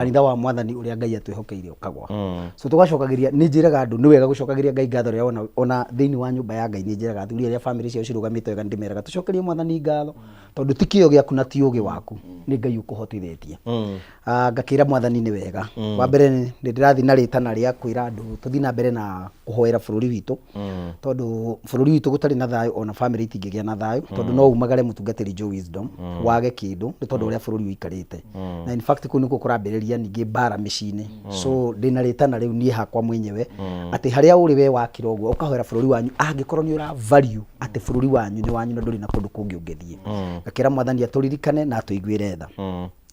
kanitha wa mwathani uria Ngai atwihokeire ukagwa. So tugacokagiria ni njiraga andu ni wega gucokagiria Ngai ngatho ria ona thiini wa nyumba ya Ngai ni njiraga athuri aria family cio cirugamite wega ndimeraga tucokerie mwathani ngatho tondu tikio giaku na ti ugi waku ni Ngai ukuhotithetie. Ngakira mwathani ni wega. Wa mbere ni ndirathi na ritana ria kwira andu tuthi na mbere na kuhoera bururi witu tondu bururi witu gutari na thayo ona family itingigia na thayo tondu no umagare mutungatiri Joe Wisdom wage kindu ni tondu uria bururi wikarite na in fact kunu kurambiriria ningi bara micini. So ndina ritana riu nie hakwa mwenyewe ati haria uri we wakira uguo ukahoera bururi wanyu angikorwo ni ura value ati bururi wanyu ni wanyu na nduri na kundu kungi ungithie. Ngakira mwathani aturirikane na atuiguire tha.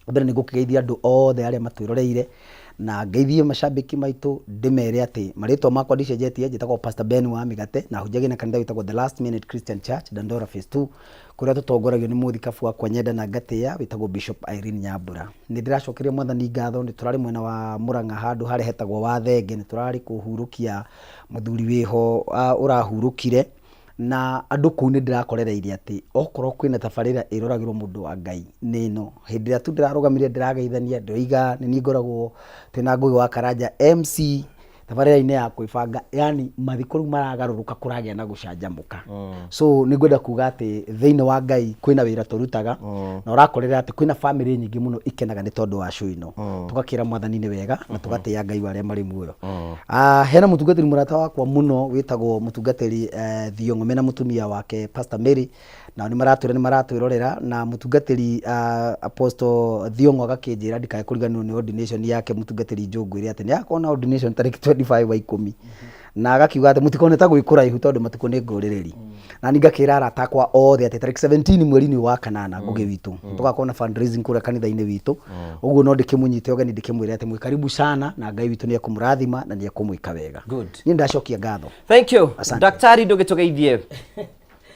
Mbere ni gukigeithia andu othe aria matwiroreire na ngeithie mashabiki maitu ndimere ati maritwa makwa ndicenjetie njitagwo Pastor Ben wa Migate na hujagi na kanitha witagwo The Last Minute Christian Church Dandora Phase 2 kuria tutongoragio ni muthikabu wa kwa Nyenda na Ngatia witagwo Bishop Irene Nyambura. Ni ndiracokeria mwathani ngatho ni turari mwena wa Murang'a handu hari hetagwo wa Thenge ni turari kuhurukia muthuri wiho urahurukire na andu kuu ni ndirakorereirie ati okorwo kwina tabarira iroragirwo mundu wa Ngai nino hindi ria tu ndirarugamire ndirageithania ndoiga ni ngoragwo tena Ngugi wa Karanja MC tabarira ine ya kwibanga yani mathikuru maragaruruka kuragia na gucanjamuka. So ni ngwenda kuga ati thiini wa Ngai kwina wira turutaga na urakorera ati kwina family nyingi muno ikenaga ni tondu wa show ino tugakira mwathani ni wega na tugateya Ngai waria mari muoyo. Hena mutungatiri murata wakwa muno witagwo mutungatiri Thiong'o mena mutumia wake Pastor Mary na ni maratwirorera na mutungatiri Apostle Thiong'o agakinjira ndikae kuriganirwo ni ordination yake mutungatiri Njungwiri ati ni akona ordination tariki 25 wa 10 na agakiuga ati mutikoneta gwikura ihu tondu matuko ni ngurereri na ningakira arata kwa othe ati tariki 17 mweri-ini wa kanana Ngugi witu tugakona fundraising kura kanitha-ini witu uguo no ndikimunyite ogeni ndikimwire ati mwi karibu sana na Ngai witu ni akumurathima na ni akumwika wega. Ni ndacokia ngatho. Thank you. Daktari ndugitugeithie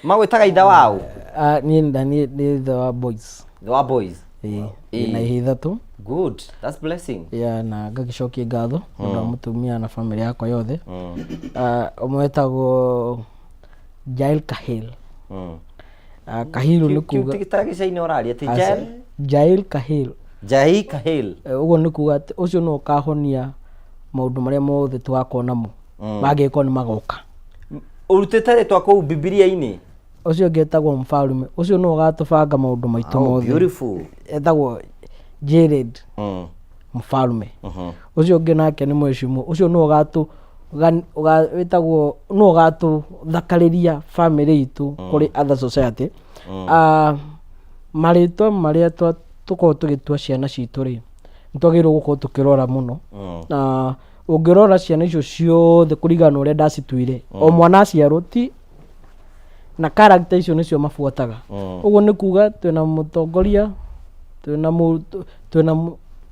magwitaga itha wao ni the wa boys. The wa boys na ihithatu. Good, that's blessing. Yeah, na ngagicokia ngatho ndo mutumia na family yako yothe. Umwetagwo Jael Kahil. Kahil ni kuga tikitagi caini orari ati Jael Kahil. Jael Kahil. Ugo ni kuga ati ucio no kahonia maundu maria mothe twakona mo magiko ni magoka. Urutete ritwa ku Biblia-ini ucio ngetagwo mfalume ucio no gatubanga maundu maitu mothe. Beautiful. Etagwo Jared mfalume ucio ngi nake ni mweshimu ucio no gatu wetagwo no gatu thakariria family itu kuri other society. Maritwa maria tuko tugitua ciana citu ri ntwagirwo guko tukirora muno na ungirora ciana icio ciothe kurigana uria ndacituire o mwana aciaroti na character icio nicio mafuataga. Uguo ni kuga twina mutongoria twina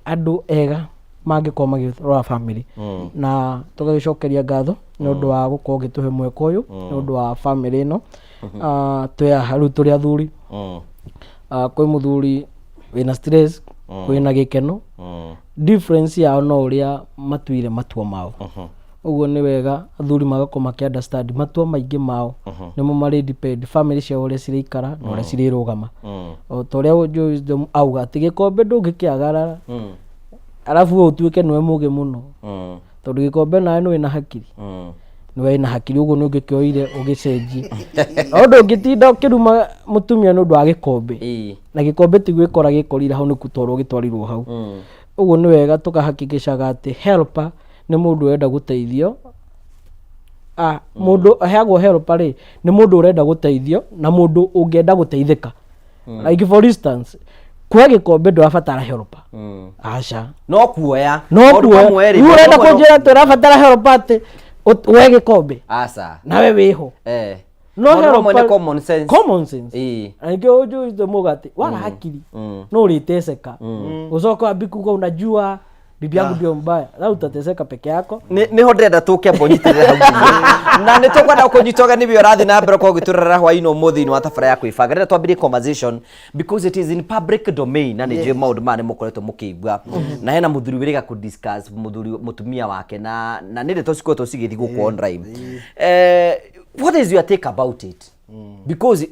andu ega mangikoma magirora family na tugagicokeria ngatho ni undu wa gukorwo gituhe mweko uyu ni undu wa family ino. Twa haru turi athuri kwi muthuri wina stress kwina gikeno difference yao no uria matuire matua mao. Uguo ni wega athuri magakoma ki understand matua maingi mao nimo mari depend family cia uria cirikara na uria cirirugama. O toria Joe Wisdom auga ati gikombe ndungikiagarara arafu utuike niwe muge muno tondu gikombe nawe ni wina hakiri niwe wina hakiri uguo nungikioire ugicenji ondu ngitinda ukiruma mutumia nundu wa gikombe na gikombe ti gwikora gikorira hau nikutwarwo gitwarirwo hau. Uguo ni wega tukahakikishaga ati helper ni mundu urenda guteithio. Mundu aheagwo helper ri ni mundu urenda guteithio na mundu ungienda guteithika. Like for instance kwa gikombe ndurabatara helper aca no kuoya urenda kunjira turabatara helper ati we gikombe aca nawe wiho no helper common sense angio Joe the mugati wala hakiri no riteseka usoka bikuga unajua bibi yangu ndio mbaya na utateseka peke yako ni ho ndenda tuke mbonyitirira hau na ni tukwenda kunyitoga ni bio rathi na mbere ko giturira hwaino muthini wa tabara ya kwibanga rira twambirie conversation because it is in public domain na ni je maundu mane mukoretwo mukigwa na hena muthuri wiriga ku discuss mutumia wake na nire to cikoto cigithi guko online. What is your take about it? because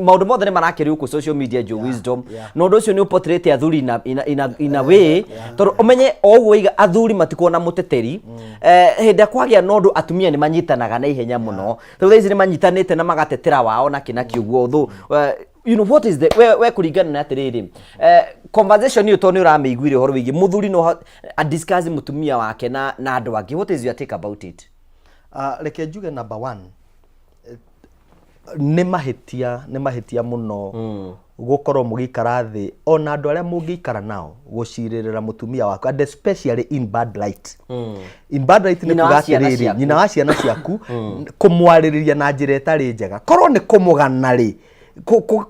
maundu mothe ni marakerio ku social media wisdom no ndo cio ni uportrate athuri in a way tor umenye ogwo iga athuri matikona muteteri hinda kwagia nondu atumia ni manyitanaga na ihenya muno tho ici ni manyitanite na magatetera wao na kinaki ugwo tho you know what is the we kuringana na atiriri conversation you toni urameiguire horo wigi muthuri no discuss mutumia wake na andu angi. What is your take about it? Reke njuge number 1 nĩ mahĩtia mũno gũkorwo mũgĩikara thĩ ona andũ arĩa mũngĩikara nao gũcirĩrĩra mũtumia waku, and especially in bad light. In bad light nĩ kuga atĩrĩrĩ, nyina wa ciana ciaku kũmwarĩrĩria na njĩra ĩtarĩ njega, korwo nĩ kũmũgana rĩ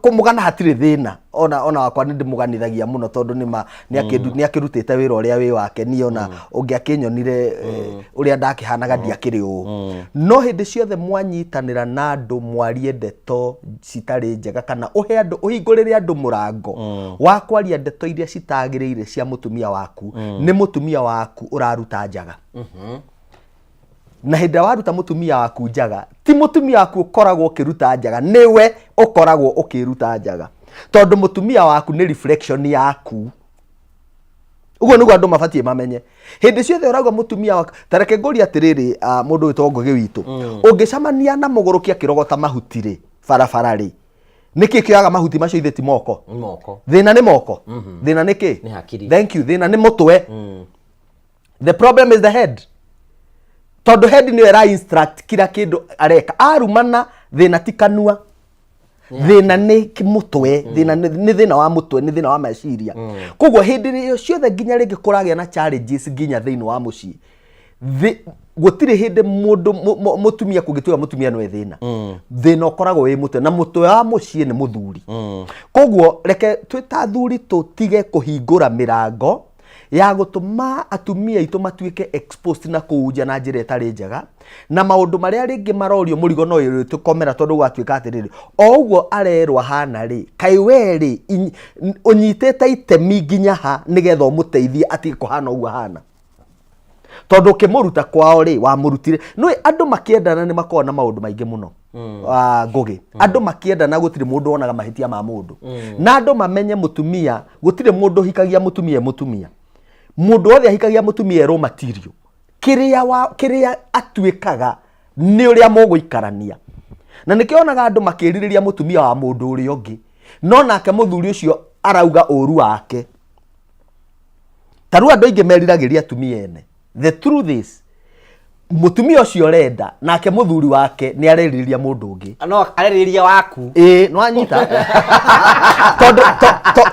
kumugana hatirĩ thĩna, ona wakwa nĩ ndĩmũganithagia mũno tondũ nĩ akĩrutĩte wĩra ũrĩa wĩ wake, niĩ ona ũngĩakĩnyonire ũrĩa ndakĩhanaga ndiakĩrĩ ũũ. No hĩndĩ ciothe mwanyitanĩra na andũ mwarie ndeto citarĩ njega kana ũhingũrĩre andũ mũrango wa kwaria ndeto iria citagĩrĩire cia mũtumia waku, nĩ mũtumia waku ũraruta njaga. Na hĩndĩ waruta mũtumia waku njaga, ti mũtumia waku ũkoragwo ũkĩruta njaga, nĩwe ũkoragwo ũkĩruta njaga, tondũ mũtumia waku nĩ reflection yaku. Uguo nĩguo andũ mabatie mamenye. Hĩndĩ ciothe ũrauga mũtumia waku, tareke ngũria atĩrĩrĩ, mũndũ wĩtwo Ngũgĩ witũ, ũngĩcamania na mũgũrũkia kĩrogota mahuti rĩ barabara rĩ, nĩkĩ kĩoyaga mahuti macio ithe ti moko? Thĩna nĩ moko. Thĩna nĩkĩ? Nĩ hakiri. Thank you. Thĩna nĩ mũtwe. The problem is the head. Tondu head ni era instruct kila kindu areka, arumana thina ti kanua, thina ni mutwe, thina ni thina wa mutwe, ni thina wa meciria. Koguo hindi rio ciothe nginya ringi kuragia na challenges nginya thiini wa mucii, gutire hindi mundu mutumia kungituga mutumia no thina, thina ukoragwo wi mutwe, na mutwe wa mucii ni muthuri. Koguo reke twita thuri tutige kuhingura mirango ya gutuma atumia itu matuike exposed na kuuja na njira itari njega, na maundu maria ringi marorio murigo no iri tukomera tondu gwatuika atiriri oguo arerwa hana ri kai weri unyitete itemi nginya ha nigetha umuteithie atige kuhana uguo hana, tondu kimuruta kwao ri wa murutire no andu makiendana ni makona maundu maingi muno. Ngugi andu makiendana gutire mundu onaga mahitia ma mundu, na andu mamenye mutumia gutire mundu hikagia mutumia mundu wothe ahikagia mutumia raw material, kiria atuikaga ni uria muguikarania, na nikionaga andu makiririria mutumia wa mundu uri ungi, no nake muthuri ucio arauga uru wake. Taru andu aingi meriragiria atumia ene. The truth is mutumia ucio renda nake muthuri wake ni areriria mundu ungi, no areriria waku no anyita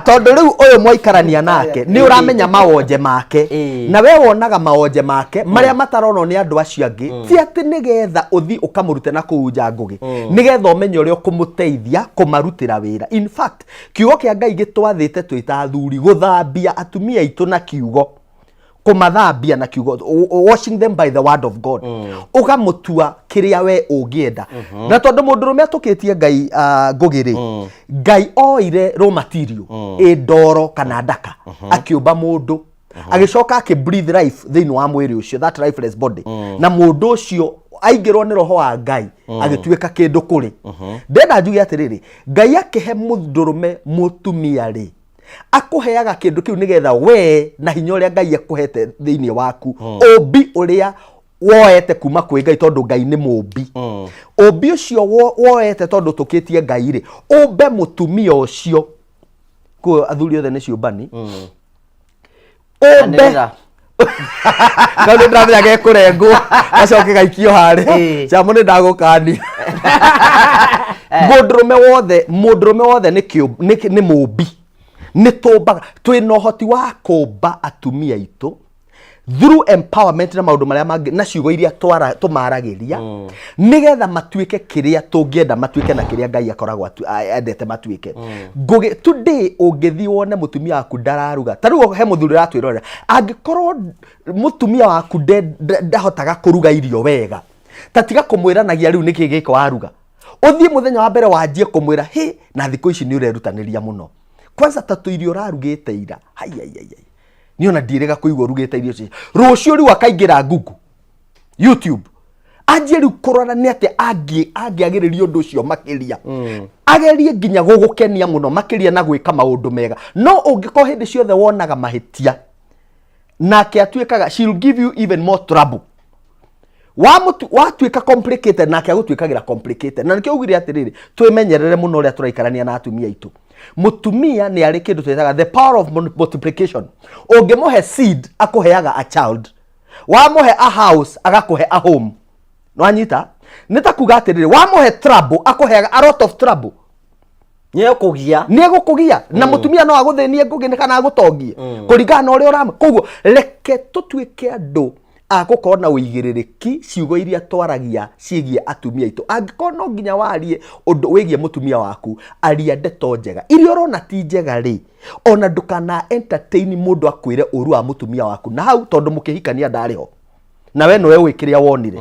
tondu riu uyu mwaikarania nake ni uramenya maonje make, na we wonaga maonje make maria matarono ni andu acio angi, ti ati nigetha uthi ukamurute na kuuja Ngugi, nigetha umenye uria ukumuteithia kumarutira wira. In fact kiugo kia Ngai gitwathite twita athuri guthambia atumia itu na kiugo, kumathambia na kiugo, washing them by the word of God, ugamutua kiria we ungienda. Na tondu mundurume atukitie Ngai Ngugi ri, Ngai oire raw material ndoro kana ndaka, akiumba mundu, agicoka akibreathe life thiini wa mwiri ucio, that lifeless body, na mundu ucio aingirwo ni roho wa Ngai agituika kindu kuri. Ndenda njuge atiriri, Ngai akihe mundurume mutumia ri, akuheaga kindu kiu nigetha we na hinya uria Ngai akuhete thiini waku, obi uria woete kuma kwi Ngai, tondu Ngai ni mumbi. Obi ucio woete tondu tukitie Ngai ri, umbe mutumia ucio, ko athuri othe ni ciumbani, umbe kaundu ndamenya gekurengwo acoke gaikio hari camu ni ndagukani. Mundurume wothe ni mumbi, ni tumbaga twina uhoti wa kumba atumia itu through empowerment na maundu maria mangi na ciugo iria tumaragiria, nigetha matuike kiria tungienda matuike na kiria Ngai akoragwo endete matuike. Ngugi today ungithi wone mutumia waku ndararuga, taru he muthuri ratwirorera, angikorwo mutumia waku ndahotaga kuruga irio wega, tatiga kumwiranagia riu niki giko waruga, uthie muthenya wa mbere wanjie kumwira hi na thiko ici ni urerutaniria muno, kwanza tatu irio rarugite ira ni ona ndirega kuigwa rugite irio ci rucio riu akaingira Google YouTube anjie riu kurora ni ati angiagiriria undu ucio makiria agerie nginya gugukenia muno makiria na gwika maundu mega no ungiko hindi ciothe wonaga mahitia nake atuikaga she'll give you even more trouble watuika complicated nake agutwikagira complicated na nikio ugire atiriri twimenyerere muno uria turaikarania na atumia itu mutumia ni ari kindu twetaga the power of multiplication ungimuhe seed akuheaga a child wamuhe a house agakuhe a home no anyita nitakuga atiriri wamuhe trouble akuheaga a lot of trouble niegukugia na mutumia no aguthenie ngugi kana agutongie kuringana na uria urama koguo reke tutwike andu agukorwo na uigiririki ciugo iria twaragia ciegie atumia itu angikorwo no nginya warie undu wigie mutumia waku aria ndeto njega iria urona ti njega ri ona ndukana entertain mundu akwire uru wa mutumia waku na hau tondu mukihikania ndariho na we nowe wikiria wonire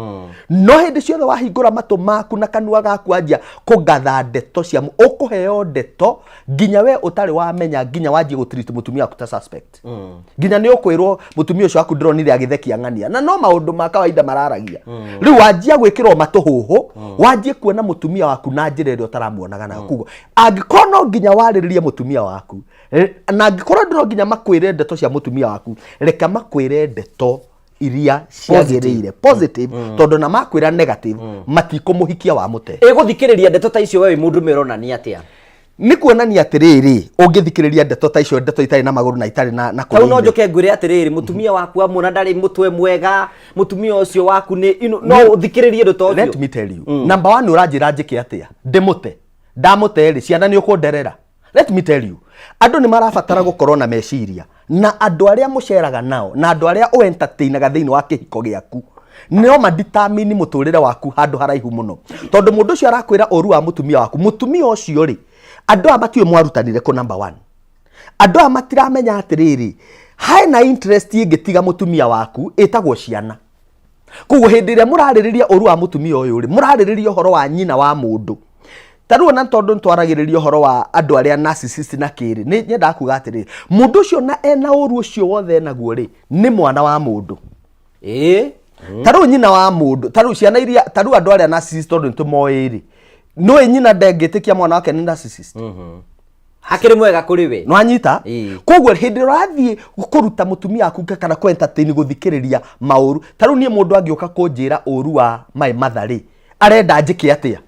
no hindi ciothe wahingura matu maku na kanua gaku anjia kugatha ndeto cia ukuheo ndeto nginya we utari wamenya nginya wanjie gutreat mutumia waku ta suspect nginya ni ukwirwo mutumia ucio waku ndronire agithekia ng'ania na no maundu ma kawaida mararagia riu wanjia gwikirwo matuhuhu wanjie kuona mutumia waku na njira iria utaramuonaga na kugo angikorwo no nginya wariririe mutumia waku na angikorwo ndiro nginya makwire ndeto cia mutumia waku reka makwire ndeto iria ciagiriire positive tondu na makwira negative matikumuhikia wa mute guthikiriria ndeto ta icio wewe mundu merona ni atia ni kuonania atiriri ungithikiriria ndeto ta icio ndeto itari na maguru na itari na kau no njoke ngwire atiriri mutumia waku amuna ndari mutwe mwega mutumia ucio waku ni no uthikiririe ndeto ucio let me tell you number 1 uranjira njike atia ndimute ndamute ri ciana ni ukunderera let me tell you andu ni marabatara gukorwo na meciria na andu aria muceraga nao na andu aria o entertainaga thiini wa kihiko giaku no ma determine muturire waku handu haraihu muno tondu mundu ucio arakwira oru wa mutumia waku mutumia ucio ri andu amatiwe mwarutanire ko number 1 andu amatiramenya atiriri haina interest ingitiga mutumia waku etagwo ciana kugo hindi ria muraririria oru wa mutumia uyu ri muraririria horo wa nyina wa mundu taruo na tondu ntwaragiriria horo wa andu aria narcissist na kiri ni nyenda kuga atiriri mundu ucio na ena oru ucio wothe naguo ri ni mwana wa mundu taruo nyina wa mundu taruo ciana iria taruo andu aria narcissist tondu ntumoiri no nyina ndengetikia mwana wake ni narcissist hakiri mwega kuri we no anyita koguo hindi rathie gukuruta mutumia aku kana ko entertain guthikiriria mauru taruo nie mundu angioka kunjira oru wa my mother ri arenda njike atia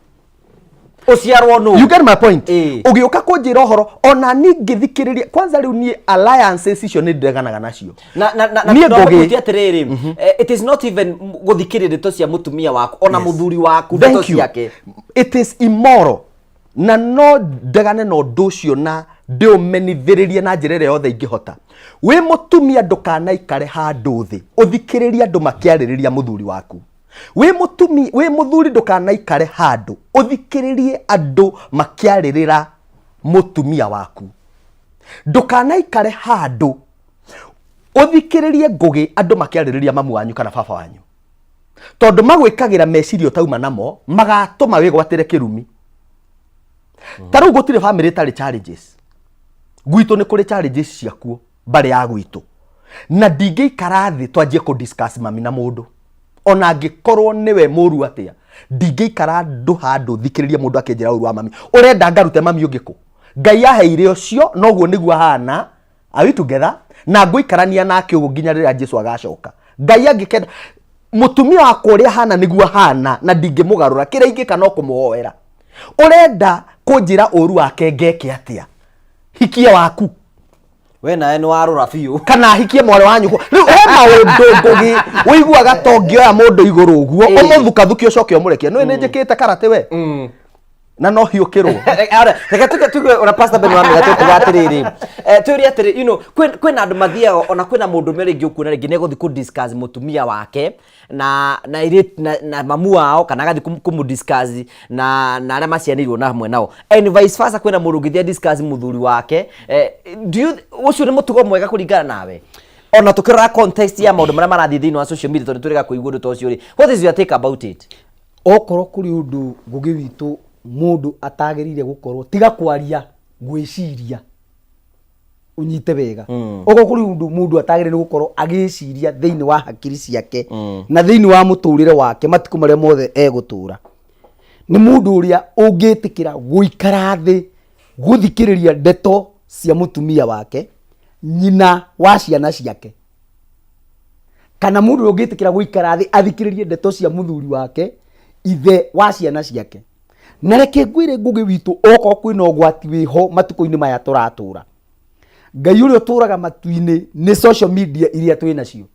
uciarwo no you get my point ugioka kunjira horo ona ni ngithikiriria kwanza riu ni alliances icio ni ndeganaga nacio na ni ngogi atiriri it is not even guthikiriria ndeto cia mutumia waku ona muthuri waku ndeto ciake it is immoral na no ndegane no nducio na ndiumenithiririe na njira yothe ingihota we mutumia ndukanaikare handu thi uthikiriria andu makiaririria muthuri waku we muthuri ndukanaikare handu uthikiririe andu makiaririra mutumia waku ndukanaikare handu uthikiririe ngugi andu makiaririria mamu wanyu kana baba wanyu tondu magwikagira mecirio tauma namo magatuma wigwatire kirumi taru gutire family tari challenges gwitu ni kuri challenges ciakuo bari ya gwitu na ndingeikara thi twanjie ku discuss mami na mundu ona angikorwo niwe muru atia ndingeikara ndu handu thikiriria mundu akenjira uru wa mami urenda ngarute mami ungiku ngai aheire ucio noguo niguo hana are we together na nguikarania nake ugu nginya rira Jesu agacoka ngai angikenda mutumia wakwa uria hana niguo hana na ndingemugarura kira ingika no kumuhoera urenda kunjira uru wake ngeke atia hikia waku we nae ni warura biu kana hikie mwale wanyu riu he maundu ngugi wiguaga tongioya mundu iguru uguo umuthuka thuki ucoke umurekie no ni njikite karate we na no hiukirwo reka tuge ona pastor Ben wa mega tukugatiriri turi atiri you know kwina andu mathiaga ona kwina mundu mere ngi ukuna ringi neguthi ku discuss mutumia wake na mamu wao kana gathi kumu discuss na aria macianirwo na hamwe nao and vice versa kwina mundu ngithia discuss muthuri wake do you ucio ni mutugo mwega kuringana nawe ona tukira context ya maundu maria marathi thiini wa social media tondu turega kuigua ndu tocio ri what is your take about it okorwo kuri undu ngugi witu mundu atagirire gukorwo tiga kwaria gwiciria unyite wega ogo kuri mundu atagire ni gukorwo agiciria thiini wa hakiri ciake na thiini wa muturire wake matiku maria mothe egutura ni mundu uria ungitikira guikara thi guthikiriria ndeto cia mutumia wake nyina wa ciana ciake kana mundu ungitikira guikara thi athikiririe ndeto cia muthuri wake ithe wa ciana ciake na reke ngwire ngugi witu oko kwina ugwati wiho matuko-ini maya turatura ngai uria turaga matu-ini ni social media iria twina cio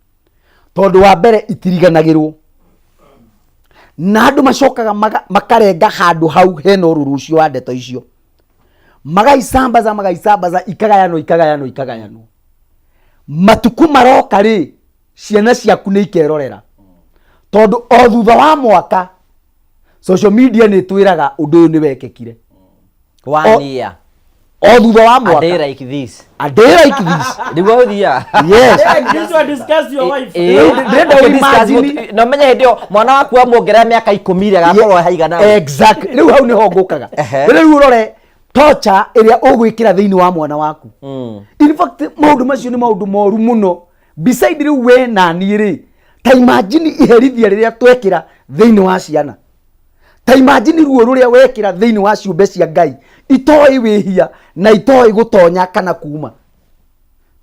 tondu wa mbere itiriganagirwo na andu macokaga makarenga handu hau hena ururu ucio wa ndeto icio magaisambaza ikagayanwo matuku maroka ri ciana ciaku ni ikerorera tondu o thutha wa mwaka social media ni twiraga undu uyu ni wekekire 1 year o thutha wa mwaka a day like this niguo uthia yes This one discuss your wife. no menya hindio mwana waku amuongerera miaka 10 ria gakorwo haigana exactly riu hau niho ngukaga riu urore torture iria ugwikira thiini wa mwana waku in fact maundu macio ni maundu moru muno beside riu we na ni ri ta imagine iherithia riria twekira thiini wa ciana ta imagine ruo ruria wekira thiini wa ciumbe cia Ngai itoi wihia na itoi gutonya kana kuma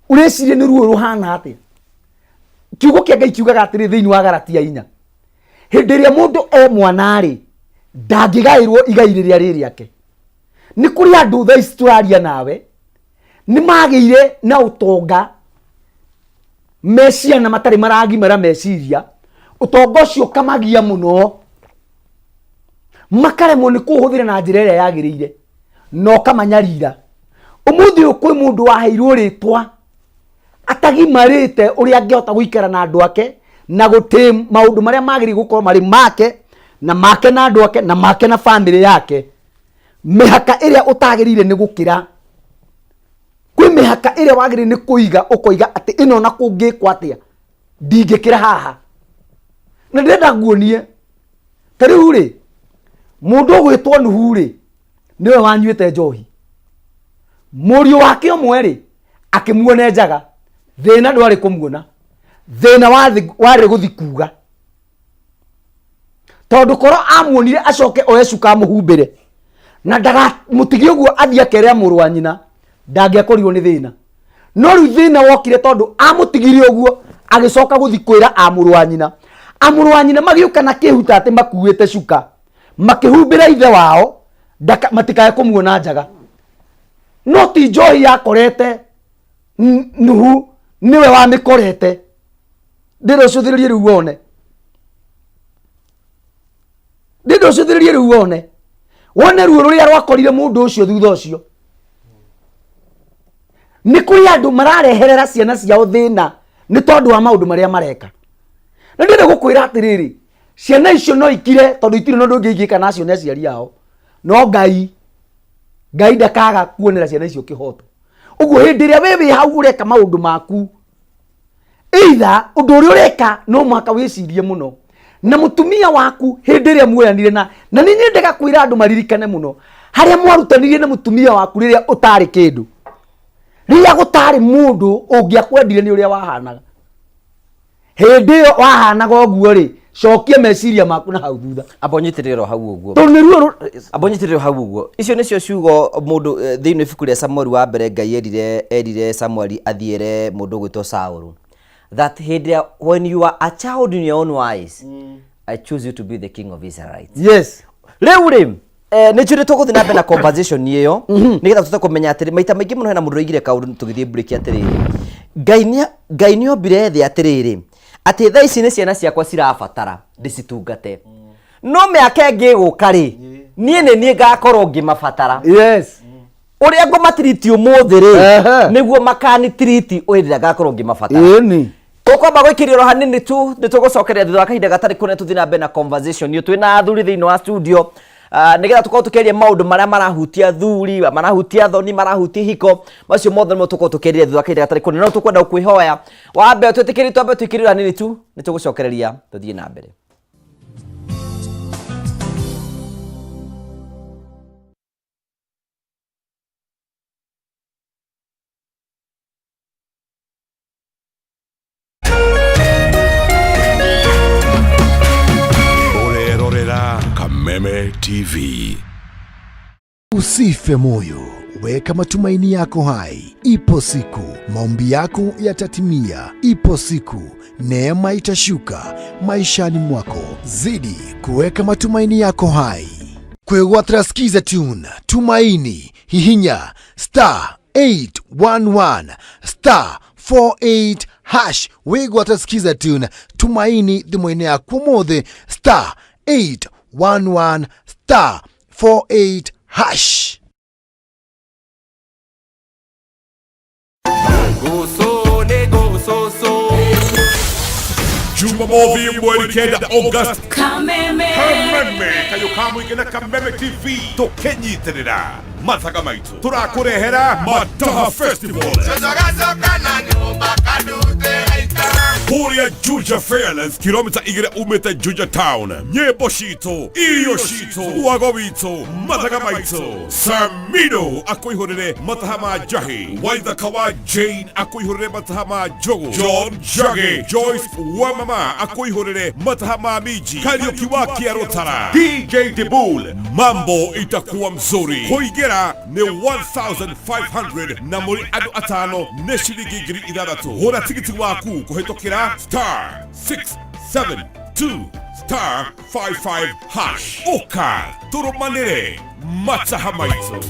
urecirie ni ruo ruhana atia kiugo kia Ngai kiugaga atiri thiini wa Galatia 4 hindi ria mundu mwanari ndangigairwo igai riria ririake ni kuri andu tha ici turaria nawe ni magire na utonga mecia na matari maragimara meciria utonga ucio kamagia muno makaremwo ni kuhuthira na njira iria yagiriire no kamanyarira umuthi ukwi mundu waheirwo ritwa atagimarite uria angehota guikara na andu ake na gutim maundu maria magiri gukorwo mari make na andu ake na make na family yake mihaka iria utagirire ni gukira kwi mihaka iria wagirire ni kuiga ukoiga ati ino na kungikwa atia ndingikira haha na ndenda nguonie tariu ri mundu gwitwo Nuhu ri niwe wanyuite njohi murio wake omwe ri akimuone njaga thina ndwari kumuona thina wari guthikuga tondu koro amuonire acoke oye cuka muhumbire na ndaga mutigi uguo athie akerea muru wa nyina ndangiakorirwo ni thina no riu thina wokire tondu amutigirie uguo agicoka guthikwira amuru wa nyina magiuka na kihuta ati makuite cuka makihumbira ithe wao matikae kumuona njaga no ti njohi yakorete Nuhu niwe wamikorete ndirocuthiririe riu wone ruo ruria rwakorire mundu ucio thutha ucio ni kuri andu marareherera ciana ciao thina ni tondu wa maundu maria mareka na ndire gukwira atiriri ciana icio no ikire tondu itire no ndungigika nacio na ciari yao no Ngai ndakaga kuonera ciana icio kihoto uguo hindi ria wewe hau ureka maundu maku either undu uria ureka no mwaka wicirie muno na mutumia waku hindi ria muoyanire na ninyi ndagakwira andu maririkane muno haria mwarutanirie na mutumia waku riria utari kindu riria gutari mundu ungiakwendire ni uria wahanaga hindi yo wahanaga oguo ri cokia meciria maku na hau thutha abonyitiriro hau uguo tonirwo hau uguo icio nicio ciugo mundu thiini ibuku ria Samuel wa mbere Ngai erire Samuel athiere mundu gwitwo Saul that when you are a child in your own eyes I choose you to be the king of Israel. Yes. Riu ri ni churi tuguthi na mbere na conversation iyo nigetha tutakumenya atiri maita maingi muno hena mundu roigire kaundu tugithie break atiriri Ngai ni ombire thi atiriri ati thaa ici ni ciana ciakwa cirabatara ndicitungate no miaka ingi guka ri nie ngakorwo ngimabatara yes uria ngumatiriti umuthi ri niguo makanitiriti uria ngakorwo ngimabatara ni tukwamba gwikirio hanini tu nitugucokeria thutha wa kahinda gatari kune tuthi na mbere na conversation iyo twina athuri thiini wa studio nigetha tukorwo tukiaria maundu maria marahutia athuri marahutia thoni marahutia hiko macio mothe no tukorwo tukiaria thutha wa kahinda gatari kune no tukwenda kwihoya wambe twitikirie twambe twikirio hanini tu nitugucokereria tuthie na mbere. Kameme TV. Usife moyo, weka matumaini yako hai. Ipo siku maombi yako yatatimia. Ipo siku neema itashuka maishani mwako. Zidi kuweka matumaini yako hai. Kwegwatira skiza tune tumaini hihinya *811 *48# wegwatira skiza tune tumaini thimwe-ini yaku mothe *811 *48#. Jumamosi mwezi kenda August. Kameme Kayo kamwikena Kameme TV tukenyitirira mathaga maitu turakurehera Mataha Festival Huria Juja Fairlands kilomita igire umete Juja Town nyebo shito iyo shito uwago wito mathaga maitu Samido akuihurire Mataha Majahi Waitha Kawa Jane akuihurire Mataha Majogo John Jage Joyce Wamama akuihurire Mataha Mamiji Kariuki wa Kiarotara DJ Debul mambo itakuwa mzuri kuigera ni 1500 na muri adu atano neshirigi giri idadatu hora tikiti waku kuhetokera *672 *55# Oka turumanire Mataha maitu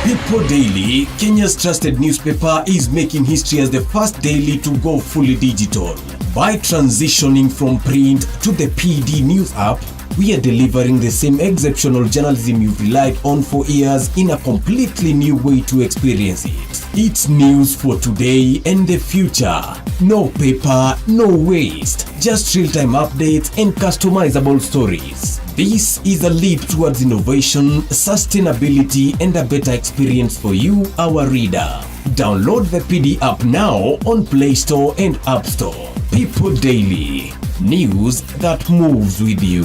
People Daily, Kenya's trusted newspaper, is making history as the first daily to go fully digital. By transitioning from print to the PD News app, we are delivering the same exceptional journalism you've relied on for years in a completely new way to experience it. It's news for today and the future. No paper, no waste. Just real-time updates and customizable stories. This is a leap towards innovation, sustainability, and a better experience for you, our reader. Download the PD app now on Play Store and App Store. People Daily. News that moves with you.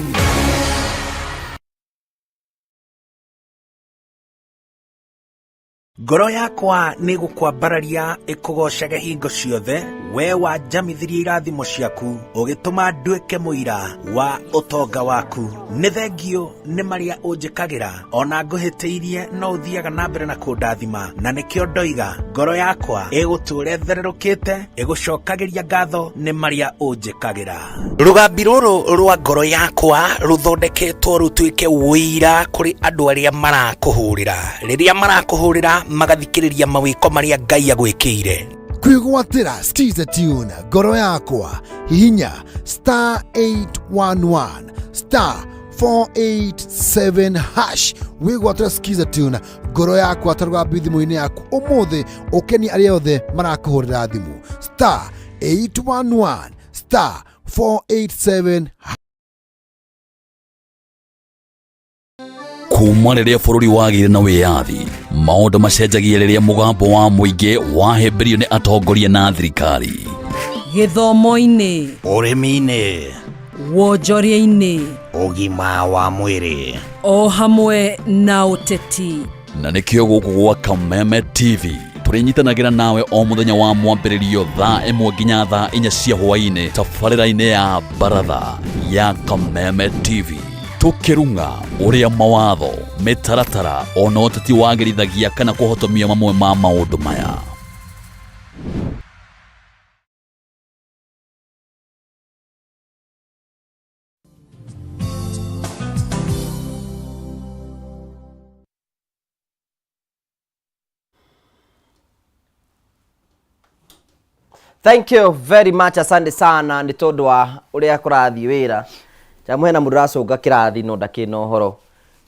Ngoro yakwa nĩ gũkwambararia ĩkũgocage hingo ciothe we wanjamithirie irathimo ciaku ũgĩtũma nduĩke mũira wa ũtonga waku. Nĩ thengio nĩ marĩa ũnjĩkagĩra ona ngũhĩtĩirie no ũthiaga na mbere na kũndathima na nĩkĩo ndoiga ngoro yakwa ĩgũtũũre thererũkĩte ĩgũcokagĩria ngatho nĩ marĩa ũnjĩkagĩra. Rũgambi rũrũ rwa ngoro yakwa rũthondeketwo rũtuĩke ũira kũrĩ andũ arĩa marakũhũrĩra rĩrĩa marakũhũrĩra magathikĩrĩria mawĩko marĩa Ngai agwĩkĩire. Kwigwatira skiza tune ngoro yakwa hihinya *811 *487# wigwatira skiza tune ngoro yakwa tarugambi thimũ-inĩ yaku ũmũthĩ ũkeni arĩa othe marakuhũrĩra thimũ *811 *487#. kuma rĩrĩa bũrũri wagĩire na wĩyathi maũndũ macenjagia rĩrĩa mũgambo wa mũingĩ wahĩmbĩrio nĩ atongoria na thirikari. Gĩthomo-inĩ, ũrĩmi-inĩ, wonjoria-inĩ, ũgima wa mwĩrĩ, o hamwe na ũteti. Na nĩkĩo gũkũ gwa Kameme TV tũrĩnyitanagĩra nawe o mũthenya wa mwambĩrĩrio thaa 1 nginya thaa 4 cia hwaĩ-inĩ tabarĩra-inĩ ya Baratha ya Kameme TV. Tukirunga uria mawatho mitaratara ona ũteti wagĩrithagia kana kũhotomia mamwe ma maũndũ maya. Thank you very much, asante sana nĩ tondũ wa ũrĩa kũrathiĩ wĩra. Jamwena muracoka kirathi no ndakĩna ũhoro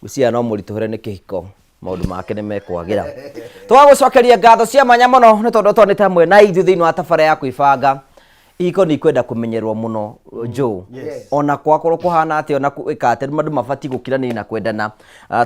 gucia no mũritũhere nĩ kĩhiko maũndũ make nĩ mekwagĩra. Twagũcokeria ngatho cia mwanya mũno nĩ tondũ twanĩte hamwe na ithuĩ thĩinĩ wa tabara ya kwĩbanga iko ni kwenda kumenyerwo muno Joe. Ona kwakorwo kuhana ati ona ikate mandu mabati gukirani na kwendana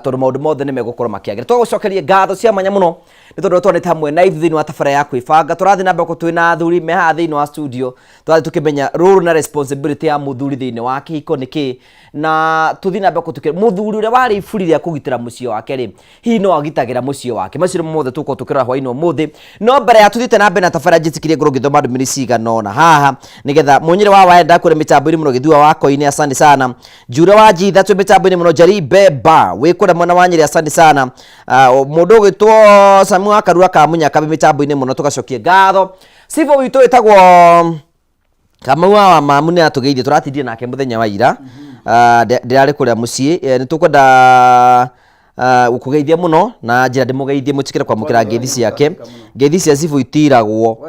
tondu maundu mothe ni megukorwo makiagira. Twagucokerie ngatho cia mwanya muno ni tondu twanite hamwe na ithu thiini wa tabara ya kwibanga. Turathi na mbere twina athuri me ha thiini wa studio. Turathi tukimenya role na responsibility ya muthuri thiini wa kihiko niki na tuthi na mbere tukire muthuri uria wari iburi ria kugitira mucio wake ri hihi no agitagira mucio wake. Maciro mothe tuko tukira hwaini umuthi no mbere ya tuthite na mbere na tabara njitikirie ngoro ngithoma ndumiri cigana haha nigetha munyire wa waenda kure mitambo-ini muno githua wako-ini. Asante sana Jura wa Jitha twi mitambo-ini muno Jaribe Ba wi kure mwena wa Nyeri. Asante sana mundu gwitwo Samu wa Karura ka Munyaka bi mitambo-ini muno tugacokie ngatho sivo witu itagwo Kamau wa Mamuni atugeithie turatindie nake muthenya wa ira ndirari kuria mucii ni tukwenda ukugeithia muno na njira ndimugeithie mutikire kwa mukira ngethi ciake ngethi cia sivo itiragwo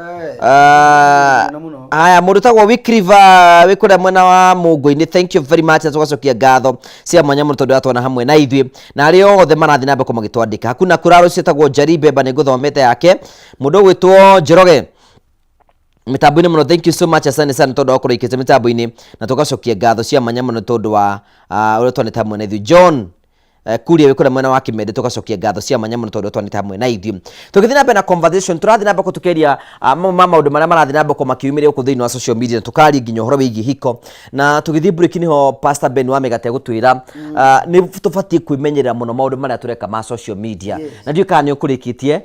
aya mundu tagwo Wikriva wikuria mwena wa Mungu-ini. Thank you very much tugacokia ngatho cia mwanya muno tondu atwana hamwe na ithui na ari othe marathi nambe kumagitwandika hakuna kuraro cietagwo Jaribe Ba niguthomete yake mundu gwitwo Njoroge mitambo-ini muno. Thank you so much asante sana tondu wa kurikite mitambo-ini na tugacokia ngatho cia mwanya muno tondu wa uria twanite hamwe na ithui. John kuria wikora mwena wa Kimende tugacokia ngatho cia mwanya muno tondu twanite hamwe na ithui. Tugithi na na conversation turathi na mbere tukeria maundu maria marathi na mbere makiumire ku thiini wa social media tukari nginya horo wigi hiko na tugithi break niho Pastor Ben wa Megate gutwira ni tubati kwimenyerera muno maundu maria tureka ma social media na ndio kana ni ukurikitie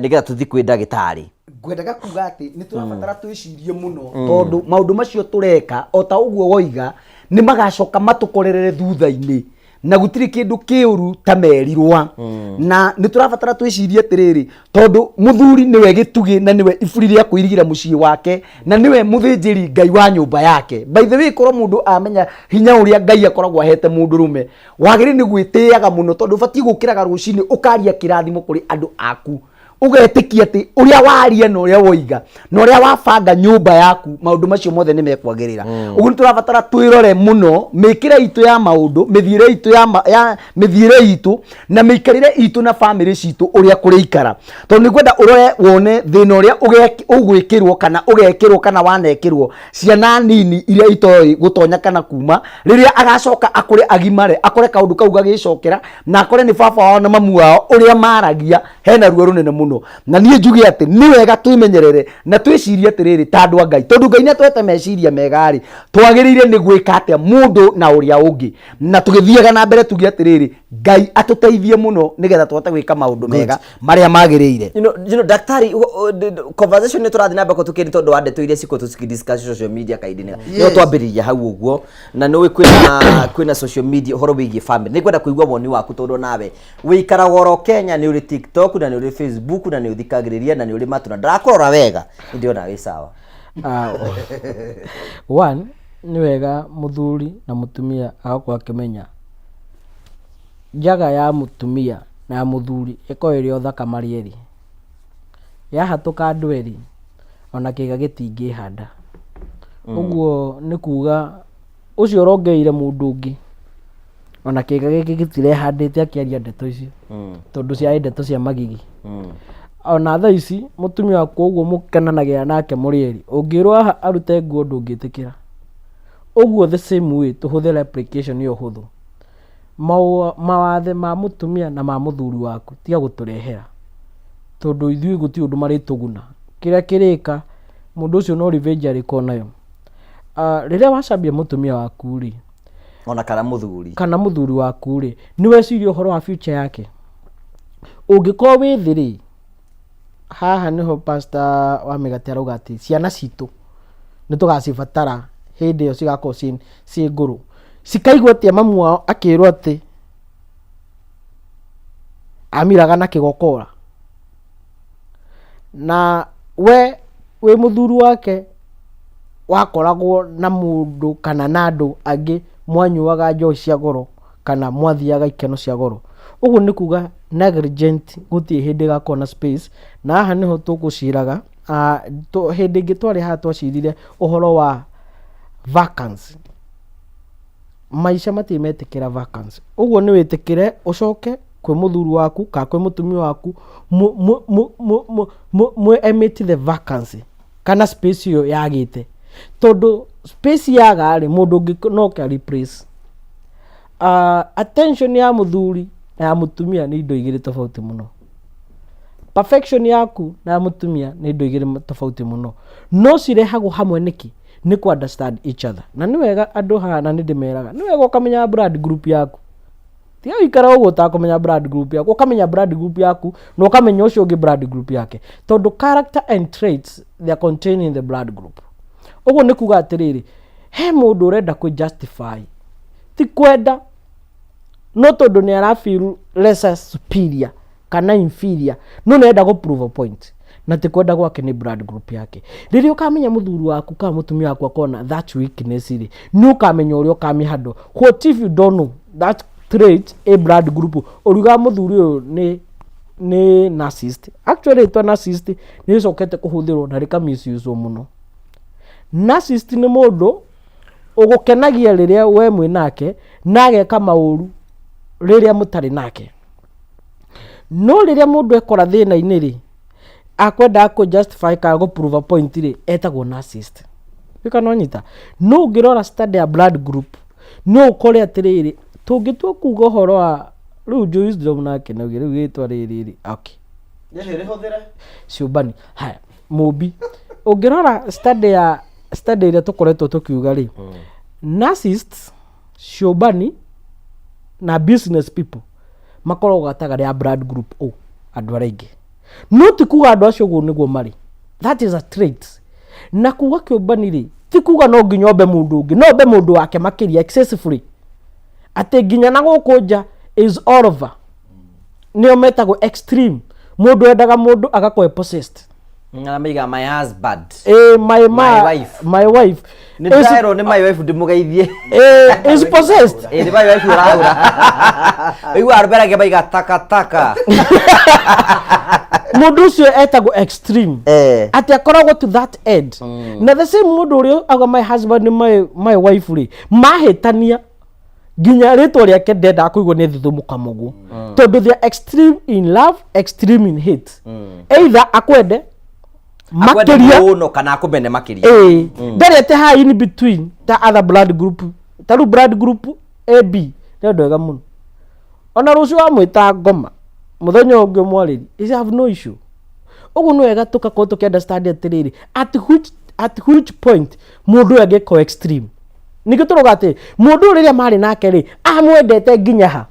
nigetha tuthi kwi ndagitari ngwendaga kuga ati ni turabatara twicirie muno tondu maundu macio tureka o ta uguo woiga ni magacoka matukorerere thutha-ini na gutiri kindu kiuru ta merirwa na ni turabatara twicirie atiriri tondu muthuri niwe gitugi na niwe iburi ria kuirigira mucii wake na niwe muthinjiri Ngai wa nyumba yake. By the way korwo mundu amenya hinya uria Ngai akoragwo ahete mundu rume wagiri ni gwitiaga muno tondu bati gukiraga rucini ukaria kirathimo kuri andu aku ugetikia ati uria waria no uria woiga no uria wabanga nyumba yaku maundu macio mothe ni mekwagirira ugu ni turabatara twirore muno mikira itu ya maundu mithire itu ya mithire itu na mikarire itu na family citu uria kurikara tondu ni kwenda urore wone thina uria ugwikirwo kana wanekirwo ciana nini iria itoi gutonya kana kuma riria agacoka akure agimare akore kaundu kau gagicokera na akore ni baba wao na mamu wao uria maragia hena ruo runene muno na nie njuge ati ni wega twimenyerere na twicirie atiriri tandu a Ngai tondu Ngai natwete meciria megari twagirire ni gwika atia mundu na uria ungi na tugithiaga na mbere tugi atiriri Ngai atuteithie muno nigetha twote gwika maundu mega maria magirire. You know daktari conversation ni turathi na mbere tukiri tondu wande tu iria ciko tusikidiscuss social media kaidini no twambiriria hau uguo na no kwina social media horo wigi family ni kwenda kuigwa woni waku tondu nawe wikara goro Kenya ni uri TikTok na ni uri Facebook na ni uthikagiriria na ni uri matuna ndakorora wega ndio na wi sawa. One ni wega muthuri na mutumia agakwa akimenya njaga ya mutumia na ya muthuri iko iri othaka marieri yahatuka andu eri ona kiga gitingihanda uguo ni kuga ucio rongeire mundu ungi ona kiga giki gitirehandite akiaria ndeto icio tondu cia ndeto cia magigi ona thaa ici mutumia wako uguo mukenanagira nake murieri ungirwa arute nguo ndungitikira uguo the same way tuhuthira application yo huthu mawathe ma mutumia na ma muthuri waku tiga guturehera tondu ithui guti undu marituguna kiria kirika mundu ucio no revenge ariko nayo riria wacambia mutumia waku ri ona kana muthuri waku ri niwe cirio uhoro wa future yake ungikorwo wi thiri haha niho Pastor wa Megate arauga ati ciana citu nitugacibatara hindi iyo cigakorwo ci nguru cikaigua atia mamu wao akirwo ati amiraga na kigokora na we muthuri wake wakoragwo na mundu kana na andu angi mwanyuaga njohi cia goro kana mwathiaga ikeno cia goro uguo ni kuga negligent guti hindi gakona space na haha niho tuguciraga hindi ingi twari haha twacirire uhoro wa vacancy maisha matimetikira vacancy uguo ni witikire ucoke kwi muthuri waku ka kwi mutumia waku mu emit the vacancy kana space yo yagite tondu space yaga ri mundu ngi no ka replace attention ya muthuri na ya mutumia ni indo igiri tofauti muno. Perfection yaku na ya mutumia ni indo igiri tofauti muno, no cirehagwo hamwe niki ni ku understand each other. Na ni wega andu hana ni ndimeraga ni wega ukamenya blood group yaku, tiga ikara ugo ta kumenya blood group yaku, ukamenya blood group yaku no ukamenya ucio ungi blood group yake, tondu character and traits they are contained in the blood group. Ugo ni kuga atiriri he mundu urenda ku justify ti kwenda no tondu ni ara feel lesser superior kana inferior no nenda go prove a point na ti kwenda gwake ni blood group yake. Riria ukamenya muthuri waku ka mutumia waku akona that weakness ri ni ukamenya uria ukamihando. What if you don't know that trait a blood group uruga muthuri uyu ni narcissist? Actually to narcissist ni sokete kuhuthirwo na rika misuse muno. Narcissist ni mundu ugukenagia riria we mwi nake na ageka mauru riria mutari nake, no riria mundu ekora thina ini ri akwenda ku justify ka go prove a point ri etagwo narcissist. Bikanonyita no ngirora study ya blood group no ukore atiriri tungitwa kuga horo wa riu wisdom nake na riu gitwa riri okay yehere hothera ciubani haya mubi ungirora study ira tukoretwo tukiuga ri narcissists ciubani na business people makoragwo gataga ya blood group o andu araingi no ti kuga andu acio go niguo mari, that is a trait. Na kuga kiubani ri ti kuga no nginyombe mundu ungi no be mundu wake makiria excessively ate ginya na gukunja is all over ni metago extreme mundu endaga mundu agakoe possessed na miga my husband my wife ni dairo ni my wife ndimugeithie is possessed ni my wife urahura igu arbera ke baiga taka mundu cio etago extreme ati akoragwo to that end na the same mundu urio aga my husband my wife ri mahitania ginya ritwa riake ndenda kuigwo ni thithumuka mugu tondu they are extreme in love, extreme in hate. Either akwende makiria no kana akubene makiria ndarete ha in between the other blood group taru blood group AB ndio wega muno. Ona rucio wa mwita ngoma muthenya ungi mwariri is have no issue. Ugu no wega tukako tukiunderstand atiriri at which point mundu ageko extreme niki turoga ati mundu riria mari nake ri amwendete ginya ha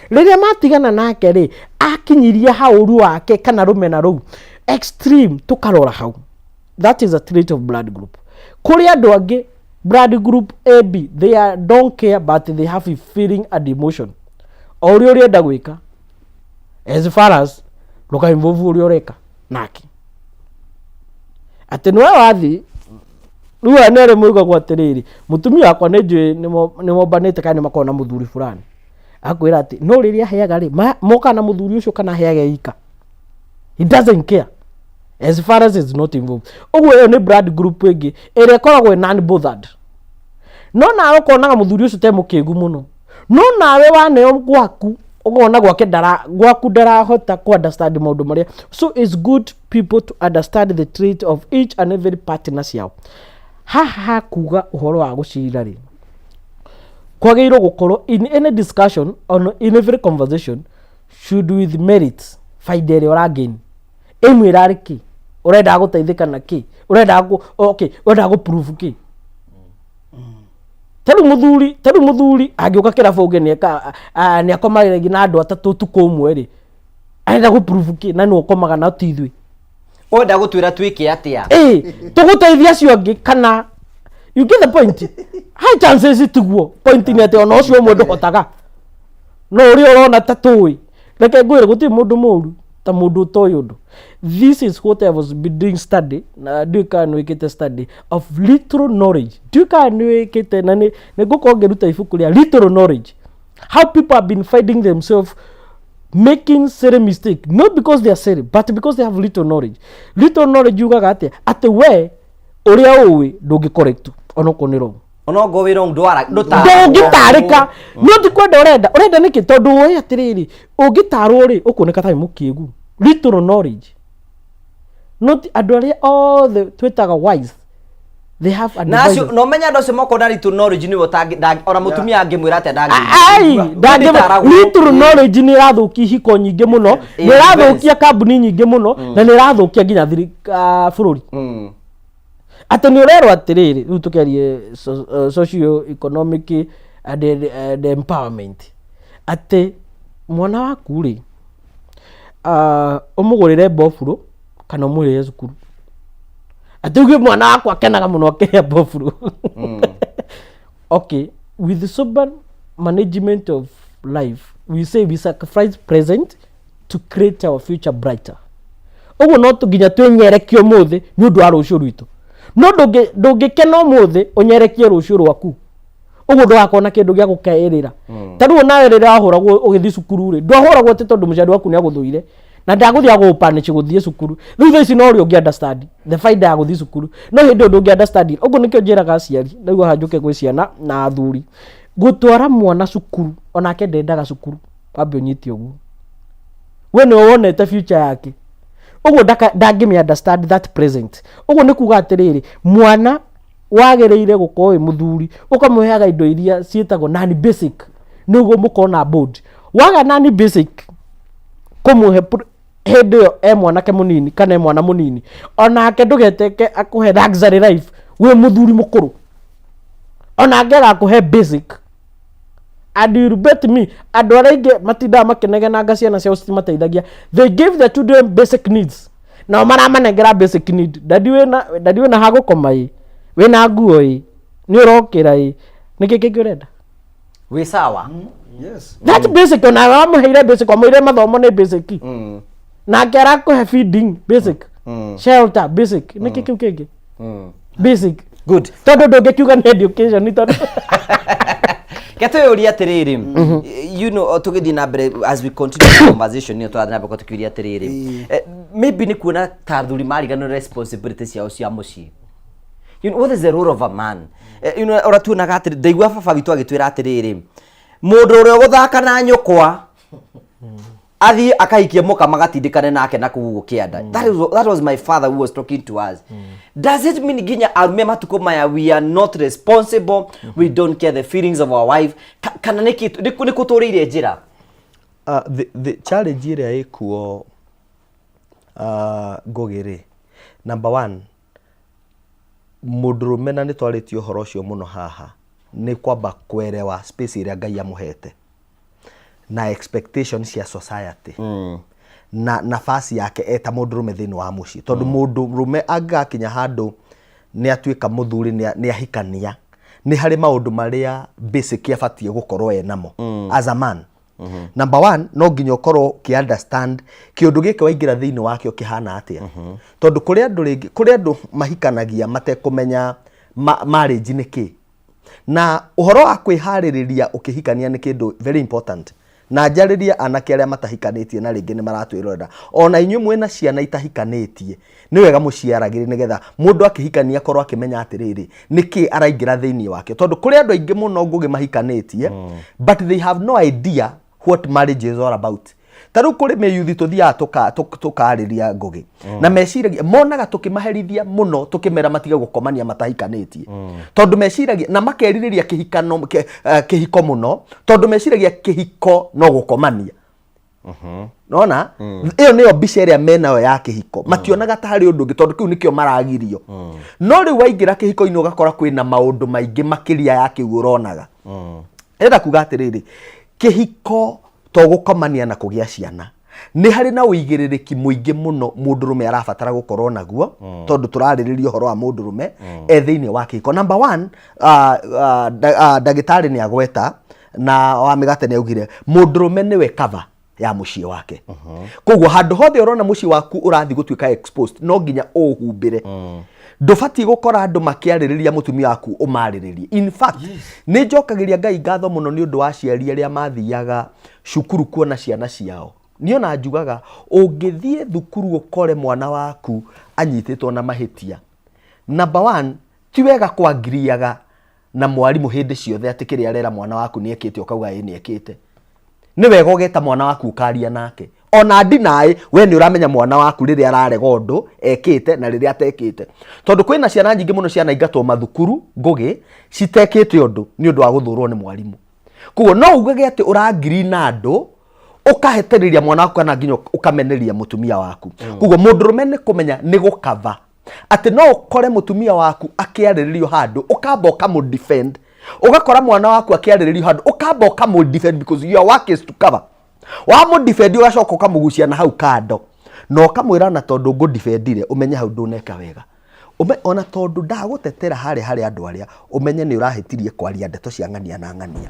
riria matigana nake ri akinyiria hauru wake kana rumena ru extreme tukarora hau. That is a trait of blood group. Kuri andu angi blood group AB they don't care but they have a feeling and emotion ori enda gwika as far as loka involve uri oreka naki ati no wathi ruwa nere muiga kwa tiriri mutumia akwa nejwe ni mobanete kana makona muthuri fulani akwira ati no riria heaga ri moka na muthuri ucio kana heaga ika he doesn't care as far as it's not involved. Ugu ni blood group egi ere koragwo non bothered no na ukonaga muthuri ucio te mukigu muno no nawe waneo gwaku ugona gwake dara hota ku understand maundu maria. So it's good people to understand the trait of each and every partner yao. Ha kuga uhoro wa gucira ri kwageiro gukorwo in any discussion on in every conversation should with merit faida ora gain emwira riki urenda guteithika na ki urenda urenda go prove ki taru muthuri agioka kirabu unge ni akomagira gina andu atatu tuko umwe ri arenda go prove ki na ni ukomaga na tithwi onda gutwira twike atia tuguteithia cio ngi kana you get the point. High chances tiguo point ni ati ona ucio mundu hotaga no uri urona tatui reke ngwire guti mundu muru ta mundu toy undu. This is what I was doing study na duka nwikite study of literal knowledge. Duka nwikite na ni gukongeruta ifuku ria literal knowledge, how people have been finding themselves making silly mistake not because they are silly but because they have little knowledge. Little knowledge yugaga ati we uria uwi ndungi correct ono ko ni wrong ono go we wrong ndugitarika no ti kwenda urenda niki tondu we atiriri ungitarwo ri ukunika tai mukiegu. Little knowledge not andu aria all the twitaga wise they have nacio no menya ndo moko na little knowledge ni ona mutumia angimwira ate little knowledge ni rathuki hiko nyingi muno ni rathukia kambuni nyingi muno na ni rathukia nginya bururi ate ni urero atiriri riu tukerie socio economic and empowerment ate mwana waku ri umugurire bofuro kana umurire cukuru atuge mwana wakwa kenaga muno akeria bofuro okay with the sober management of life we say we sacrifice present to create our future brighter ugu no tuginya twenyerekio muthe ni undu wa rucio rwitu no ndungikena muthe unyerekie rucio rwaku ugu ndwakona kindu gya gukairira taru nawe rira ahuragwo ugithi cukuru ri ndwahuragwo te tondu muciari waku ni aguthuire na ndaguthia gupanish guthie cukuru riu thaici no uri ungi understand the faida ya guthie cukuru no hindi undu ungi understand ugu nikio njiraga aciari niguo hanjuke gwi ciana na athuri gutwara mwana cukuru onake ndendaga cukuru wambe unyiti uguo we ni wonete future yake ugu ndangimi understand that present ugu ni kuga atiriri mwana wagereire gukorwo muthuri ukamuheaga indo iria cietagwo nani basic niguo mukona board waga nani basic kumuhe hindi yo mwanake munini kana mwana munini onake ndugeteke akuhe luxury life we muthuri mukuru onake akuhe basic and you bet me andu aringe matinda makenege na ngaciana cia citimateithagia they give the children basic needs na maramanengera basic need dadi wena hagukoma wena nguo ni urokira niki kingi urenda we sawa yes that basic ona wamuheire basic wamuheire mathomo ni basic na kera kuhe feeding basic shelter basic niki kiu kingi basic good tondu ndungikiuga ni education ni tondu Ketoyori atiriri you know tugithi na mbere as we continue the conversation ni twathana mbere tukiuria atiriri maybe ni kuona tathuri marigano responsibilities yao cia muci you know what is the role of a man you know ora tu naga atiri ndaigua baba witu agitwira atiriri mundu uria guthaka na nyukwa athi akaikia muka magatindikane nake na kugugu kianda that was my father who was talking to us does it mean ginya arume matuko maya we are not responsible we don't care the feelings of our wife kana ni kuturire njira the challenge iria ikuo ngogere number 1 mundurume na ni twaritio uhoro ucio muno haha ni kwamba kwerewa space iria Ngai amuhete na expectations cia society na nafasi yake eta mundurume thini wa muci tondu mundurume agakinya handu ni atuika muthuri ni ahikania ni hari maundu maria basic yabatie gukorwo enamo as a man number 1 no nginya ukorwo ki understand kiundu gike waingira thini wake ukihana atia tondu kuri andu mahikanagia matekumenya marriage ni ki na uhoro wa kwihaririria ukihikania ni kindu very important na njariria anake aria matahikanitie na ringi ni maratwirorera ona inyu mwena ciana itahikanitie ni wega muciaragire nigetha mundu akihikania korwo akimenya atiriri niki araingira thini wake tondu kuri andu aingi muno ngugi mahikanitie but they have no idea what marriage is all about taru kuri me yuthi tuthia tukariria ngugi na meciragia monaga tukimaherithia muno tukimera matiga gukomania matahikanitie tondu meciragia na makeririria kihikano kihiko muno tondu meciragia kihiko no gukomania nona iyo niyo bica iria menayo ya kihiko mationaga ta hari undu tondu kiu nikio maragirio no ri waingira kihiko ino gakora kwina maundu maingi makiria ya kiu uronaga enda kuga atiriri kihiko to gukomania na kugia ciana ni hari na uigiririki muingi muno mundurume arabatara gukorwo naguo tondu turaririria uhoro wa mundurume ethini wa kihiko number 1 dagitari ni agweta na wa migate ni augire mundurume niwe cover ya mucie wake koguo handu hothe urona mucie waku urathi gutuika exposed no nginya uhumbire ndubati gukora andu makiaririria mutumia waku umariririe in fact ni njokagiria Ngai ngatho muno ni undu wa ciari aria mathiaga cukuru kuona ciana ciao niona njugaga ungithie thukuru ukore mwana waku anyititwo na mahitia number 1 ti wega kwangiriaga na mwarimu hindi ciothe atikiri arera mwana waku ni ekite ukauga ni ekite ni wega ugeta mwana waku ukaria nake ona ndinae we ni uramenya mwana waku riria ararega undu ekite na riria atekite tondu kwina ciana nyingi muno ciana ingatwo mathukuru ngugi citekite undu ni undu wa guthurwo ni mwarimu kugo no ugege ati urangiri na andu ukaheteriria mwana waku kana nginya ukameneria mutumia waku kugo mundurume ni kumenya ni gukava ati no ukore mutumia waku akiariririo handu ukamba ukamudefend ugakora mwana waku akiariririo handu ukamba ukamudefend because your work is to cover wa mudefend ugacoka ukamugucia na hau kando no kamwira na tondu ngudefendire umenye hau nduneka wega ona tondu ndagutetera hari andu aria umenye ni urahitirie kwaria ndeto cia ng'ania na ng'ania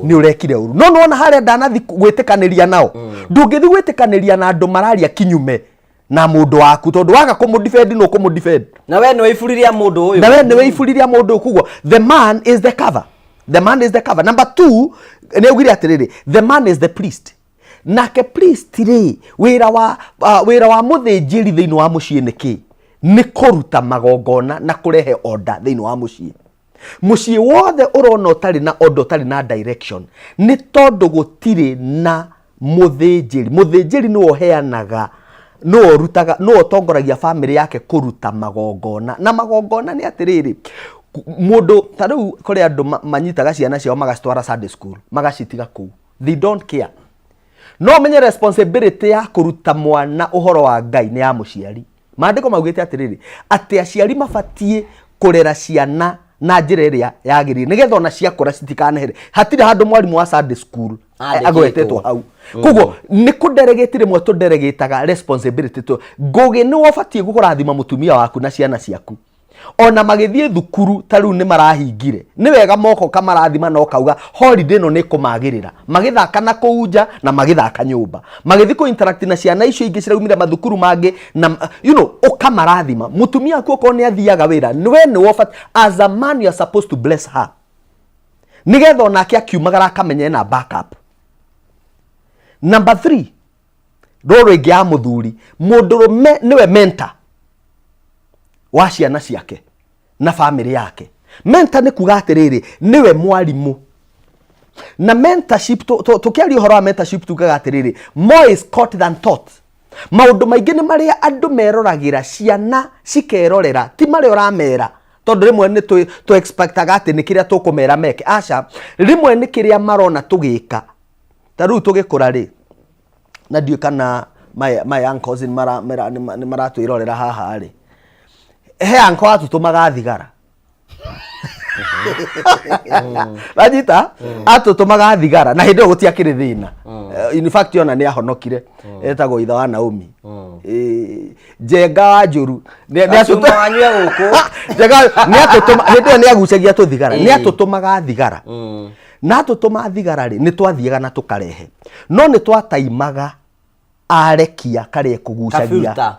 ni urekire uru no ona hari ndanathi gwitikaniria nao ndungithi gwitikaniria na andu mararia kinyume na mundu waku tondu waga kumudefend no kumudefend na we ni weifuriria mundu uyu kugo the man is the cover number 2 ni ugire atiriri the man is the priest nake priest ri wira wa muthinjiri thiini wa mucii niki ni kuruta magongona na kurehe order thiini wa mucii wothe urona utari na order utari na direction ni tondu gutire na muthinjiri ni oheanaga no rutaga no tongoragia family yake kuruta magongona na magongona ni atiriri mundu tariu kuri andu manyitaga ciana ciao magacitwara Sunday school magacitiga ku they don't care no menye responsibility ya kuruta mwana uhoro wa Ngai ni ya muciari maandiko maugite atiriri ati aciari mabatie kurera ciana na njira iria yagirire nigetha ona ciakura citikanehere hatire handu mwarimu wa Sunday school agwetetwo hau kugo ni kudelegate rimwe tudelegataga responsibility to ngugi ni wobatie gukurathima mutumia waku na ciana ciaku ona magithie thukuru tariu ni marahingire ni wega moko kamarathima no kauga holiday no ni kumagirira magithaka na kuunja na magithaka nyumba magithi ku interact na ciana icio ingi ciraumire mathukuru mangi na ukamarathima mutumia waku ko ni athiaga wira we ni wobat as a man you are supposed to bless her nigetha onake akiumagara akamenye na backup. Number 3 roro ingi ya muthuri mundurume niwe mentor wa ciana ciake na family yake. Mentor ni kuga atiriri niwe mwarimu na mentorship tukiari uhoro wa mentorship tugaga atiriri more is caught than taught. Maundu maingi ni maria andu meroragira ciana cikerorera ti maria uramera tondu rimwe ni tu expectaga ati ni kiria tukumera meke aca rimwe ni kiria marona tugika taru tugikura ri na ndio kana my uncles ni mara tuirorera haha ri he uncle atutumaga thigara Rajita atutumaga thigara na hindi gutiakire thina in fact ona ni ahonokire etagwo itha wa Naomi Jenga wa Njuru ni atutumanywe guku Jenga ni atutuma hindi ni agucagia tu thigara ni atutumaga thigara na atutuma thigara ri ni twathiaga na tukarehe no ni twataimaga arekia kare kugucagia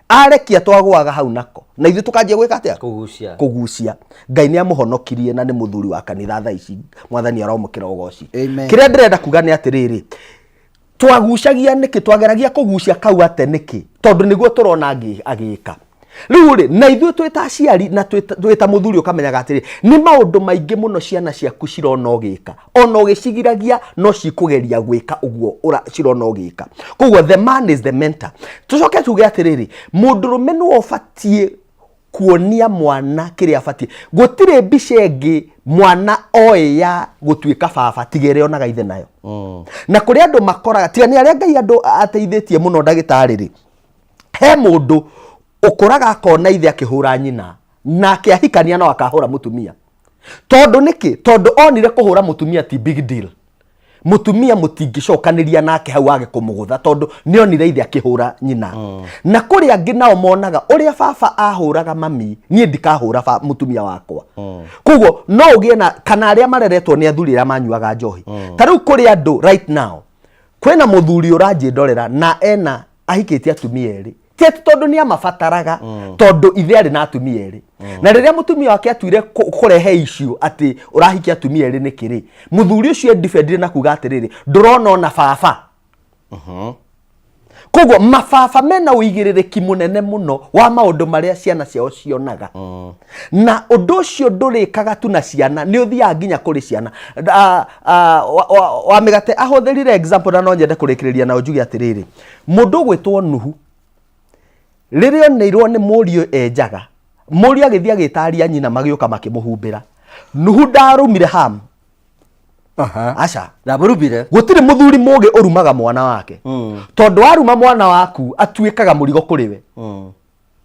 arekia twagwaga hau nako na ithu tukanjia gwika atia kugucia Ngai ni amuhonokirie na ni muthuri wa kanitha tha ici mwathani aromukira ugoci kiria ndirenda kuga ni atiriri twagucagia niki twageragia kugucia kau ate niki tondu niguo turona agika riu ri na ithu twita aciari na twita muthuri ukamenyaga atiri ni maundu maingi muno ciana ciaku cirona ugika ona ugicigiragia no cikugeria gwika uguo ura cirona ugika koguo the man is the mentor. Tucoke tuge atiriri mundurume no ofatie kuonia mwana kiria afatie gutire bicenge mwana oya gutuika baba tigere onaga ithe nayo na kuri andu makoraga tigani aria Ngai andu ateithitie muno ndagitari ri he mundu ukuraga akona ithe akihura nyina na akiahikania no akahura mutumia tondu niki tondu onire kuhura mutumia ti big deal mutumia mutingicokaniria nake hau age kumugutha tondu ni onire ithe akihura nyina na kuri angi nao monaga uria baba ahuraga mami nie ndikahura mutumia wakwa kugo no ugie na kana aria mareretwo ni athuri aria manyuaga njohi tariu kuri andu right now kwena muthuri uranji ndorera na ena ahikitie atumia eri tondu ni amafataraga tondu ithe ari na atumia eri na riria mutumia wake atuire kurehe issue ati urahikia atumia eri nikiri muthuri ucio defendire na kuga atiriri ndurona ona baba koguo mababa mena uigĩrĩrĩki munene muno wa maũndũ marĩa ciana ciao cionaga na ũndũ ũcio ndũrĩkaga tu na ciana nĩ ũthiaga nginya kũrĩ ciana wa mĩgate ahũthĩrire example na no nyende kũrĩkĩrĩria na njuge atĩrĩrĩ mũndũ gwĩtwo Nuhu rĩrĩa oneirwo nĩ mũriũ enjaga mũriũ agĩthiĩ agĩtaria nyina magĩũka makĩmũhumbĩra Nuhu ndarumire Ham aca ndaburubire gũtirĩ mũthuri mũgĩ ũrumaga mwana wake tondũ aruma mwana waku atuĩkaga mũrigo kũrĩ we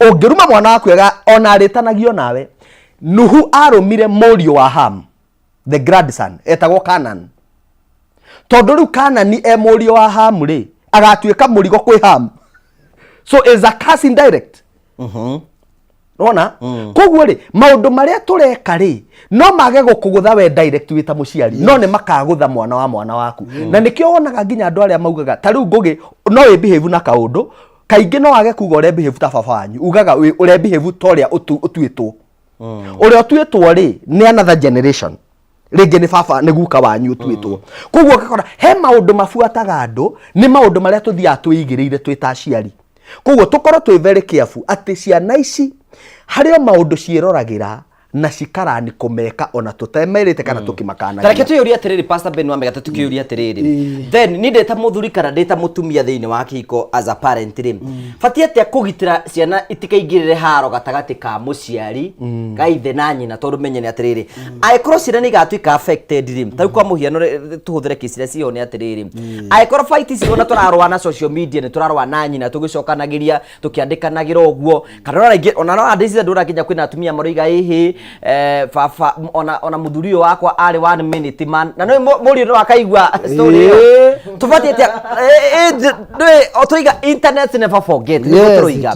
ũngĩruma mwana waku ona arĩtanagio nawe Nuhu arumire mũriũ wa Ham the grandson etagwo Canaan tondũ rĩu Canaan mũriũ wa Ham rĩ agatuĩka mũrigo kwĩ Ham so is a curse indirect Rona koguo rĩ maũndũ marĩa tũreka rĩ no mage gũkũgũtha we direct wita mũciari no nĩ makagũtha mwana waku na nĩkĩo wonaga nginya andũ arĩa maugaga ta rĩu ngũgĩ no wĩ behave na kaũndũ kaingĩ no wage kuga ũrĩa behave ta baba wanyu ugaga ũrĩa behave ta ũrĩa ũtuĩtwo ũrĩa ũtuĩtwo rĩ nĩ another generation rĩngĩ nĩ baba nĩ guka wanyu ũtuĩtwo koguo ũgakora he maũndũ mabuataga andũ nĩ maũndũ marĩa tũthiaga twĩigĩrĩire twĩ ta aciari koguo tũkorwo twĩ very careful atĩ ciana ici harĩa maũndũ ciĩroragĩra na cikarani kũmeka ona tũtemerĩte kana tũkĩmakanagia. Tareke tuyũria atĩrĩrĩ Pastor Ben wa Megate tukĩũria atĩrĩrĩ. Then ni ndeta mũthuri kana ndeta mũtumia thĩinĩ wa kĩhiko as a parent rĩ. Fatia atĩa kũgitĩra ciana itikaingĩrĩre haro gatagatĩ ka mũciari gaithe na nyina tondũ menye atĩrĩrĩ. Angĩkorwo ciana nĩ igatuĩka affected rĩ. Tarĩu kwa mũhiano tuhũthĩre kĩciria cio nĩ atĩrĩrĩ. Angĩkorwo fight icio na tũrarũa na social media nĩ tũrarũa na nyina tũgĩcokanagĩria tũkĩandĩkanagĩra ũguo kana ona no andĩci ndũra nginya kwĩna atumia maroiga ĩhĩ baba ona muthuri wakwa arĩ 1 minute man na no muri no akaigua story tufati ati otoiga internet never forget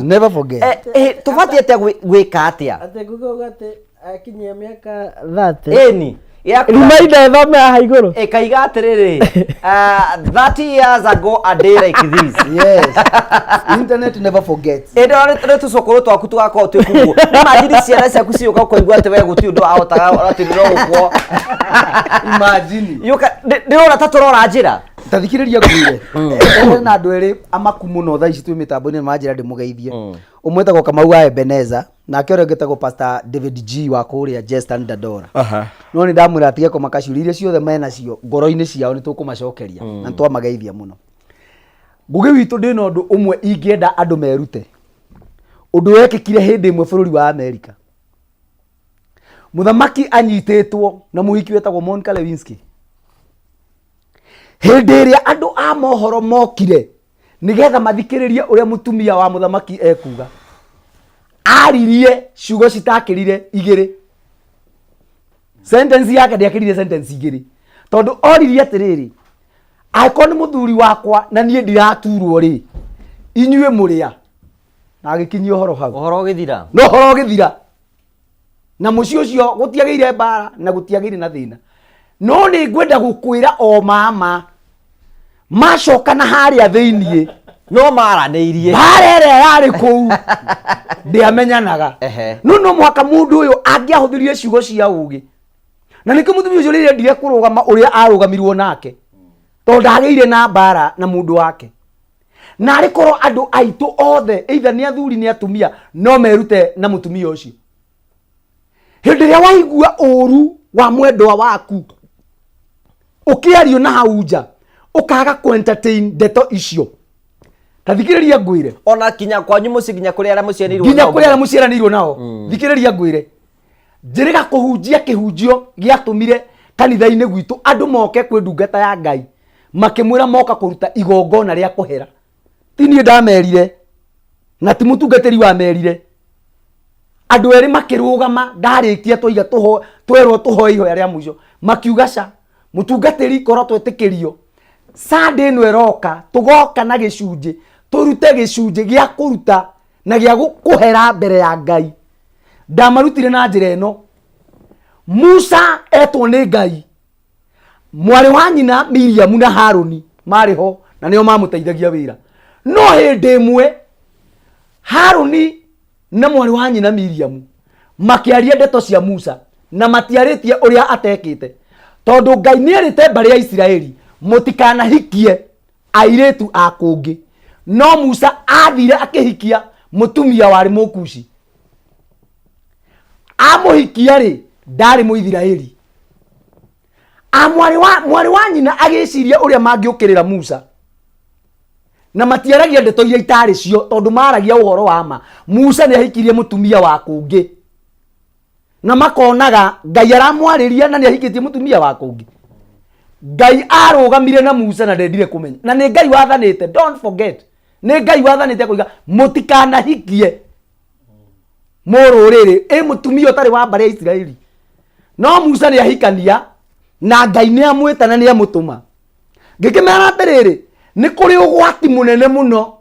never forget tufati ati gwika atia ati gugo ati akinyia miaka 30 eni rumaida ethome aha iguru kaiga atiriri 30 years ago a day like this yes internet never forgets ndo tucokoro twaku tugakora twikuguo imagine ciana ciaku cioka kuigua ati we guti undu ahotaga atiriro ukwo imagine yuka ndirora ta turora njira tathikiriria ngwire na andu eri amaku muno tha ici twi mitambo-ini manjira ndimugeithie umwe etagwo Kamau wa Ebeneza nake ũrĩa ũngĩtagwo Pastor David G wa kũrĩa Justin Dadora no nĩ ndamwĩra atige kũmakaciũria iria ciothe mena cio ngoro-inĩ ciao nĩ tũkũmacokeria na twamageithia mũno ngũgĩ witũ ndĩ na ũndũ ũmwe ingĩenda andũ merute ũndũ wekĩkire hĩndĩ ĩmwe bũrũri wa Amerika mũthamaki anyitĩtwo na mũhiki wetagwo Monica Lewinsky hĩndĩ ĩrĩa andũ a mohoro mokire nigetha mathikĩrĩrie ũrĩa mũtumia wa mũthamaki ekuga aririe ciugo citakĩrire igĩrĩ sentence yake ndĩakĩrire sentence igĩrĩ tondũ oririe atĩrĩrĩ angĩkorwo nĩ mũthuri wakwa na niĩ ndiraturwo rĩ inyuĩ mũrĩa na agĩkinyia ũhoro hau ũhoro ũgĩthira no ũhoro ũgĩthira na mũciĩ ũcio gũtiagĩire mbara na gũtiagĩire na thĩna no nĩ ngwenda gũkwĩra o mama macoka na harĩa thĩiniĩ no maranĩirie barere yarĩ kũu ndiamenyanaga no mwaka mũndũ ũyũ angĩahũthĩrire ciugo cia ũgĩ na nĩkĩ mũtumia ũcio rĩrĩa ndire kũrũgama ũrĩa arũgamirwo nake tondũ ndagĩire na mbara na mũndũ wake na arĩkorwo andũ aitũ othe either nĩ athuri nĩ atumia no merute na mũtumia ũcio hĩndĩ ĩrĩa waigua ũru wa mwendwa waku ũkĩario na hau nja ũkaga ku-entertain ndeto icio tathikĩrĩria ngwĩre ona kinya kwanyu mũciĩ nginya kũrĩa arĩa mũciaranĩirwo nginya kũrĩa arĩa mũciaranĩirwo nao thikĩrĩria ngwĩre njĩrĩga kũhunjia kĩhunjio gĩatũmire kanitha-inĩ gwitũ andũ moke kwĩ ndungata ya Ngai makĩmwĩra moka kũruta igongona rĩa kũhera ti niĩ ndamerire na ti mũtungatĩri wa merire andũ erĩ makĩrũgama ndarĩtie tũiga twerwo tũhoe ihoya rĩa mũico makiuga ca mũtungatĩri korwo twetĩkĩrio Sunday ĩno ĩroka tũgoka na gĩcunjĩ tũrute gĩcunjĩ gĩa kũruta na gĩa kũhera mbere ya Ngai ndamarutire na njĩra ĩno Musa etwo nĩ Ngai mwarĩ wa nyina Miriam na Haroni marĩ ho na nĩo mamũteithagia wĩra no hĩndĩ ĩmwe Haroni na mwarĩ wa nyina Miriam makĩaria ndeto cia Musa na matiarĩtie ũrĩa atekĩte tondũ Ngai nĩerĩte mbarĩ ya Isiraeli mũtikanahikie airĩtu a kũngĩ no Musa athire akihikia mutumia wari mukushi amuhikia ri ndari muithiraeli mwari wa nyina agiciria uria mangiukirira Musa na matiaragia ndeto iria itari cio tondu maragia uhoro wa ma. Musa ni ahikirie mutumia wa kungi na makonaga Ngai aramwariria na ni ahikitie mutumia wa kungi. Ngai arugamire na Musa na ndendire kumenya na ni Ngai wathanite, don't forget, ni Ngai wathanite kuiga mutikanahikie mururiri mutumia utari wa mbari ya Israeli. No Musa ni ahikania na Ngai ni amwita na ni amutuma. Ngikimera atiriri ni kuri ugwati munene muno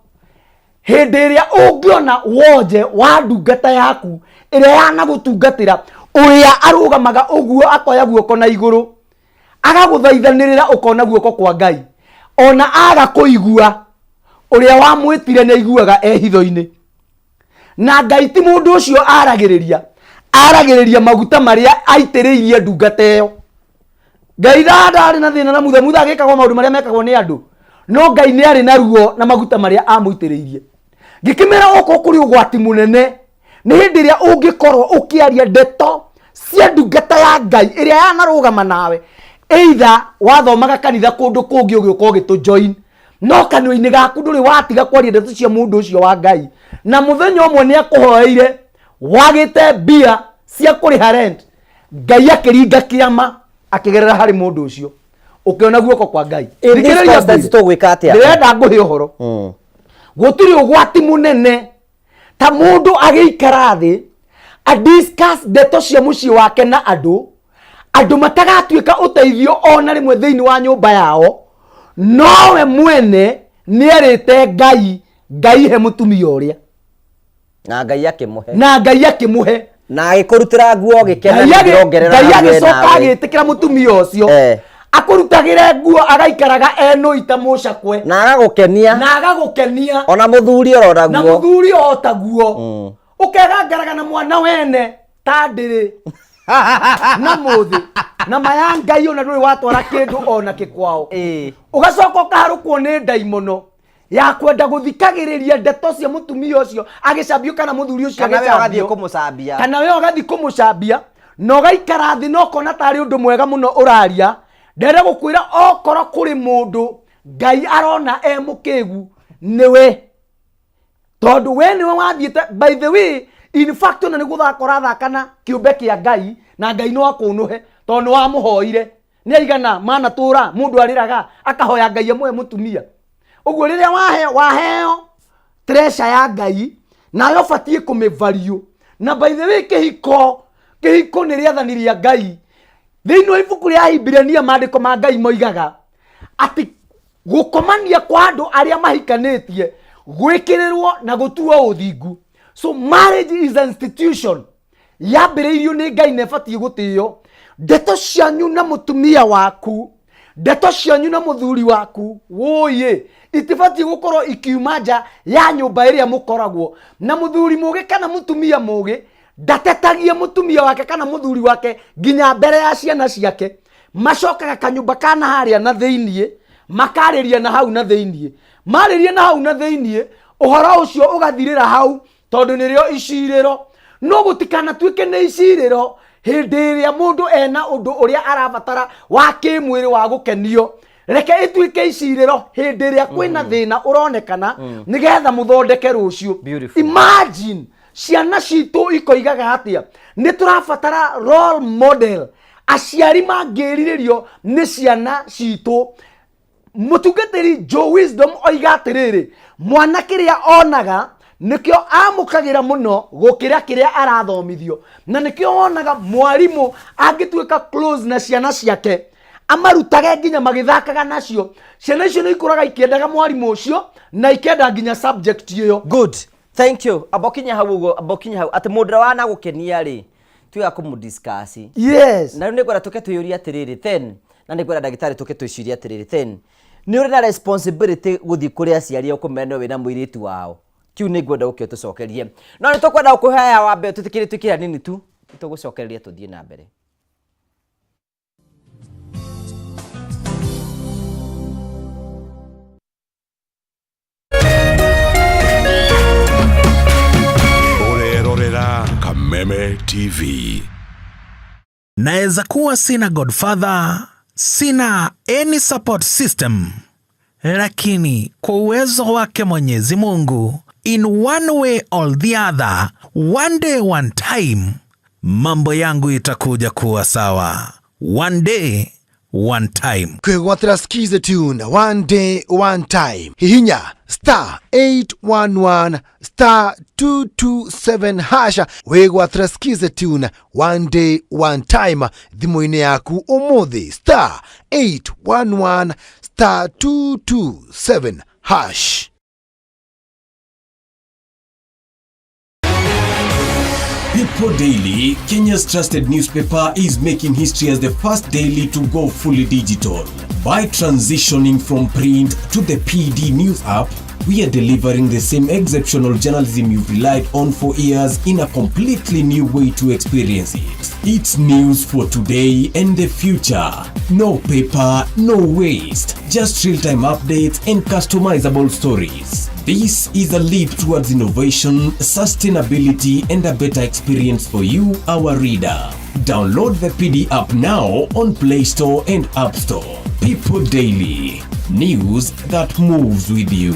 hindi iria ungiona wonje wa ndungata yaku iria yana gutungatira uria arugamaga uguo akoya guoko na iguru agaguthaithanirira ukona guoko kwa Ngai ona aga kuigua uria wamwitire ni aiguaga ehitho-ini na Ngai ti mundu ucio aragiriria maguta maria aitiriirie ndungata iyo. Ngai ndari na thina na mutha agikagwo maundu maria mekagwo ni andu, no Ngai ni ari na ruo na maguta maria amuitiriirie. Ngikimera oko kuri ugwati munene ni hindi iria ungikorwo ukiaria ndeto cia ndungata ya Ngai iria yanarugama nawe, either wathomaga kanitha kundu kungi ugiuka gitu join, no kanua-ini gaku nduri watiga kwaria ndeto cia mundu ucio wa Ngai, na muthenya umwe ni akuhoeire wagite bia cia kuriha rent, Ngai akiringa kiama akigerera hari mundu ucio ukiona guoko kwa Ngai. Ndirenda nguhe uhoro gutiri ugwati munene ta mundu agiikara thi a discuss ndeto cia mucii wake na andu matagatuika uteithio ona rimwe thiini wa nyumba yao, nowe mwene nierite Ngai he mutumia uria na Ngai akimuhe na agikurutira nguo gikena ngirongerera Ngai agicoka agitikira mutumia ucio akurutagire nguo agaikaraga enoita mucakwe na agagukenia ona muthuri orora nguo na muthuri ota nguo ukegangaraga na mwana wene tandiri na muthi na maya Ngai ona nduri watwara kindu ona kikwao ugacoka ukaharukwo ni ndaimono ya kwenda guthikagiriria ndeto cia mutumia ucio agicambio kana muthuri ucio agicambio kana we ugathi kumucambia no gaikara thi no kona tari undu mwega muno uraria. Ndere gukwira okoro kuri mundu Ngai arona mukigu niwe, tondu we niwe wathiite. By the way, in fact ona niguthakora thakana kiumbe kia Ngai na Ngai no akunuhe tondu wa muhoire ni aigana mana tura mundu ariraga akahoya Ngai amwe mutumia uguo riria waheo treasure ya Ngai na yo fatie kumivario. Na by the way kihiko ni riathaniria Ngai thiini wa ibuku ria Hibirania maandiko ma Ngai moigaga ati gukomania kwa andu aria mahikanitie gwikirirwo na gutuo uthingu. So marriage is an institution yambiriirio ni Ngai na fatie gutio. Ndeto cianyu na mutumia waku, ndeto cianyu na muthuri waku woye itifatie gukorwo ikiuma nja ya nyumba iria mukoragwo. Na muthuri muge kana mutumia muge ndatetagia mutumia wake kana muthuri wake nginya mbere ya ciana ciake, macokaga kanyumba kana haria na thiini makariria na hau na thiini, mariria na hau na thiini, uhoro ucio ugathirira hau tondu nirio iciriro. No gutikana tuike ni iciriro hindi iria mundu ena undu uria arabatara wa kimwiri wa gukenio. Reke ituike iciriro hindi iria kwina thina uronekana nigetha muthondeke rucio. Imagine ciana citu ikoigaga atia ni turabatara role model aciari mangiriririo ni ciana citu. Mutungatiri Joe Wisdom oiga atiriri mwana kiria onaga nikio amukagira muno gukira kiria arathomithio, na nikio onaga mwarimu angituika close na ciana ciake amarutage nginya magithakaga nacio. Ciana icio ni ikuraga ikiendaga mwarimu ucio na ikenda nginya subject iyo. Good, thank you. Abokinya hau ati mudra wana gukenia ri tuya kumudiscuss. Yes, na ni kwenda tuke tuyuria atiriri then na ni kwenda dagitari tuke tuiciria atiriri then ni uri na responsibility guthi kuria aciari ukumena wina muiritu wao. Kiu ni ngwenda ukio tucokerie no ni tukwenda ukuhaya wambe tutikiri tukira nini tu tugucokereria tuthie na mbere. Kameme TV. Naeza kuwa sina godfather, sina any support system, lakini kwa uwezo wake Mwenyezi Mungu, in one way or the other, one day one time, mambo yangu itakuja kuwa sawa. One day one time. Kwigwatira skize tune one day one time. Hihinya star 811 star 227 hasha wigwatira skize tune one day one time. Thimo-ini yaku umuthi star 811 star 227 hash. People Daily, Kenya's trusted newspaper, is making history as the first daily to go fully digital. By transitioning from print to the PD News app, we are delivering the same exceptional journalism you've relied on for years in a completely new way to experience it. It's news for today and the future. No paper, no waste. Just real-time updates and customizable stories. This is a leap towards innovation, sustainability, and a better experience for you, our reader. Download the PD app now on Play Store and App Store. People Daily. News that moves with you.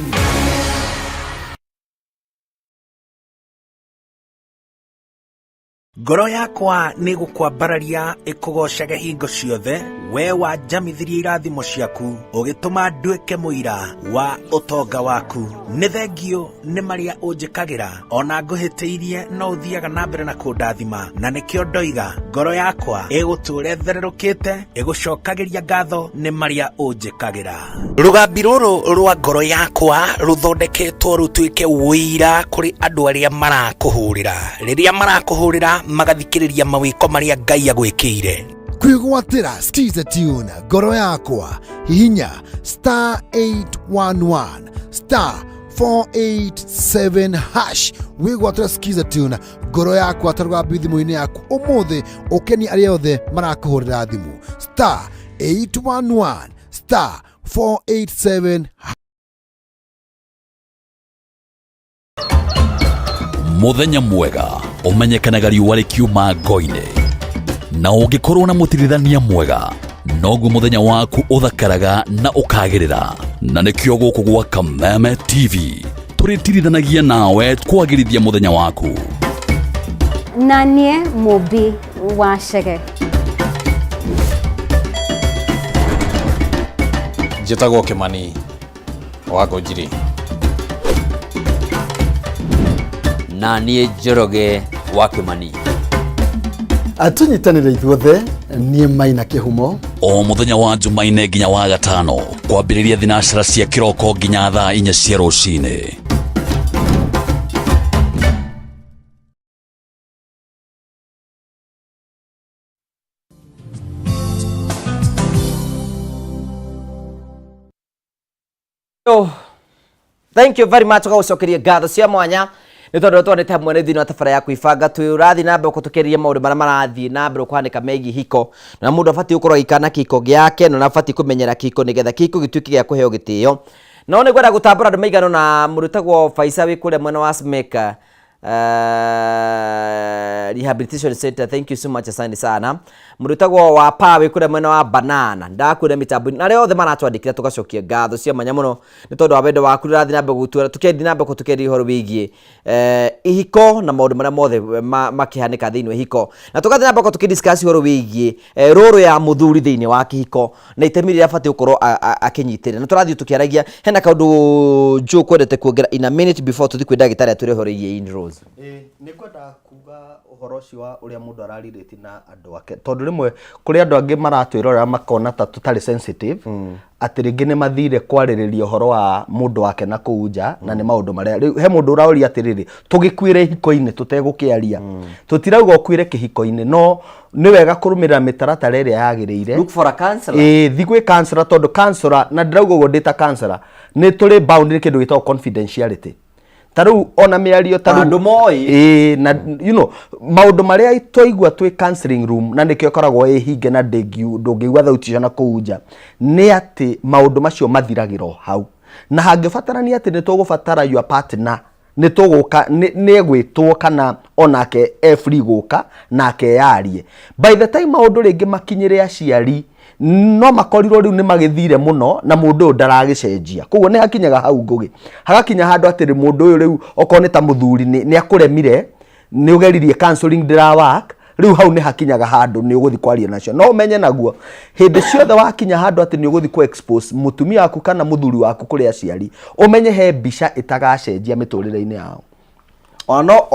Ngoro yakwa nĩ gũkwambararia ĩkũgocaga hingo ciothe, we wanjamithirie irathimo ciaku ũgĩtũma nduĩke mũira wa ũtonga waku. Nĩ thengio nĩ marĩa ũnjĩkagĩra, ona ngũhĩtĩirie no ũthiaga na mbere na kũndathima, na nĩkĩo ndoiga ngoro yakwa ĩgũtũũre thererũkĩte ĩgũcokagĩria ngatho nĩ marĩa ũnjĩkagĩra. Rũgambi rũrũ rwa ngoro yakwa rũthondeketwo rũtuĩke ũira kũrĩ andũ arĩa marakũhũrĩra, rĩrĩa marakũhũrĩra magathikĩrĩria mawĩko marĩa Ngai agwĩkĩire. Kwigwatira skize tune ngoro yakwa hihinya star 811 star 487 hash wigwatira skize tune ngoro yakwa tarugambi thimo-ini yaku umuthi ukeni aria othe marakuhurira thimu star 811 star 487 Muthenya mwega umenyekanaga riũa rĩkiuma ngo-inĩ, na ũngĩkorwo na mũtirithania mwega noguo muthenya waku uthakaraga na ũkagĩrĩra. Na nĩkĩo gũkũ gwa Kameme TV tũrĩtirithanagia nawe kwagĩrithia muthenya waku. Na niĩ Mũmbi wa Chege. Njĩtagwo Kĩmani wa Ngũnjiri. Na niĩ Njoroge wa Kĩmani. Atunyitanĩre ithuothe niĩ Maina Kĩhumo. O muthenya wa Jumaine nginya wa Gatano kwambĩrĩria thinacara cia kĩroko nginya thaa 4 cia rũcinĩ. Thank you very much kwa ucokeria ngatho cia mwanya nĩ tondũ twonete hamwe nĩ thĩinĩ wa tabara ya kwĩbanga twĩrathi na mbere gũtũkĩrĩria maũndũ marĩa marathiĩ na mbere kũhanĩka megiĩ hiko, na mũndũ abatiĩ gũkorwo agĩikana kĩhiko gĩake na abatiĩ kũmenyera kĩhiko nĩgetha kĩhiko gĩtuĩke gĩa kũheo gĩtĩo. No nĩ gwenda gũtambũra andũ maigana na mũndũ ũtagwo Faisa wĩ kũrĩa mwena wa Smeka Rehabilitation Center. Thank you so much, asante sana. Mũndũ ũtagwo wa Pawe kũrĩa mwena wa Banana ndakwĩra mĩtambo na rĩothe maratwandĩkĩra tũgacokia ngatho cia mwanya mũno nĩ tondũ wa wendo waku rĩrathiĩ na mbere gũtũra tũkendi na mbere gũtũkĩria ũhoro wĩgiĩ ihiko na maũndũ marĩa mothe makĩhanĩka thĩinĩ wa ihiko, na tũgathiĩ na mbere tũkĩdiscuss ũhoro wĩgiĩ rũrũ ya mũthuri thĩinĩ wa kĩhiko na itemi rĩrĩa abatiĩ gũkorwo akĩnyitĩrĩra. Na tũrathiĩ tũkĩaragia hena kaũndũ Joe kwendete kuongera in a minute before tũthiĩ kwĩ ndagĩtarĩ atwĩre ũhoro wĩgiĩ in-laws. Nĩ kwenda kuga ũhoro ũcio wa ũrĩa mũndũ ararirĩti na andũ ake, tondũ rĩmwe kũrĩ andũ angĩ maratwĩrora makona ta tũtarĩ sensitive atĩ rĩngĩ nĩ mathire kwarĩrĩria ũhoro wa mũndũ wake na kũu nja na nĩ maũndũ marĩa he mũndũ ũraũria atĩrĩrĩ tũgĩkuĩre hiko-inĩ tũtegũkĩaria tũtirauga ũkuĩre kĩhiko-inĩ, no nĩ wega kũrũmĩrĩra mĩtaratara ĩrĩa yagĩrĩire. Look for a counselor. Thiĩ gwĩ counselor, tondũ counselor na ndirauga ũguo ndĩ ta counselor nĩ tũrĩ bound nĩ kĩndũ gĩtagwo confidentiality. Taru ona mĩario taru andũ moĩ na you know maũndũ marĩa twaigua twĩ counseling room na nĩkĩo koragwo hinge na ndũngĩigua thauti na kũu nja nĩ atĩ maũndũ macio mathiragĩro hau, na hangĩbatarania atĩ nĩ tũgũbatara your partner nĩ tũgũka nĩ gwĩtwo kana onake free gũka nake yarie. By the time maũndũ rĩngĩ makinyĩre aciari no makorirwo rĩu nĩ magĩthire mũno na mũndũ ũyũ ndaragĩcenjia. Koguo nĩ hakinyaga hau ngũgĩ, hagakinya handũ atĩrĩ mũndũ ũyũ rĩu okorwo nĩ ta mũthuri nĩ akũremire, nĩ ũgeririe counseling ndĩra work, rĩu hau nĩ hakinyaga handũ nĩ ũgũthi kwaria nacio. No ũmenye naguo hĩndĩ ciothe wakinya handũ atĩ nĩ ũgũthi ku expose mũtumia waku kana mũthuri waku kũrĩ aciari, ũmenye he mbica ĩtagacenjia mĩtũrĩre-inĩ yao. No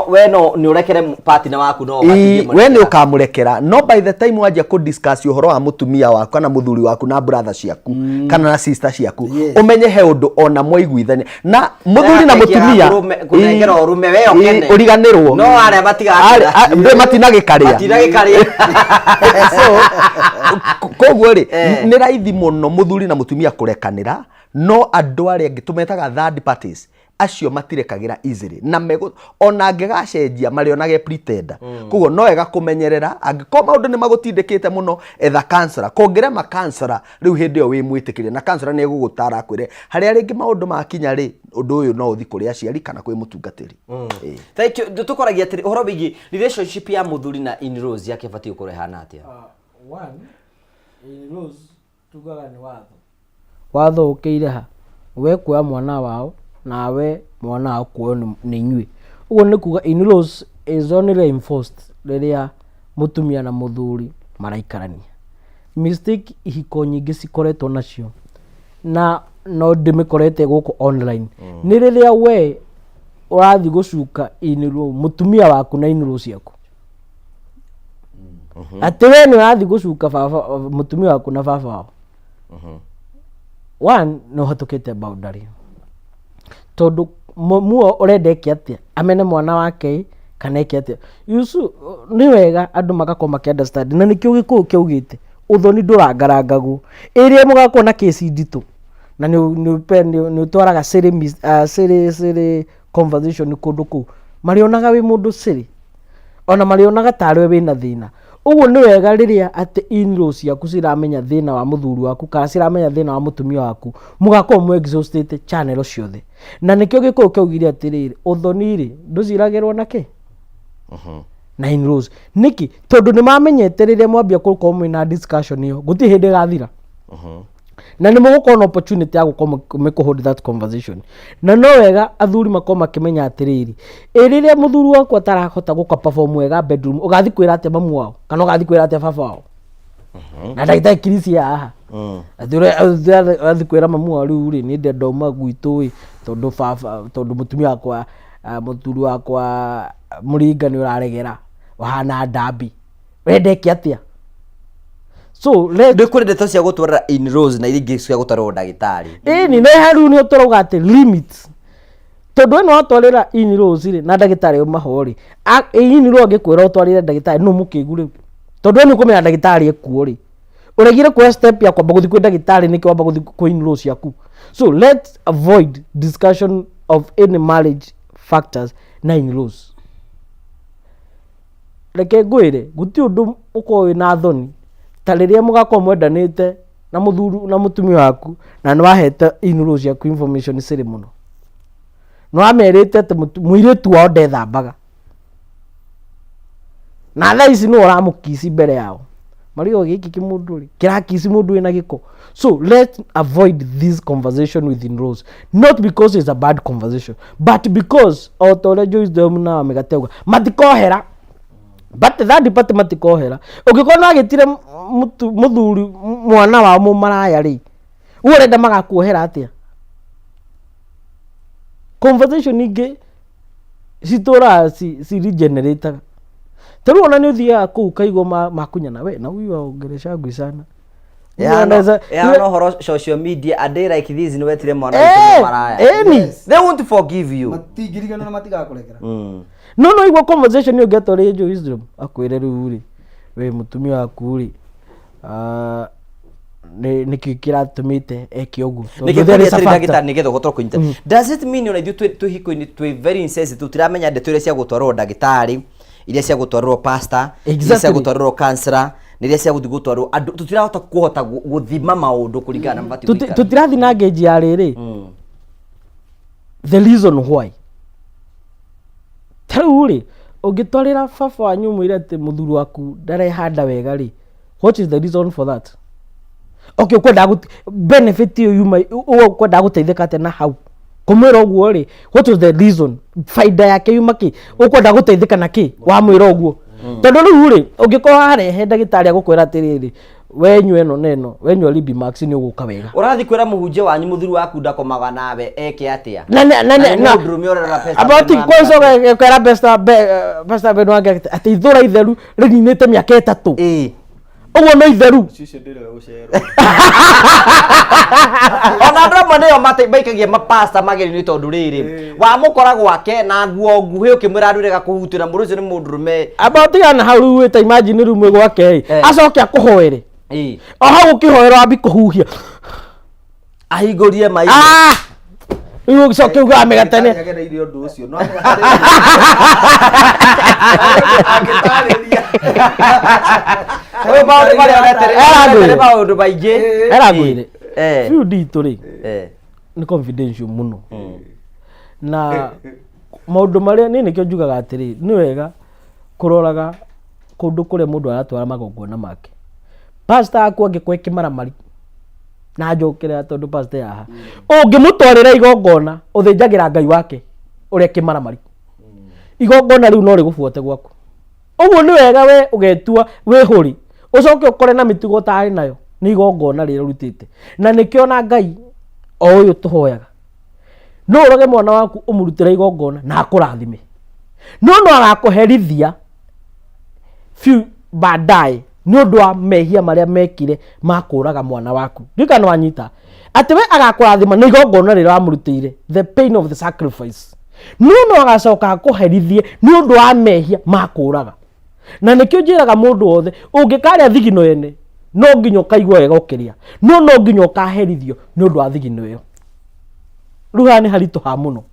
we no ni urekere partner waku no we ni ukamurekera. No by the time wajia ku discuss uhoro wa mutumia waku kana muthuri waku na brother ciaku kana na sister ciaku, umenye he undu ona moiguithania na muthuri na mutumia kunengera urume we okene uriganirwo no aria matinagikaria so koguo ri ni raithi muno muthuri na mutumia kurekanira, no andu aria ngitumetaga third parties acio matirekagira easily na ona angegacenjia marionage pretender. Koguo no ega kumenyerera angĩkorwo maũndũ nĩ magũtindĩkĩte mũno etha counselor, kongere counselor rĩu hĩndĩ ĩyo wĩ mwĩtĩkĩrie na counselor nĩ egũgũtara akwĩre harĩa rĩngĩ maũndũ makinya rĩ ũndũ ũyũ no ũthi kũrĩ aciari kana kwĩ mũtungatĩri. Thank you. Tukoragia atĩ ũhoro wĩgiĩ relationship ya mũthuri na in-laws yake batiĩ gũkorwo ihana atĩa? One, in-laws tugaga nĩ watho ũkĩire ha we kuoya mwana wao nawe mwana akuo nĩ inyuĩ. Ũguo nĩ kuga in-laws is only enforced rĩrĩa mutumia na muthuri maraikarania. Mistake ihiko nyingĩ cikoretwo nacio na no ndĩmĩkorete gũkũ online nĩ rĩrĩa we ũrathi gũcuka in-law mutumia waku na in-law ciaku. Atĩ we nĩ ũrathi gũcuka mutumia waku na baba wao. One, no hatukĩte boundary. Tondu muo urendeke atia amene mwana wake kana eke atia yusu ni wega andu magakorwo makiunderstand na nikio gikuo kiugite uthoni ndurangarangagwo iria mugakorwo na case nditu na ni utwaraga siri conversation kundu ku marionaga wi mundu siri ona marionaga tarwe wina thina. Uguo ni wega riria ati in-laws yaku ciramenya thina wa muthuri waku kana ciramenya thina wa mutumia waku mugakorwo mu exhausted channel ciothe na nikio gikuo kiugire atiriri uthoni ri nduciragirwo nake na in-laws niki tondu ni mamenyete riria mwambia gukorwo mwina discussion iyo guti hindi gathira na ni mugukorwo na opportunity ya gukorwo hold that conversation na no wega athuri makorwo makimenya atiriri riria muthuri waku atarahota guka perform wega bedroom ugathi kwira ate mamu wao kana ugathi kwira ate baba wao na ndagita kirisi aha athi kwira mamu wao riu ri ni ndoma gwitu tondu baba tondu mutumia wakwa muthuri wakwa muringa ni uraregera wahana ndambi wendeke atia. So let kuri ndeto cia gutwara in-laws na iringi cia gutwara ndagitari ni haru ni utoruga ati limits tondu no atwarira in-laws ri na ndagitari mahori in-law angikwira utwarire ndagitari no mukigure tondu ni kumenya ndagitari ekuo ri uregire kwa step ya kwamba guthi kwa ndagitari niki wamba guthi kwa in-laws yaku. So let's avoid discussion of any marriage factors na in-laws. Reke ngwire guti undu uko na thoni tariria mugakorwo mwendanite na muthuru na mutumia waku na ni wahete in-laws yaku information siri muno no amerite ati muiritu wao ndethambaga na thaa ici no uramukisi mbere yao mario giki kimunduri kirakisi mundu ina giko. So let's avoid this conversation with in-laws, not because it's a bad conversation but because autolejo is the muna megateuga matikohera but that department matikohera ukikona agitire muthuri mwana wa mu maraya ri urenda magakuohera atia conversation ingi citora si regenerator tero ona ni uthia ku kaigo makunyana we na huyu ongeresha ngwisana no horo social media a day like this ni wetire mwana wa maraya they won't forgive you matigirigana na matigakurekera no igwa conversation you get ore jo wisdom akwire ruri we mutumia waku ri nikikira tumite ekiogu nigetho gotoro kunyita. Does it mean ona ithu tuhiko ni twi very insensitive turamenya ndeto iria cia gutwarwo ndagitari iria cia gutwarwo pastor iria cia gutwarwo counselor niria cia guthi gutwarwo andu tutirahota kuhota guthima maundu kuringana na mabati tutirathi na gauge ya riri the reason why taruri ungitwarira baba wanyu mwire ati muthuri waku ndarehanda wega ri, what is the reason for that? Okay, kwenda benefit you might kwenda guteithika ate na hau kumwira uguo ri, what was the reason? Faida yake yuma ki ukwenda guteithika na ki wa mwira uguo tondu riu ri ungikorwo harehe ndagitari agukwira atiriri wenyu eno neno wenyu Libi Max ni uguka wega urathi kwira muhunjia wanyu muthuri waku ndakomaga nawe eke atia na ndrume orera pesa about kwanza kwira besta beno wake ati ithura itheru rininite miaka 3 uguo no itheru cicio ndirega gucerwo ona ndramwe niyo maikagia mapasta mageri-ini tondu riri wa mukora gwake na nguo nguhi ukimwira ndurega kuhutira mundu ucio ni mundurume about yana hau wita imagine rumwe gwake acoke akuhoere o hau ukihoera ambi kuhuhia ahingurie mai igu gicoke uga megatene yagereire undu ucio no maundu maingi eragwire biu nditu ri ni confidential muno na maundu maria ni nikio njugaga atiri ni wega kuroraga kundu kuria mundu aratwara magongona make. Pastor aku angikwe kimaramari na njokire tondu pastor yaha ungimutwarira igongona uthinjagira Ngai wake uria kimaramari igongona riu no rigubuote gwaku uguo ni wega we ugetua wihuri ucoke ukore na mitugo tari nayo ni igongona riri rutite na nikio na Ngai o uyu tuhoyaga no uroge mwana waku umurutira igongona na akurathime no agakuherithia few baadaye ni undu wa mehia maria mekire makuraga mwana waku ndikana wanyita ati we agakurathima ni igongona riri wamurutire the pain of the sacrifice no agacoka akuherithie ni undu wa mehia makuraga na nikio njiraga mundu wothe ungikaria thigino ene no nginya kaigwa wega ukiria no nginya ukaherithio ni undu wa thigino iyo ruha ni harituha muno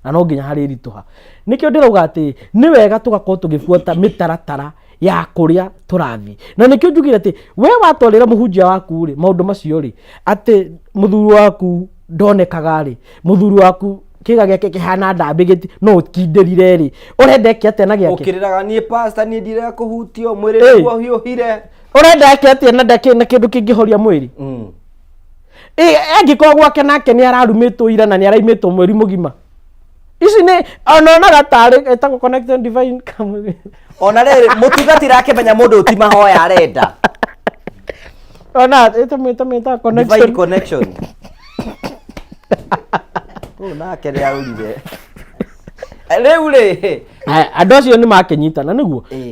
na no nginya hari rituha nikio ndirauga ati ni wega tugakorwo tugibuata mitaratara ya kuria turathi na nikio njugire ati we watwarira muhunjia waku ri maundu macio ri ati muthuri waku ndonekaga ri muthuri waku kiga giake kihana ndambi giti no ukindirire ri urenda ki ate na giake ukiriraga nie pastor nie ndire kuhutio mwiri guo hiuhire urenda ki ate na ndake na kindu kingihoria mwiri angikorwo gwake nake ni ararumitwo ira na ni araimitwo mweri mugima ici ni ona gatari etagwo connected divine ona riri mutugati rakimenya mundu uti mahoya arenda ona etameta connection na kere aurire riu ri andu acio ni makenyitana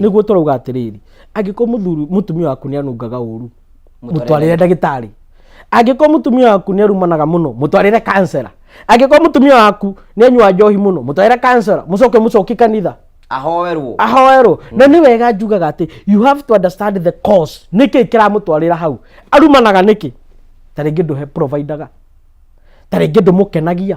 niguo turauga atiriri angikorwo mutumia waku ni anungaga uru mutwarire ndagitari angikorwo mutumia waku ni arumanaga muno mutwarire kansela angikorwo mutumia waku ni anyua njohi muno mutwarire kansela mucoki kanitha ahoerwo na ni wega njugaga ati you have to understand the cause niki kiramutwarira hau arumanaga niki taringi nduhe providerga taringi ndumukenagia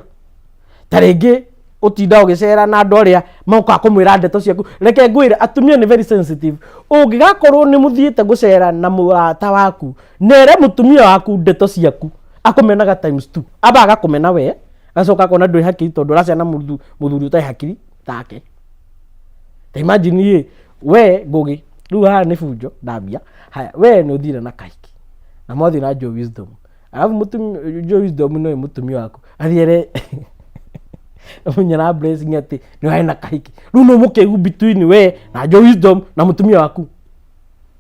taringi utinda ugicera na andu aria mauka kumwira ndeto ciaku reke ngwire atumia ni very sensitive ungigakorwo ni muthiite gucera na murata waku nere mutumia waku ndeto ciaku akumenaga times 2 aba agakumena we gacoka kona nduri hakiri tondu raciana muthuri utai hakiri take ta imagine we ngugi riu haha ni bunjo ndambia haya we ni uthire na kaiki na mwathi na Joe Wisdom alafu mutumia Joe Wisdom no mutumia waku athiere munyana blessing ati ni wae na kaiki riu no mukegu between we na Joe Wisdom na mutumia waku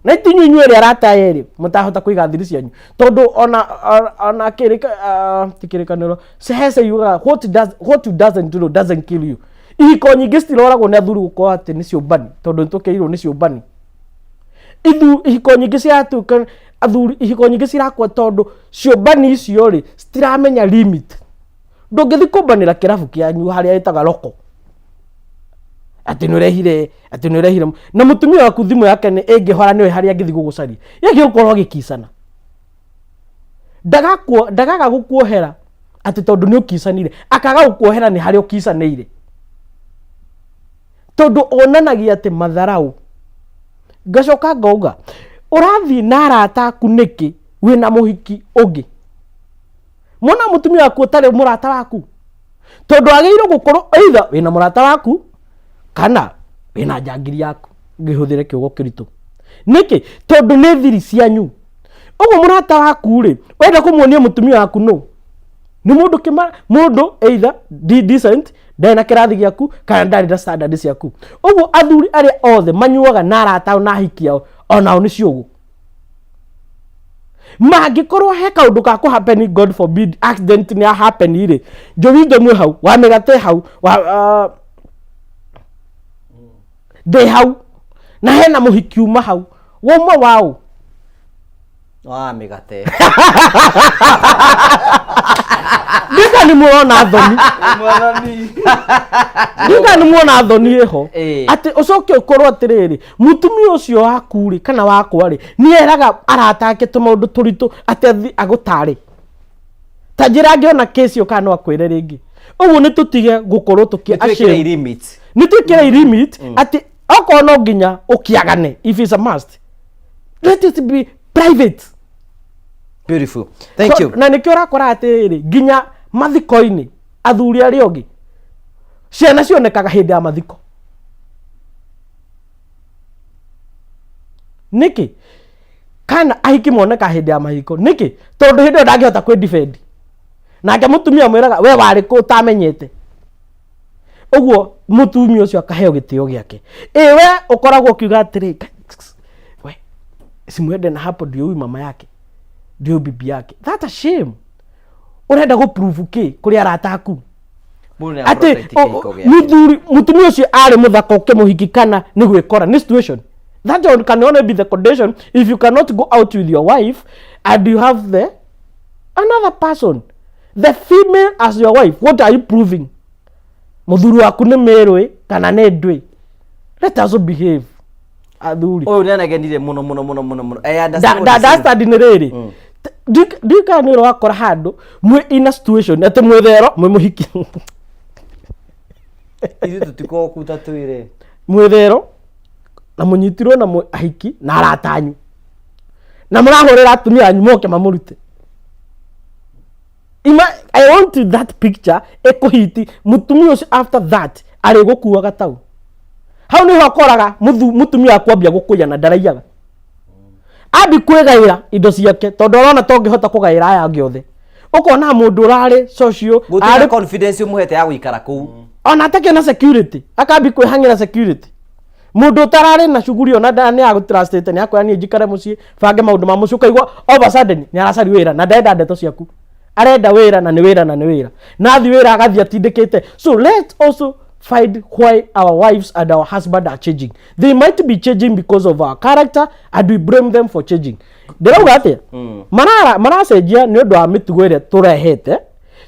na itinyu inyuere arata yeri mutahota kuiga thiri cianyu tondu ona tikirikaniro sehese yuga what doesn't do doesn't kill you ihiko nyingi citiroragwo ni athuri gukorwo ati ni ciumbani tondu nitukeirwo ni ciumbani ihiko nyingi ciatuka athuri ihiko nyingi cirakwa tondu ciumbani icio ri citiramenya limit ndungithi kumbanira kirabu kianyu haria itaga loko ati nurehire na mutumia waku thimu yake ni ingihora niwe haria ngithi gugucaria yake ukorwo gikisana ndagaga gukuohera ati tondu ni ukisanire akaga gukuohera ni haria ukisanire tondu onanagia ati matharau gacoka ngauga urathi na arata aku niki wina muhiki ungi mona mutumia waku utari murata waku tondu ageiro gukorwo either wina murata waku kana wina njangiri yaku ngihuthire kiugo kiritu niki tondu ni thiri cianyu uguo murata waku ri wenda kumuonia mutumia waku no ni mundu either decent ndena kirathi giaku kana ndari da standard ciaku uguo athuri aria othe manyuaga na arata na hikiao onao ni ciugo magikorwo he kaundu ka ku happen god forbid accident ni happen ire jowindo mwe hau wa megate hau wa de hau na hena muhikiuma hau womwe wao wa megate Dika ni muona thoni Dika ni muona thoni eho ati ucoke ukorwo atiriri mutumia ucio wakuri kana wakwa ri ni eraga aratake tumaundu turitu ati agutari ta njira ngiona kesi ukano akwire ringi uguo ni tutige gukorwo tukiashire limit ni tukire limit ati oko no nginya ukiagane if it's a must let it be private. Beautiful. Thank you. Na nikio rakora atiri nginya mathiko-ini athuri ari ongi ciana cionekaga hindi ya mathiko niki kana ahiki moneka hindi ya mahiko niki tondu hindi ndangihota kwi defend nake mutumia mwiraga we wari ku utamenyete uguo mutumia ucio akaheo gitio giake we ukoragwo kiuga atiri we simwende na hapo ndio huyu mama yake ndio bibi yake. That a shame. Urenda go prove ki kuri arataku ati mutumia ucio ari muthaka ukimuhikikana ni gwikora ni situation that one can only be the condition if you cannot go out with your wife and you have the another person, the female as your wife. What are you proving? Muthuru waku ni merwe kana ni ndwi? Let us behave athuri. Oh nana genire muno that's the dinnerary. Dika ni ro akora handu mwe ina situation ate mwethero mwe muhiki ithi tutiko kuta twire mwethero na munyitirwo na ahiki na aratanyu na murahurira atumia anyu moke mamurute. I want that picture ekuhiti mutumia ucio after that ari gukuwa gatau hau ni hokoraga mutumia akwambia gukuya na ndaraiyaga abi kwegaira indo ciake tondu arona tongihota kugaira aya ngiothe ukona mundu urari socio ari confidence umuhete ya guikara kuu ona atake na security akabi kwihangira security mundu tarari na shuguri ona ndani ya gutrustate ni akwa ni njikare mucii bange maundu ma mucii ukaigwa over sudden ni aracari wira na ndenda ndeto ciaku arenda wira na ni wira na ni wira nathi wira agathi atindikite. So let's also find why our wives and our husband are changing. They might be changing because of our character and we blame them for changing. Ndirauga atia maracenjia ni undu wa mitugo ire turehete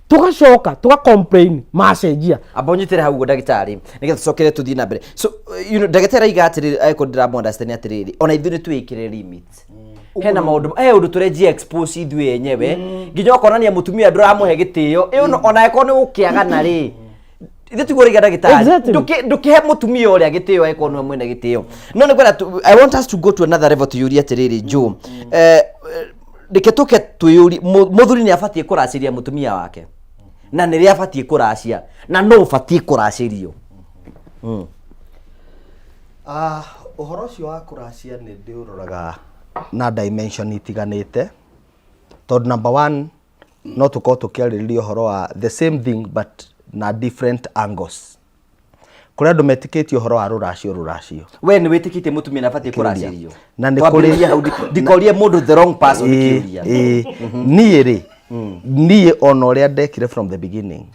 tugacoka tuga complain macenjia abonyitire hau ndagitari nigetha tucokere tuthii na mbere. So ndagitari aiga atiri aiko ndiramu understand atiriri ona ithu ni twikire limit hena maundu undu turenjia expose ithu yenyewe nginya okonania mutumia nduramuhe gitio ona eko ni ukiagana ri ithu tiguriga ndagitari ndukihe mutumia uria gitio eko no mwene gitio no ni kwenda I want us to go to another level to yuri atiriri Joe ndiketuke tuyuri muthuri ni abatie kuraciria mutumia wake na nä rä abatie kå racia na no å batie kå racirio. å horo å cio wa kå racia nä ndä å roraga na dimension itiganä te tondå number one no tå korwo tå kä arä rä ria å horo wa the same thing but na different angles kå rä andå metä tie å horo wa rå racio we nä wä tä kä tie må tumia na abatie kå racirio na nä kå rä ndikorie må ndå the wrong person niä rä niä ona å rä a ndekire from the beginning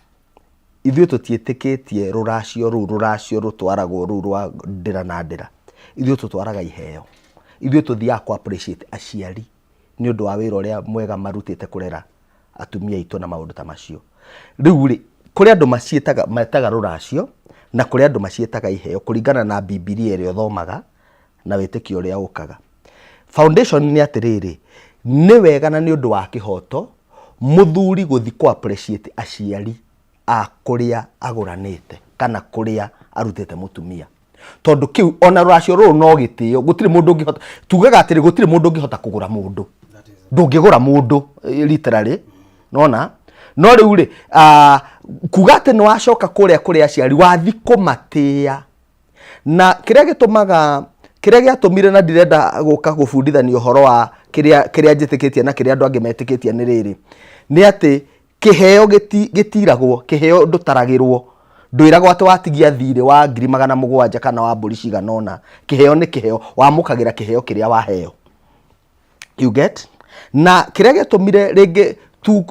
ithuä tå tiätä tie rå racio rå twaragwo rå rwa ndä na ndä ra ithuä tå twaraga iheo ithuä tå thiaga kå appreciate aciari nä å ndå wa wä ra å rä a mwega marutä te kå rera atumia aitå na maå ndå ta macio rä u rä kå rä andå metaga rå racio na kå rä andå maciätaga iheo kå ringana na Bibilia ĩrĩa ũthomaga na wĩtĩkio ũrĩa ũkaga. Foundation nĩ atĩrĩrĩ nĩ wega na nĩ ũndũ wa kĩhoto mũthuri gũthi kũ appreciate aciari a kũrĩa agũranĩte kana kũrĩa arutĩte mũtumia tondũ kĩu ona rũracio rũrũ no gĩtĩo gũtirĩ mũndũ ũngĩhota tugaga atĩrĩ gũtirĩ mũndũ ũngĩhota kũgũra mũndũ ndũngĩgũra mũndũ literally nona no rĩu rĩ kuga atĩ nĩ wacoka kũrĩa aciari wathi kũmatĩa, na kĩrĩa gĩatũmire na ndirenda gũka gũbundithania ũhoro wa kĩrĩa njĩtĩkĩtie na kĩrĩa andũ angĩ metĩkĩtie nĩ rĩrĩ, nĩ atĩ kĩheo gĩtiragwo, kĩheo ndũtaragĩrwo, ndwĩragwo atĩ watigia thirĩ wa 700,000 kana wa mbũri cigana ũna. Kĩheo nĩ kĩheo, wamũkagĩra kĩheo kĩrĩa waheo, you get. Na kĩrĩa gĩatũmire rĩngĩ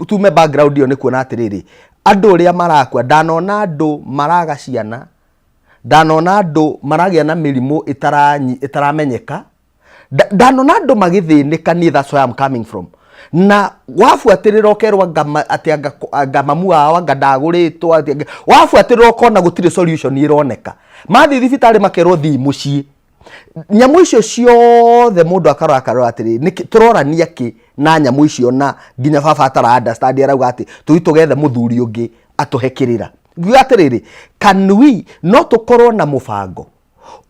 tume background iyo nĩ kuona atĩrĩrĩ, andũ ũrĩa marakua, ndanona andũ maraga ciana, ndanona andũ maragĩa na mĩrimũ ĩtaramenyeka, ndanona andũ magĩthĩnĩka, niĩ that's where I'm coming from. Na wabuatĩrĩra ũkerwo atĩ anga mamu wao anga ndagũrĩtwo, wabuatĩrĩra ũkona gũtirĩ solution ĩroneka, mathiĩ thibitarĩ makerwo thiĩ mũciĩ. Nyamũ icio ciothe mũndũ akarora atĩrĩ nĩ tũrorania kĩ na nyamũ icio, na nginya baba atara understand arauga atĩ tũi tũgethe mũthuri ũngĩ atũhekĩrĩra. Ngiuga atĩrĩrĩ, can we no tũkorwo na mũbango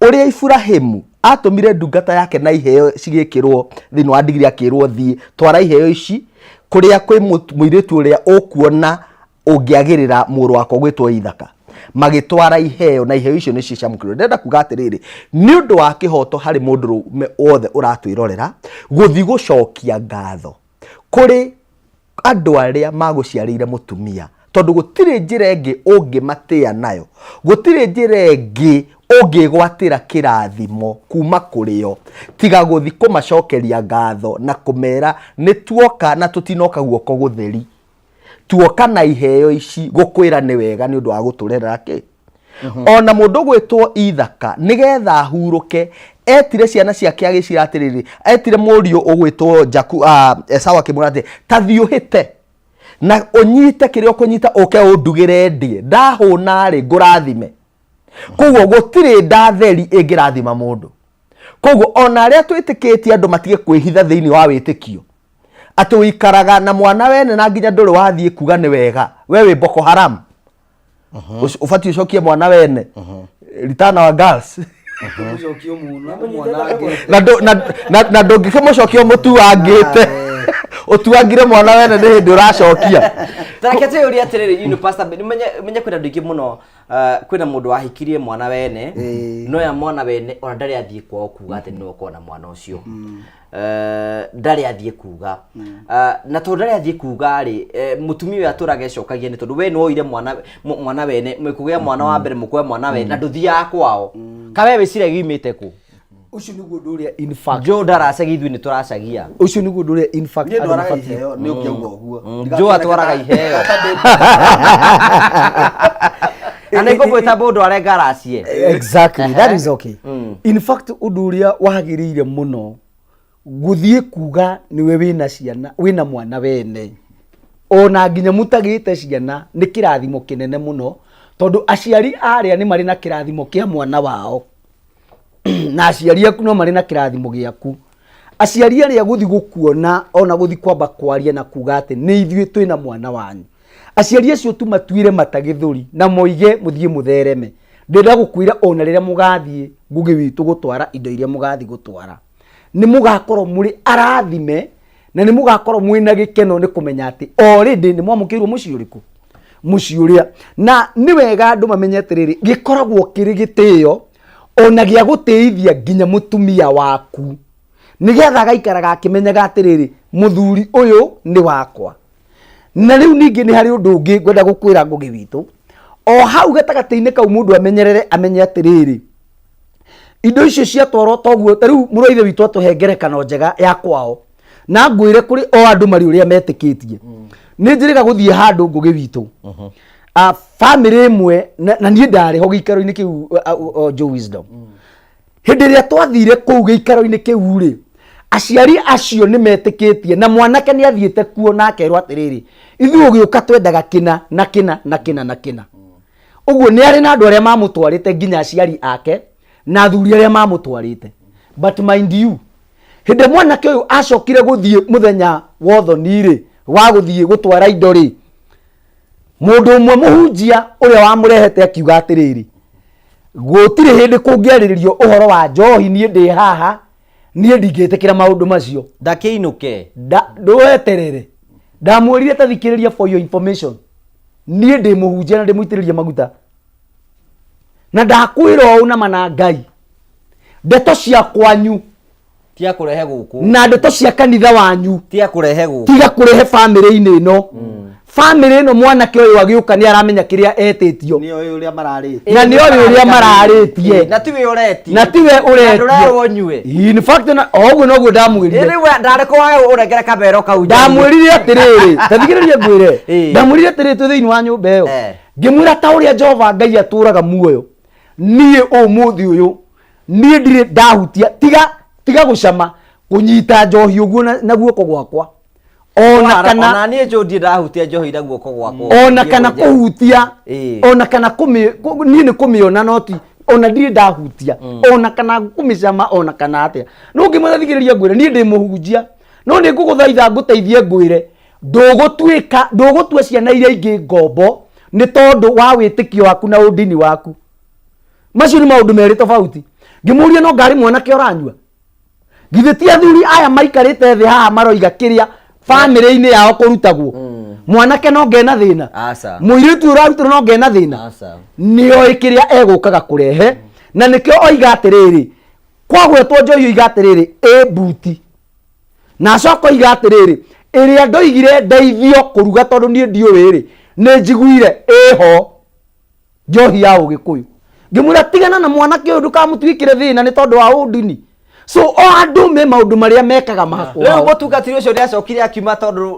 ũrĩa Ibrahimu atũmire ndungata yake na iheo cigĩkĩrwo thĩinĩ wa ndigiri, akĩrwo thiĩ twara iheo ici kũrĩa kwĩ mũirĩtu ũrĩa ũkuona ũngĩagĩrĩra mũrũ wakwa gwĩtwo Ithaka, magĩtwara iheo na iheo icio nĩ cicamũkĩrwo. Ndenda kuga atĩrĩrĩ, nĩ ũndũ wa kĩhoto harĩ mũndũ wothe ũratwĩrorera gũthi gũcokia ngatho kũrĩ andũ arĩa magũciarĩire mũtumia, tondũ gũtirĩ njĩra ĩngĩ ũngĩmatĩa nayo, gũtirĩ njĩra ĩngĩ ũngĩgwatĩra kĩrathimo kuma kũrĩo tiga gũthi kũmacokeria ngatho na kũmera nĩ tuoka na tũtinoka guoko gũtheri, tuoka na iheo ici gũkwĩra nĩ wega nĩ ũndũ wa gũtũrera kĩ. Ona mũndũ gwĩtwo Ithaka nĩgetha ahurũke, etire ciana ciake agĩcira atĩrĩrĩ, etire mũriũ ũgwĩtwo Esau akĩmwĩra atĩ ta thiũhĩte na ũnyite kĩrĩa ũkũnyita ũke ũndugĩre ndie, ndahũna rĩ ngũrathime. Koguo gũtirĩ ndatheri ĩngĩrathima mũndũ. Koguo ona arĩa twĩtĩkĩtie andũ matige kwĩhitha thĩinĩ wa wĩtĩkio, atĩ ũikaraga na mwana wene na nginya ndũrĩ wathiĩ kuga nĩ wega, we wĩ Boko Haram, ũbatiĩ ũcokie mwana wene, return our girls, na ndũngĩkĩmũcokia mũtuangĩte ũtuangire mwana wene nĩ hĩndĩ ũracokia. Tarakete yuri atiriri pastor menye kwenda ndiki muno kwina mundu wahikirie mwana wene no ya mwana wene ona ndari athie kwao kuga ati no kona mwana ucio ndari athie kuga na to ndari athie kuga ri mutumi we aturage cokagie ni tondu we no oire mwana wene mwikugia mwana wa mbere mukwe mwana wene na nduthia kwao kawe wicire gimite ku ucio niguo nduria in fact jo daracagi ithui ni turacagia ucio niguo nduria in fact ni ndwaraga iheo ni ukiuga uguo jo atwaraga iheo ana iko kweta bodo arenga racie exactly that is okay in fact unduria wagirire muno guthie kuga niwe wina ciana wina mwana wene ona nginya mutagite ciana ni kirathimo kinene muno tondu aciari aria ni mari na kirathimo kia mwana wao na aciari aku no mari na kirathimo giaku aciari aria guthi gukuona ona guthi kwamba kwaria na kuga ati ni ithuĩ twina mwana wanyu aciari acio tu matuire matagithuri na moige muthie muthereme ndenda gukwira ona riria mugathie ngugi witu gutwara indo iria mugathi gutwara ni mugakorwo muri arathime na ni mugakorwo mwina gikeno ni kumenya ati already ni mwamukirwo muci uriku muci uria na ni wega andu mamenye atiriri gikoragwo kiri gitio ona gia guteithia nginya mutumia waku nigetha gaikaraga akimenyaga atiriri muthuri uyu ni wakwa na riu ningi ni hari undu ungi ngwenda gukwira ngugi witu o hau gatagati-ini kau mundu amenyerere amenye atiriri indo icio cia toro toguo riu muroithe witu atuhengerekano njega ya kwao na ngwire kuri o andu mari uria metikitie ni njiriga guthie handu ngugi witu family imwe na nie ndari ho gikaro-ini kiu Joe Wisdom hindi ria twathire kuu gikaro-ini kiu ri aciari acio ni metikitie na mwanake ni athiete kuo na akerwo atiriri ithu ugiuka twendaga kina na kina na kina na kina uguo ni ari na andu aria mamutwarite nginya aciari ake na athuri aria mamutwarite but mind you hindi mwanake uyu acokire guthie muthenya wothoni ri wa guthie gutwara indo ri mundu umwe muhunjia uria wamurehete akiuga atiriri gutire hindi kungiariririo uhoro wa njohi nie ndi haha nie ndingitikira maundu macio ndakiinuke ndueterere ndamwirire tathikiriria for your information niĩ ndĩ mũhunjia na ndĩmũitĩrĩria maguta na ndakwĩra ũũ na mana Ngai ndeto cia kwanyu tia kurehe guku na ndeto cia kanitha wanyu tia kurehe guku tiga kurehe family-inĩ ĩno family ĩno mwanake ũyũ agĩũka nĩ aramenya kĩrĩa etĩtio nĩ ũyũ ũrĩa mararĩtie na nĩ ũrĩa mararĩtie na tiwe ũreti na tiwe ũretio ndũrerwo nyue in fact na ũguo noguo ndamwĩrire rĩu ndareko wayo ũrengera kabero kau ndamwĩrire atĩrĩrĩ tathikĩrĩria ngwĩre ndamwĩrire atĩrĩrĩ twĩ thĩinĩ wa nyũmba ĩyo ngĩmwĩra ta ũrĩa Jehova Ngai atũraga muoyo niĩ ũmũthĩ ũyũ niĩ ndirĩ ndahutia tiga gũcama kũnyita njohi ũguo na guoko gwakwa ona kana niĩ njũndie ndahutia njohi na guoko gwakwa ona kana kũhutia ona kana niĩ nĩ kũmĩona noti ona ndirĩ ndahutia ona kana kũmĩcama ona kana atĩa no ngĩmũthikĩrĩria ngwĩre niĩ ndĩ mũhunjia no nĩ ngũgũthaitha ngũteithie ngwĩre ndũgũtua ciana iria ingĩ ngombo nĩ tondũ wa wĩtĩkio waku na ũndini waku macio nĩ maũndũ merĩ tofauti ngĩmũria no ngari mwanake ũranyua githĩ ti athuri aya maikarĩte thĩ haha maroiga kĩrĩa family-inĩ yao kũrutagwo mwanake no ngena thĩna mũirĩtu ũrarutwo no ngena thĩna nĩoĩ kĩrĩa egũkaga kũrehe na nĩkĩo oiga atĩrĩrĩ kwagwetwo njohi oiga atĩrĩrĩ buti na acoka oiga atĩrĩrĩ ĩrĩa ndoigire ndeithio kũruga tondũ niĩ ndiũĩ nĩ njiguire ho njohi ya Ũgĩkũyũ ngĩmwĩra tigana na mwanake ũyũ ndũkamũtuĩkĩre thĩna nĩ tondũ wa ũndini so o andũ me maũndũ marĩa mekaga mahakwa rĩu mũtungatĩri ũcio nĩ acokire akiuma tondũ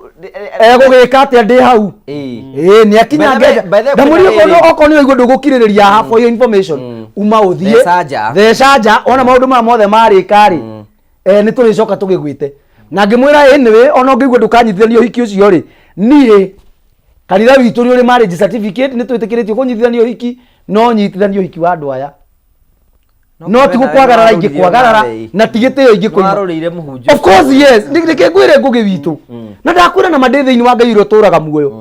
egũgĩka atĩa ndĩ hau nĩ akinya ngeja ndamwĩrire kũndũ okorwo nĩ ũiguo ndũgũkirĩrĩria half for your information uma ũthiĩ theca nja ona maũndũ maya mothe marĩka-rĩ nĩ tũrĩcoka tũgĩgwĩte na ngĩmwĩra anyway ona ũngĩigua ndũkanyitithania ũhiki ũcio-rĩ niĩ kanitha witũ nĩ ũrĩ marriage certificate nĩ twĩtĩkĩrĩtio kũnyitithania ũhiki no nyitithania ũhiki wa andũ aya no ti gũkwagarara ingĩ kwagarara na tigĩtĩo ingĩ kũima of course yes nĩkĩ ngwĩre ngũgĩ witũ na ndakwĩra na mandĩ thĩinĩ wa Ngai ũrĩa ũtũraga muoyo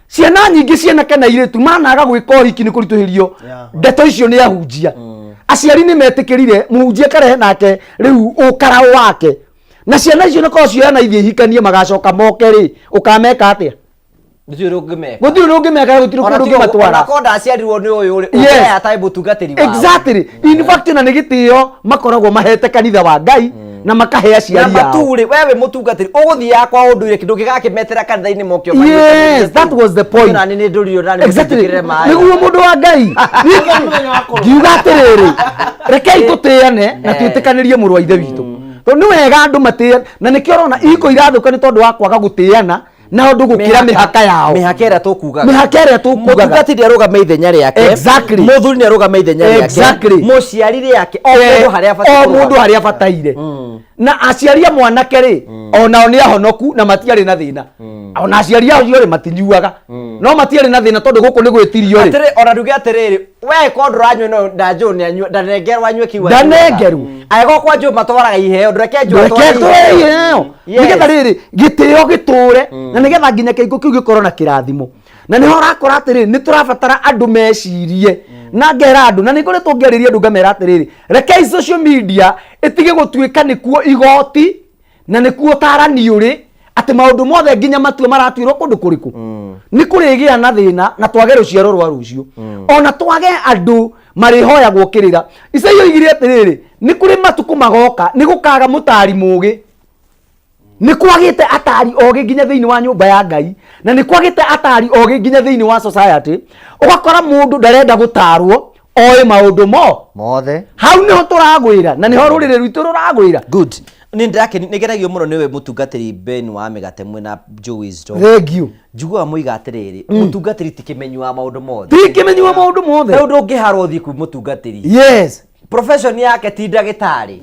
ciana nyingĩ cianake na airĩtu managa gwĩka ũhiki nĩ kũritũhĩrio ndeto icio nĩ ahunjia aciari nĩ metĩkĩrire mũhunjia karehe nake rĩu ũkarao wake na ciana icio nĩkorwo cioyana ithiĩ ihikanie magacoka moke-rĩ ũkameka atĩa gũtirĩ ũngĩmeka gũtirĩ kũndũ ũngĩmatwara onakonda aciarirwo nĩ ũyũ ũrĩa atarĩ mũtungatĩri wao exactly in fact na nĩ gĩtĩo makoragwo mahete kanitha wa Ngai na makahe aciari yao matũrĩ wewe mũtungatĩri ũgũthiaga kwa ũndũire kĩndũ gĩgakĩmetera kanitha-inĩ mokio yes that was the point na nĩ ndũrio na nĩ mũtungatĩrĩre maĩ nĩguo mũndũ wa Ngai ngiuga atĩrĩrĩ rekei tũtĩane na twĩtĩkanĩrie mũrũ wa ithe witũ tondũ nĩ wega andũ matĩane na nĩkĩo ũrona iko irathũka nĩ tondũ wa kwaga gũtĩana na ũndũ gũkĩra mĩhaka yao mĩhaka ĩrĩa tũkugaga mũtungatĩri arũgame ithenya rĩake mũthuri nĩ arũgame ithenya rĩake mũciari rĩake o mũndũ harĩa abataire na aciari a mwanake-rĩ onao nĩ ahonoku na matiarĩ na thĩna ona aciari acio-rĩ matinyuaga no matiarĩ na thĩna tondũ gũkũ nĩ gwĩtirio-rĩ atĩrĩ ona nduge atĩrĩrĩ we ko ndũranyua no ndanjũ nĩ anyua ndanengerwo anyue kiwa ndanengerwo agĩko kwa njũ matwaraga iheo ndũreke njũ atware iheo nĩgetha rĩrĩ gĩtĩo gĩtũre na nĩgetha nginya kĩhingo kĩu gĩkorwo na kĩrathimo na nĩho ũrakora atĩrĩrĩ nĩ tũrabatara andũ mecirie na ngera andũ na nĩ ngoretwo ngĩarĩria andũ ngamera atĩrĩrĩ rekei social media ĩtige gũtuĩka nĩkuo igoti na nĩkuo tarani ũrĩ atĩ maũndũ mothe nginya matua maratuĩrwo kũndũ kũrĩkũ nĩ kũrĩgĩa na thĩna na twage rũciaro rwa rũciũ ona twage andũ marĩhoyagwo kĩrĩra Isaia oigire atĩrĩrĩ nĩ kũrĩ matukũ magoka nĩ gũkaga mũtari mũũgĩ nĩ kwagĩte atari ogĩ nginya thĩinĩ wa nyũmba ya Ngai na nĩ kwagĩte atari ogĩ nginya thĩinĩ wa society ũgakora mũndũ ndarenda gũtarwo oĩ maũndũ mothe hau nĩho tũragwĩra na nĩho rũrĩrĩ rwitũ rũragwĩra good nĩ ngenagio mũno nĩwe mũtungatĩri Ben wa mĩgate mwena Joey's Store thengiũ njiguaga mũiga atĩrĩrĩ mũtungatĩri ti kĩmenyi wa maũndũ mothe ti kĩmenyi wa maũndũ mothe rĩu ndũngĩharwo thiĩ kwĩ mũtungatĩri yes profession yake ti ndagĩtarĩ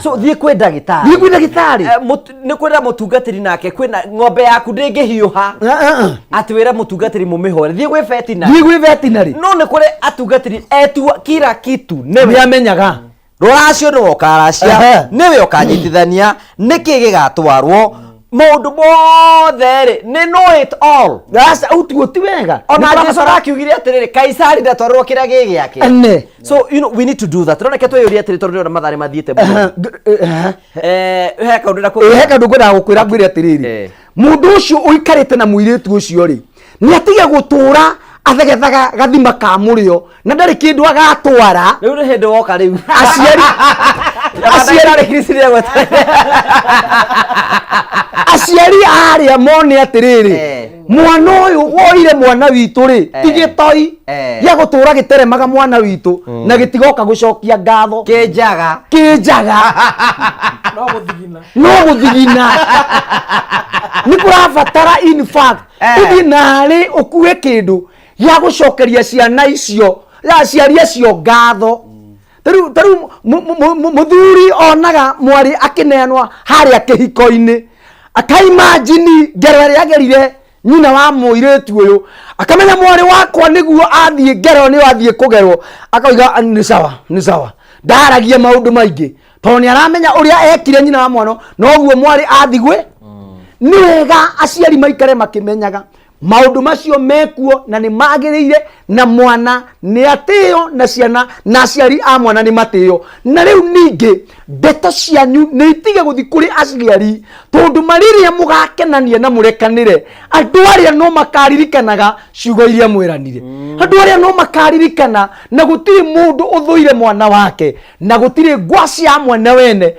so thiĩ kwĩ ndagĩtarĩ nĩ kwĩra mũtungatĩri nake kwĩna ng'ombe yaku ndĩngĩhiũha atĩ wĩra mũtungatĩri mũmĩhore thiĩ gwĩ veterinary no nĩ kũrĩ atungatĩri etua kila kitu nĩ amenyaga rũracio nĩ wokaracia nĩwe ũkanyitithania nĩkĩ gĩgatwarwo maũndũ mothe-rĩ nĩ know it all ũtuo ti wega ona Jesũ arakiugire atĩrĩrĩ Kaisari ndatwarwo kĩrĩa gĩ gĩake so you know we need to do that roneke twĩyũrie atĩrĩ tondũ nĩona mathaa nĩmathiĩte mũno he kaũndũ ngwendaga gũkwĩra ngwĩre atĩrĩrĩ mũndũ ũcio ũikarĩte na mũirĩtu ũcio-rĩ ni atige gutura athegethaga gathima ka murio na ndari kindu agatwara riu ni hindi woka riu aciari aria mone atiriri mwana uyu woire mwana witu ri tigitoi ya gutura giteremaga mwana witu na gitigoka gucokia ngatho kinjaga no guthigina ni kurabatara in fact uthi nari ukue kindu ya gucokeria ciana icio ya ciari acio ngatho taru muthuri onaga mwari akineanwa haria kihiko-ini akaimagine ngero ria gerire nyina wa muiretu uyu akamenya mwari wakwa niguo athie ngero ni athie kugerwo akauga ni sawa ndaragia maundu maingi to ni aramenya uria ekire nyina wa mwana noguo mwari athigwe ni wega aciari maikare makimenyaga maundu macio mekuo na ni magirire na mwana ni atio na ciana na aciari a mwana ni matio na riu ningi ndeto cianyu ni itige guthi kuri aciari tondu mariria mugakenania na murekanire andu aria no makaririkanaga ciugo iria mwiranire andu aria no makaririkana na gutiri mundu uthuire mwana wake na gutiri ngwaci ya mwana wene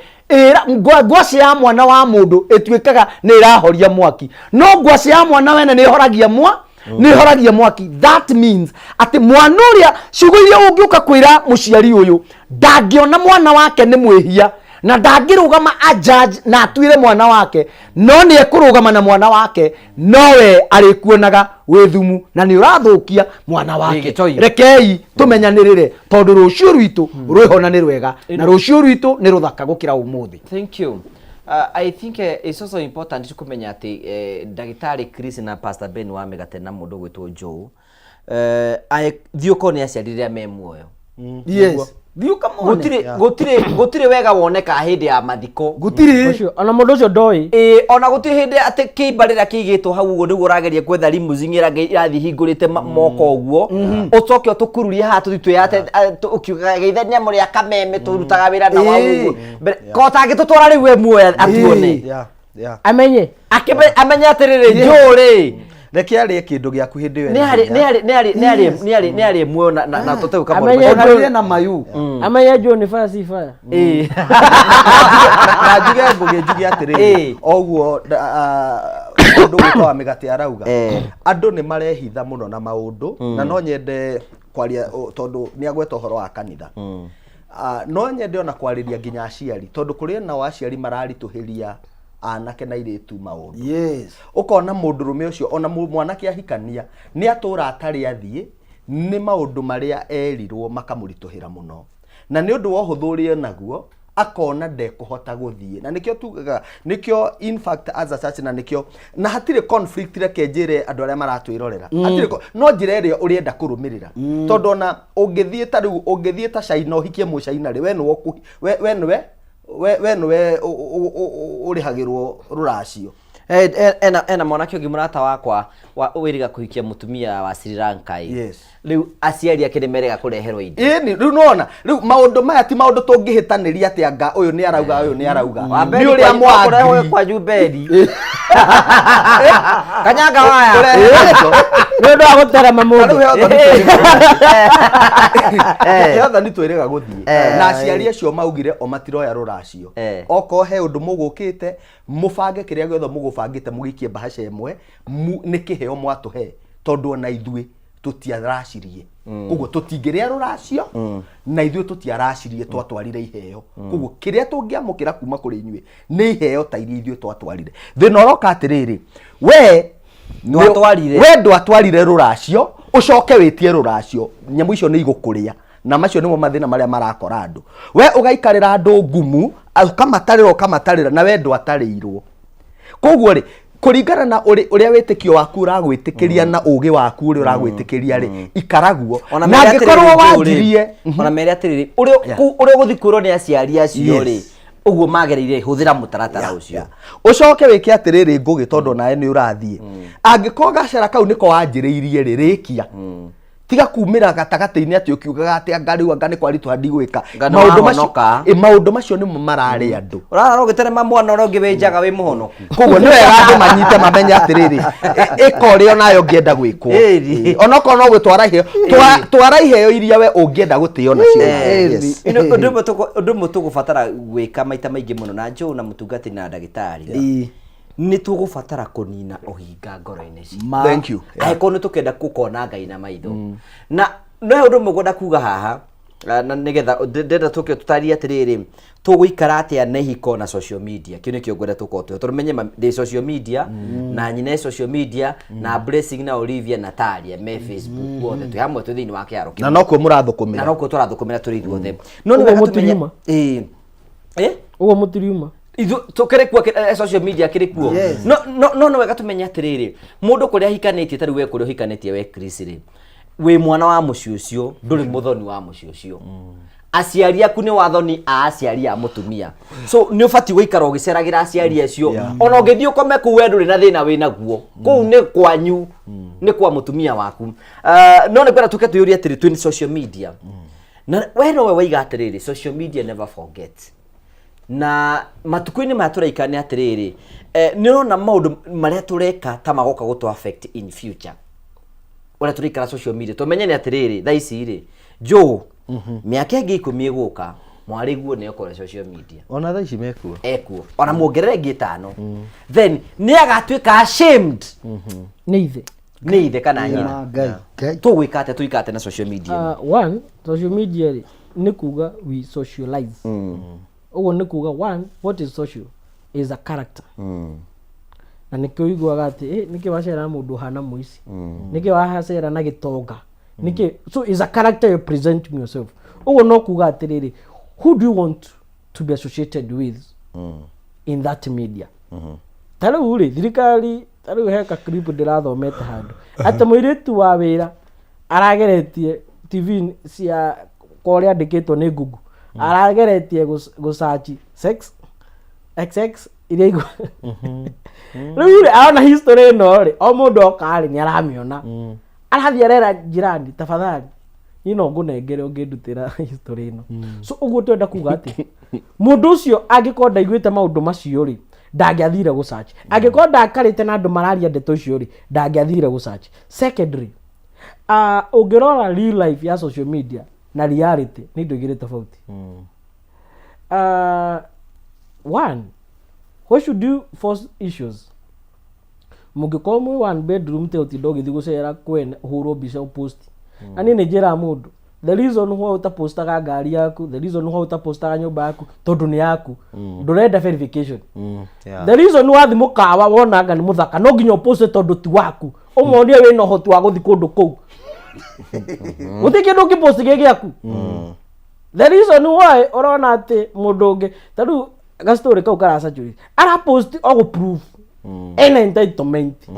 ngwaci ya mwana wa mundu etuikaga ni irahoria mwaki no ngwaci ya mwana wene ni horagia mwaki that means ati mwana uria ciugo iria ungiuka kwira muciari uyu ndangiona mwana wake ni mwihia na ndangirugama a judge na atwire mwana wake no ni ekurugama na mwana wake nowe arikuonaga withumu na ni urathukia mwana wake rekei tumenyanirire tondu rucio rwitu rwihona ni rwega na rucio rwitu ni ruthaka gukira umuthi. Thank you. I think it's also important to kumenya ati Dagitari Chris na Pastor Ben wa Megate na mundu gwitwo Joe thiuko ni aciarire me muoyo. Yes. Thiuka mone gutire wega woneka hindi ya mathiko gutire ona mundu ucio ndoi ona gutire hindi ati kibarira kigitwo hau uguo niguo rageria kwetha limousine irathi hingurite moko uguo ucoke utukururie haha tutwiyate ukiuga geithania muri akameme turutaga wira na wa uguo kota gitutwara riu we muoya atuone amenye atiriri njuri reke ari kindu giaku hindi we ni ari muoyo na tuteu kama onarire na mayu amenye jo ni fire si fire na juge atiriri oguo undu gwitwa Migati arauga andu ni marehitha muno na maundu na no nyende kwaria tondu ni agweta horo wa kanitha no nyende ona kwariria nginya aciari tondu kuri na aciari mararituhiria anake na iritu maundu ukona mundurume ucio ona mwanake ahikania ni atura atari athie ni maundu maria erirwo makamurituhira muno na ni undu wa huthurie naguo akona ndekuhota guthie na nikio tugaga nikio in fact as a church na nikio na hatire conflict reke njire andu aria maratwirorera hatire no njire ria urienda kurumirira tondu ona ungithie ta riu ungithie ta China uhikie mu China ri we nwe urihagirwo ruracio ena mwanake ungi murata wakwa wiriga kuhikia mutumia wa Sri Lanka riu aciari ake nimerega kureherwo indo ni riu nona riu maundu maya ti maundu tungihitaniria ati anga uyu ni arauga ni uria mwakoreho kwa Jubeli kanyanga waya ni ndo agutera mundu yotha ni twirega guthie na aciari acio maugire o matiroya ruracio oko he undu mugukite mubange kiria giothe mugubangite mugikie bahasha imwe ni kiheo mwatuhe tondu ona ithue tutiaracirie koguo tutingiria ruracio na ithue tutiaracirie twatwarire iheo koguo kiria tungiamukira kuma kuri inyue ni iheo ta iria ithue twatwarire thina roka atiriri we ndwatwarire ruracio ucoke witie ruracio nyamu icio ni igukuria na macio nimo mathina maria marakora andu we ugaikarira andu ngumu ukamatarira na we ndwatarirwo koguo ri kuringana na uria witikio waku uragwitikiria na ugi waku uria uragwitikiria ri ikaraguo na ngikorwo wanjirie ona mere atiriri uria guthikuro ni aciari acio ri uguo magereire huthira mutaratara ucio ucoke wiki atiriri ngugi tondu nae ni urathie angiko gacera kau niko wanjiriirie ririkia tiga kumira gatagati-ini ati ukiugaga ati ngari wa ngani kwari twandi gwika maundu macio ni marari andu urara ugitere mwana uri ngiwenjaga wi muhonoku koguo ni wega andu manyite mamenye atiriri ikorio nayo ngienda gwikwo onoko no gwitwara iheo twara iheo iria we ungienda gutio nacio undu mu tugubatara gwika maita maingi muno na njoo na mutungati na ndagitari ni tugubatara kunina uhinga ngoro-ini ci. Thank you. Aiko ni tukenda gukona Ngai na maitho na no undu mugunda kuga haha na nigetha ndenda tuke tutaria atiriri tuguikara atia na ihiko na social media kio nikio ngwenda tukote tumenye de social media na nyine social media na Blessing na Olivia na Talia me Facebook wothe tu hamwe tu thini wa kiaro na noko murathukumira na noko turathukumira turi ithuothe no ni wega tumenye ugo mutiriuma ithu tukere kwa social media kiri kuo no wega tumenye atiriri mundu kuria hikanitie tari we kuria hikanitie we Chris ri we mwana wa muci ucio nduri muthoni wa muci ucio aciari aku ni wathoni a aciari a mutumia so ni ubati guikara ugiceragira aciari acio ona ungithii ukome ku we nduri na thina wina guo ku ni kwanyu ni kwa mutumia waku no ni kwenda tuke tuyuria atiri twin social media na we no we waiga atiriri social media never forget na matukuini maturaika ni atiriri ni rona maundu maria tureka ta magoka gutu affect in future ora turikara social media tumenye ni atiriri tha ici ri jo miaka ingi 10 iguka mwari guo ni okore social media ona tha ici mekuo ona muongerere ingi 5 then ni agatuika ashamed ni ithe kana nyina tugwikate tuikate na social media one social media ni kuga we socialize ugo ni kuga one what is social is a character na nikio igwaga ati niki wacera mundu hana muici niki wahacera na gitonga niki so is a character you present yourself ugo no kuga atiriri who do you want to be associated with in that media taro uri thirikari taro heka clip ndirathomete handu ati muiritu wa wira arageretie TV cia koria andikitwo ni Google arageretie go search sex xx iria igo riu aona history no ri o mundu okari ni aramiona arathia rera jirani tafadhali ino ngunengere ungindutira history ino so uguo twenda kuga ati mundu ucio angikonda iguite maundu macio ri ndangiathire go search angikonda akarite na andu mararia ndeto icio ri ndangiathire go search secondary ungirora real life ya social media na reality ni ndo igire tofauti one what should you force issues mugikomu one bedroom te utidogi thigusera kwene huro bisha post ani ni jera mundu the reason why utapostaga ngari yaku the reason why utapostaga nyumba yaku tondu ni yaku ndurenda verification the reason why thimu kawa wonaga ni muthaka no nginya post tondu ti waku umonie we no hotu wa guthi kundu kou utikindu kipost gigi yaku the reason why orona ati mundu ungi tadu ga story kau karasa churi ara post ogo proof ena entitlement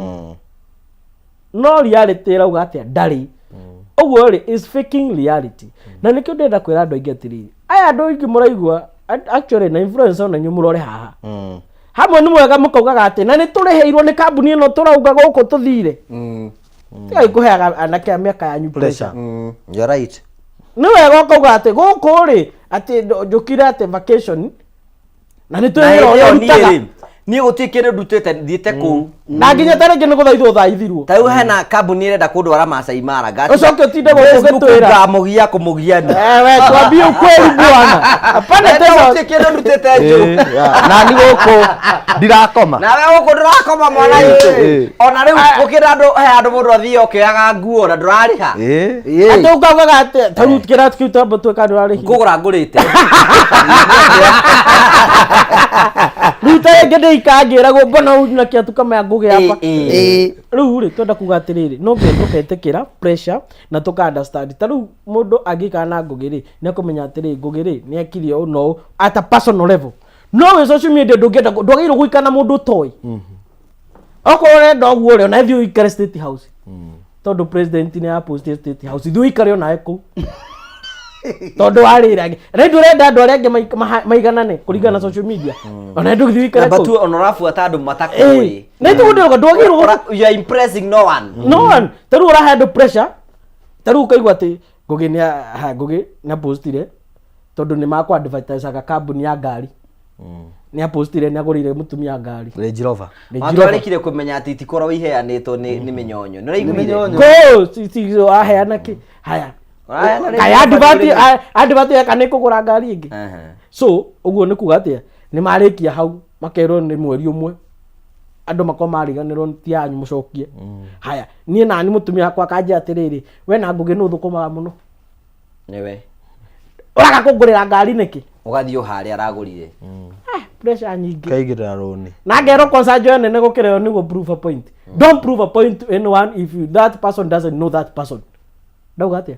no reality rauga atia ndari oguo ri is faking reality na nikio ndenda kwira andu aingi atiri aya andu aingi muraigua actually na influencer na nyumurore haha hamwe ni mwega mukaugaga ati na ni turiheirwo ni kambuni ino turauga guku tuthire tiga ikuheaga anake a miaka yanyu pressure you're right ni wega ukauga ati guku ri ati njukire ati vacation na ni twirwo ni gutikire ndutete thiete ku na nginya tareke ni guthaithwo thaithirwo tau hena kambuni irenda kundwara Masai Mara gati ucoke utinde gukugitwira ngamugia kumugia ni we twambie ukweli bwana apana tena gutikire ndutete njuru na ni guku ndirakoma na we guku ndirakoma mwana itu ona riu gukira andu andu mundu athii okiaga nguo na ndurariha ati ukaugaga ati tau tukira tukiuta mbotu ka ndurariha kugura ngurite ruta ngende ikangira go mbona una kiatu kama ya ngugi hapa riu ri twenda kuga atiriri no nge tuketekira pressure na tuka understand taru mundu agikana ngugi ri ni kumenya atiri ngugi ri ni akirio no at a personal level no we social media ndugiro guikana mundu toy okore ndoguo ri na thio ikare state house tondu president ni a post state house thio ikare na eko tondu arirage rendu renda andu aria angi maiganane kuringana social media ona ndu thio ikare but onorafu atandu matakuri na tu ndio ndogiro you are impressing no one taru ura had pressure taru kaigwa ati Ngugi na postire tondu ni makwa advertise aga kambuni ya ngari ni apostire ni agurire mutumia ngari Range Rover matwarikire kumenya ati tikoro iheanitwo ni minyonyo ni raiguire ko si aheana ki haya kaya advert kana kugura ngari ingi so uguo ni kuga atia ni marikia hau makerwo ni mweri umwe andu makoma mariganirwo ti yanyu mucokie haya nie nani mutumia akwa kanja atiriri we na Ngugi no thukumaga muno niwe uraga kugurira ngari niki ugathio hari aragurire pressure nyingi kaigirira roni na ngero consanjo nene gukireo niguo prove a point don't prove a point to anyone if that person doesn't know that person ndauga atia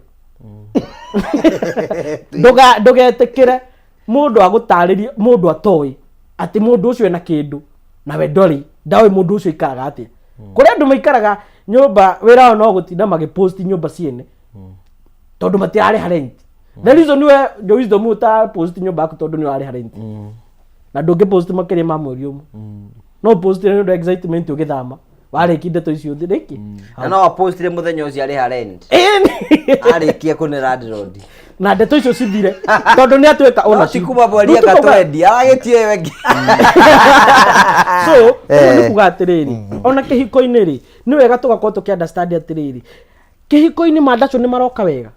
ndugetikire mundu agutaririe mundu atoi ati mundu ucio ena kindu na we ndori ndawe mundu ucio ikaraga atia kuria andu maikaraga nyumba wira no gutinda magipost nyumba ciene tondu matiari rent the reason we the wisdom uta post nyumba yaku tondu ni ari rent na ndungi post makiri ma mweri umwe no post ni ndo excitement ugithama wariki ndeto icio thiriki na no postire muthenya ucio ari rent arikia kuni landlord na ndeto icio cithire tondu ni atweka ona tikuma bwaria gatwendi aragetie wengi so ni kuga atiriri ona kihiko-ini ri ni wega tugakorwo tuki understand atiriri kihiko-ini mandacho ni maroka wega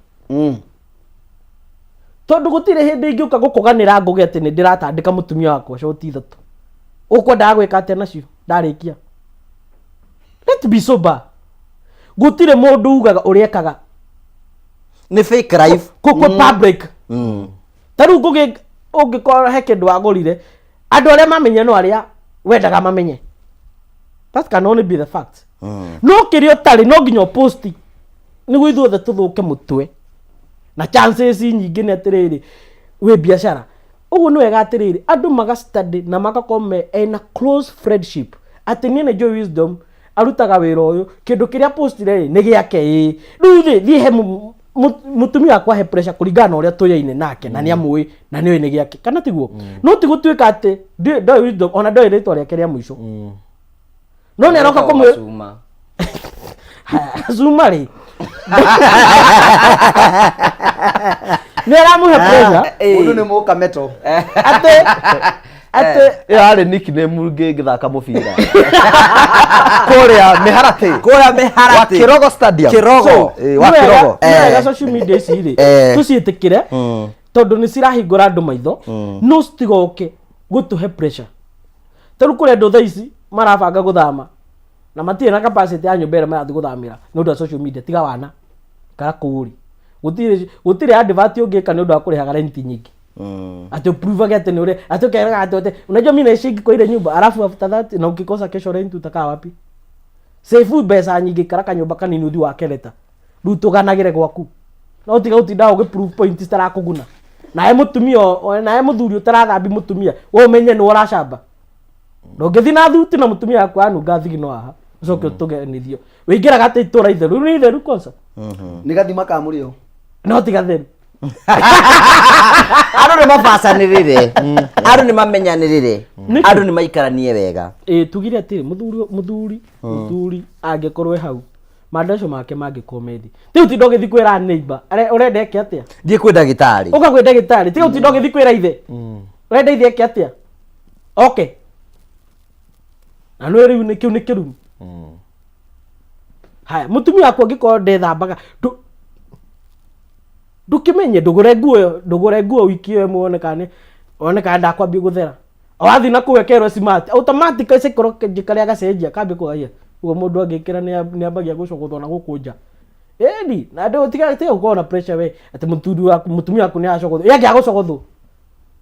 tondu gutire hindi ingiuka gukuganira Ngugi ati ni ndiratandika mutumia wakwa shoti ithatu ukwenda gwika atia nacio ndarikia let be sober gutire mundu ugaga uriekaga ni fake life kwa public taru Ngugi ungikora he kindu agurire andu aria mamenye no aria wendaga mamenye that can only be the fact no kirio tari no nginya post niguo ithuothe tuthuke mutwe na chances nyingi ni atiriri we biashara uguo ni wega atiriri andu maga study na magakome ena close friendship ati ni Joy Wisdom arutaga wira uyu kindu kiria postire ni giake riu thi he mutumia akwa he pressure kuringana uria tuyaine nake na ni amui na ni ni giake kana tiguo no tigutwika ati Joy Wisdom ona ndoire ritwa riake ria mwisho no ni aroka kumwe Zuma ri neramuhe pressure mundu ni muka meto ate yari nickname ngi ngithaka mubira kuria miharati wa Kirogo Stadium Kirogo wa Kirogo ga social media ciri tuciitikire tondu ni cirahingura andu maitho no stigoke gutuhe pressure taru kuria andu thaici marabanga guthama na matire na capacity ya nyumba ira marathi guthamira ni undu wa social media tiga wana kara kuuri gutire advert ungika ni undu wa kurihaga rent nyingi ati prove ati ni ure ati kairaga ati unajua mimi naishi kwa ile nyumba alafu after that na ukikosa kesho rent utakaa wapi save pesa nyingi karaka nyumba kanini uthi wa kereta rutuganagire gwaku no tiga utinda ugi prove point stara kuguna na he mutumia na he muthuri utarathambi mutumia we umenye ni uracamba ndongithi na thuti na mutumia wakwa anunga thigino haha ucoke utugenithio wingiraga ati itura itheru ni itheru konsa ni gathima ka murio no tiga theru andu ni mabacanirire andu ni mamenyanirire andu ni maikaranie wega tugire ati muthuri angikorwe hau mandaco make mangikomethi tiu ti ndogithi kwira neighbor urenda eke atia thie kwi ndagitari uka kwi ndagitari tiu ti ndogithi kwira ithe urenda ithe eke atia okay na no riu ni kiu ni kirumi haya mutumia wakwa ngiko ndethambaga ndukimenye ndugure nguo wiki yo muonekane ndakwambia guthera awathi na kuwekerwo smart automatic isikoro jikaria gacenjia kambe kugaia ugo mundu angikira ni ambagia gucogothwo na gukunja eni na ndu tiga uko na pressure we ati mutumia waku ni acogothwo yake agocogothwo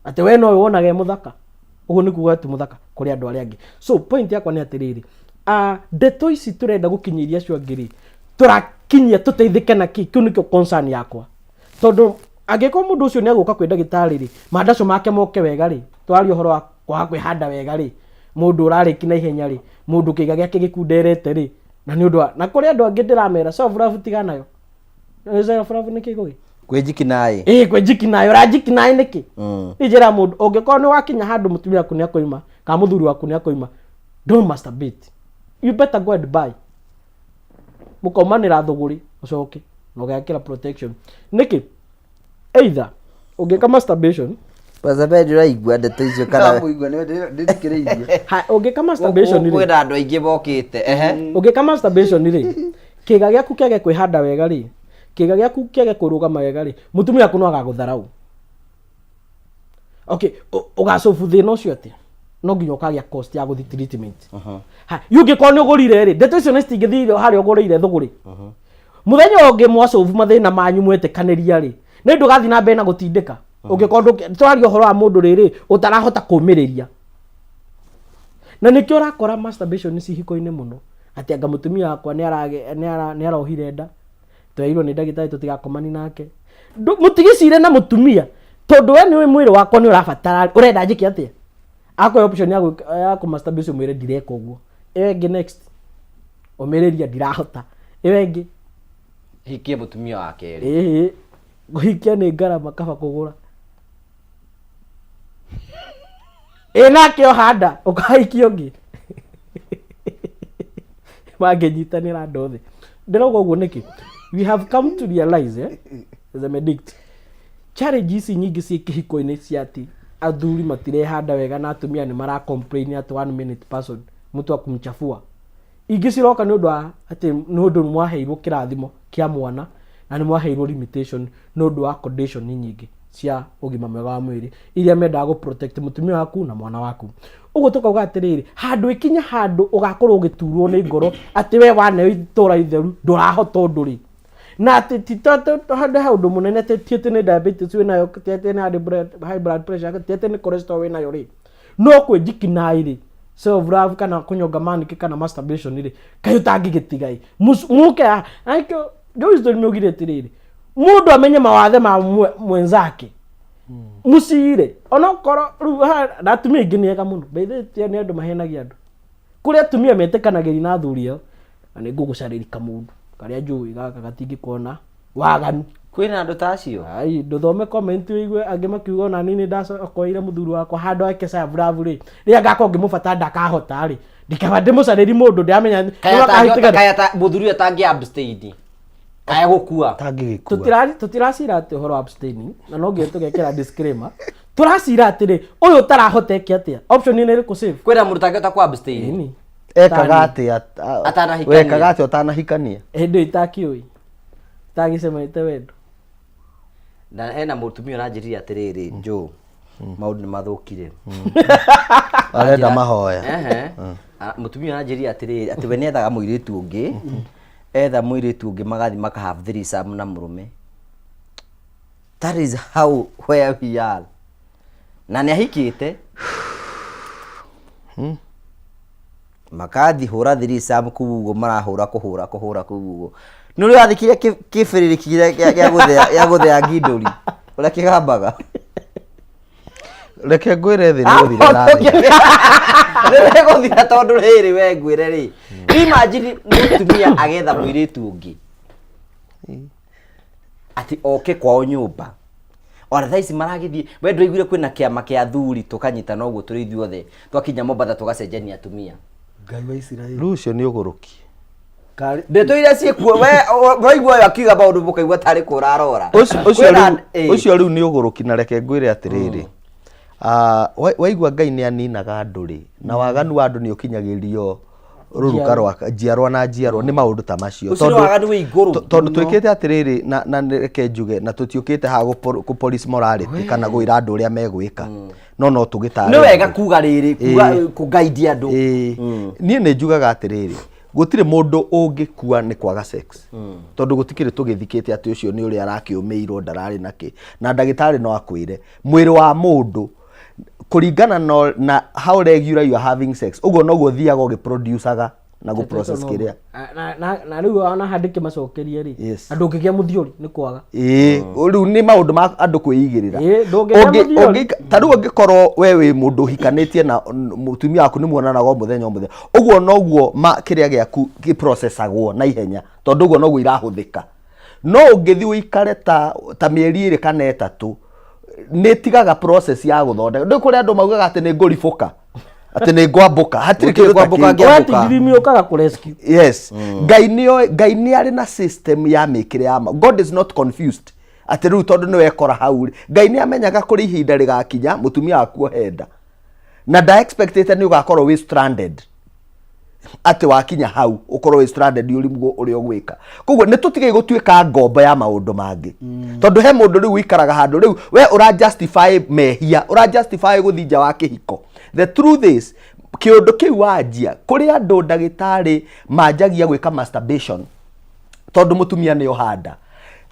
ati we no wonage muthaka ugo ni kuga ati muthaka kuri andu aria angi so point yakwa ni atiriri ndeto ici turenda gukinyiria cio ngiri turakinyia tuteithike na kiu nikio concern yakwa tondu angiko mundu ucio ni aguka kwi ndagitari ri mandaco make moke wega ri twari uhoro wa kwihanda wega ri mundu urariki na ihenya ri mundu kiga giake gikunderete ri na ni undu na kuri andu angi ndiramera self love tiganayo self love ni kigugi kwijiki naye kwijiki nayo rajiki naye niki ijira mundu ungiko ni wakinya handu mutumia waku ni akoima ka muthuri waku ni akoima don't masturbate you better go and buy mukomanira thuguri ucoke na ũgekĩra protection nĩkĩ either ũngĩka masturbation Pazabendi raigua ndeto icio kana muigua nĩ ndĩthikĩrĩirie ũngĩka masturbation rĩ kwĩna andũ aingĩ mokĩte ũngĩka masturbation rĩ kĩga gĩaku kĩage kwĩhanda wega rĩ kĩga gĩaku kĩage kũrũgama wega rĩ mũtumia waku no agagũtharau okay ũgacobu thĩna ũcio atĩ no nginya ũkagĩa cost ya gũthi treatment yũngĩkorwo nĩ ũgũrire rĩ ndeto icio nĩ citingĩthire harĩa ũgũrĩire thũgũrĩ mũthenya ũngĩ mwacobu mathĩna manyu mwetĩkanĩria rĩ nĩ ndũgathi na mbere na gũtindĩka ũngĩkorwo twaria ũhoro wa mũndũ rĩrĩ ũtarahota kũũmĩrĩria na nĩkĩo ũrakora masturbation nĩ cihiko-inĩ mũno atĩ anga mũtumia wakwa nĩ arohire nda twerirwo nĩ ndagĩtarĩ tũtigakomani nake mũtigicire na mũtumia tondũ we nĩ mwĩrĩ wakwa nĩ ũrabatara ũrenda njĩke atĩa akoya option ya kũmasturbation mwĩrĩ ndireka ũguo ĩyo ĩngĩ next ũmĩrĩria ndirahota ĩyo ĩngĩ hikie mũtumia wa kerĩ gũhikia nĩ ngarama kaba kũgũra nake ohanda ũkahikia ũngĩ mangĩnyitanĩra andũ othe ndĩrauga ũguo nĩkĩ we have come to realize as a medic challenges nyingĩ ciĩ kĩhiko-inĩ cia atĩ athuri matirehanda wega na atumia nĩ mara complain at 1 minute person mtu akumchafua ingĩ ciroka nĩ ũndũ wa atĩ nĩ ũndũ mwaheirwo kĩrathimo kĩa mwana na nĩ mwaheirwo limitation nĩ ũndũ wa condition nyingĩ cia ũgima mwega wa mwĩrĩ iria mendaga protect mũtumia waku na mwana waku ũguo tũkauga atĩrĩrĩ handũ ikinya handũ ũgakorwo ũgĩturwo nĩ ngoro atĩ we waneo itũra itheru ndũrahota ũndũ rĩ na atĩ titata hande ha ũndũ mũnene atĩ nĩ diabetes wĩnayo atĩ nĩ high blood pressure atĩ nĩ cholesterol wĩnayo rĩ no kwĩnjikinai rĩ self love kana kunyonga manike kana masturbation rĩ kayo tangĩgĩtigai muke aikio Joyce nĩmugire atĩrĩrĩ mũndũ amenye mawathe ma mwenzake musire ona korwo rĩu atumia aingĩ nĩ ega mũno beithĩtie nĩ andũ mahenagia andũ kũrĩa atumia metĩkanagĩria na athuri ao na nĩ ngũgũcarĩria kamũndũ karĩa njũĩ gaka gatingĩkona waganu kwĩna andũ ta acio ai ndũthome comment wĩigue angĩ makiuga ona nini ndacokoire mũthuri wakwa handũ ake self love rĩ rĩrĩa ngakorwo ngĩmũbata ndakahota rĩ ndikaba ndĩmũcarĩri mũndũ ndĩamenya kaya ta mũthuri atangi abstain kaya gũkua tũtiracira atĩ ũhoro abstaining na no nginya tũgekĩra disclaimer tũracira atĩrĩ ũyũ ũtarahoteki atĩa option nĩ ĩrĩkũ save kwĩna mũndũ tangĩhota kwa abstain ekaga atĩa wekaga atĩa ũtanahikania hĩndĩ itakĩũĩ tagĩcemanĩte wendo na ena mũtumia ũranjĩrire atĩrĩrĩ njũ maũndũ nĩ mathũkire arenda mahoya mũtumia ũranjĩrire atĩrĩrĩ atĩ we nĩethaga mũirĩtu ũngĩ etha mũirĩtu ũngĩ magathi makahave threesome na mũrũme that is how where we are na nĩ ahikĩte makathi hũra threesome kũu ũguo marahũra kũhũra kũu ũguo nĩ ũrĩa wathikire kĩbĩrĩrĩki gĩa gũthĩa ngindũri ũrĩa kĩgambaga reke ngwĩre thĩ nĩ ũthire nathĩ nĩ gũthira tondũ rĩrĩ we ngwĩre rĩ imagine mũtumia agetha mũirĩtu ũngĩ ati oke kwao nyũmba ona thaa ici maragĩthiĩ we ndũiguire kwĩna kĩama kĩa athuri tũkanyitana ũguo tũrĩ ithuothe twakinya Mombatha tũgacenjania atumia Ngai wa Isiraeli rĩu ũcio nĩ ũgũrũki ndeto iria ciĩkuo we waigua ũyũ akiuga maũndũ mũkaigua tarĩ kũrarora ũcio rĩu nĩ ũgũrũki na reke ngwĩre atĩrĩrĩ waigua Ngai nĩ aninaga andũ rĩ na waganu wa andũ nĩ ũkinyagĩrio ruruka rwa njiarwa na njiarwa nĩ maũndũ ta macio tondũ twĩkĩte atĩrĩrĩ na reke njuge na tũtiũkĩte ha gũ police morality kana gwĩra andũ ũrĩa megwĩka no tũgĩtarĩria nĩ wega kuga rĩrĩ kũguide andũ niĩ nĩ njugaga atĩrĩrĩ gũtirĩ mũndũ ũngĩkua nĩ kwaga sex tondũ gũtikĩrĩ tũgĩthikĩte atĩ ũcio nĩ ũrĩa arakĩũmĩirwo ndararĩ nake na ndagĩtarĩ no akwĩre mwĩrĩ wa mũndũ kũringana na how regular you are having sex uguo noguo thiaga ũgĩproducaga na gũprocess kĩrĩa na rĩu ona handĩke macokerie rĩ andũ ũngĩgĩa mũthiũri nĩ kwaga rĩu nĩ maũndũ ma andũ kwĩigĩrĩra ta rĩu ũngĩkorwo we wĩ mũndũ ũhikanĩtie na mũtumia waku nĩ muonanaga o mũthenya ũguo noguo kĩrĩa gĩaku gĩprocessagwo na ihenya tondũ ũguo noguo irahũthĩka no ũngĩthiĩ ũikare ta mĩeri 2 kana 3 nĩ tigaga process ya gũthondeka ndĩ kũrĩa andũ maugaga atĩ nĩ ngũribũka ati nä ngwambåka hatirä kä wetigirimi ukaga ku rescue. Yes. Ngai nä arä na system ya mä kä re ya God is not confused atä rä u tondå nä wekora hau Ngai nä amenyaga kå rä ihinda rä gakinya må tumia waku ohenda na nda expectate nä å gakorwo wä stranded atä wakinya hau ukorwo wä stranded å rimå å rä a å gwä ka koguo nä tå tigä gå tuä ka ngombo ya maå ndå mangä tondå he må ndå rä u wikaraga handå rä u we å ra justify mehia å ra justify gå thinja wa kä hiko. The truth is kä å ndå kä u wanjia kå rä andå ndagä tarä manjagia gwä ka masturbation tondå må tumia nä ohanda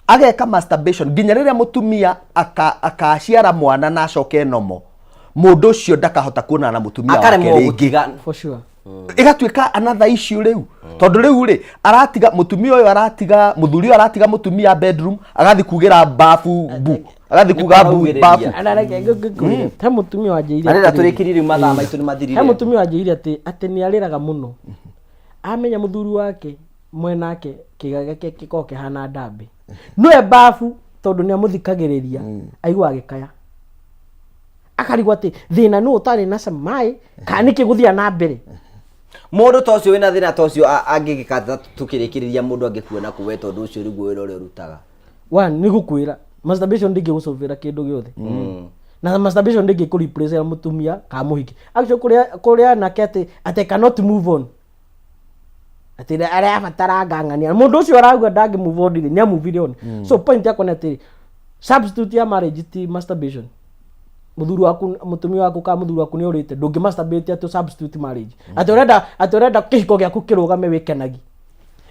ageka masturbation nginya rä rä a må tumia akaciara mwana na acoke nomo må ndå å cio ndakahota kuona na må tumia wake rĩngĩ igatuĩka another issue rĩu tondũ rĩu rĩ aratiga mũtumia ũyũ aratiga mũthuri ũyũ aratiga mũtumia bedroom agathi kugĩra bafu bu agathi kuga bafu he mũtumia wanjĩire arenda tũrĩkĩrire mathaa maitũ nĩ mathirire he mũtumia wanjĩire atĩ nĩ arĩraga mũno amenya mũthuri wake mwenake kĩgaga kĩkorwo kĩhana ndambĩ noe bafu tondũ nĩ amũthikagĩrĩria aigua agĩkaya akarigwo atĩ thĩna nĩ ũtarĩ na maĩ kana nĩkĩ gũthia na mbere mundu ta ucio wina thina ta ucio angigikata tukirikiriria mundu angikuona kuwe tondu ucio rigu wira uri urutaga ni gukwira masturbation ndingi gucovera kindu giothe na masturbation ndingi ku replace mutumia ka muhiki actually kuria na kete ate cannot move on ate ari abatara ngangania mundu ucio arauga ndangi move on ni move on so point yako nati substitute ya marriage ti masturbation muthuru waku mutumia waku ka muthuru waku ni urite ndungi masturbate atu substitute marriage atorenda kihiko giaku kirugame wikenagi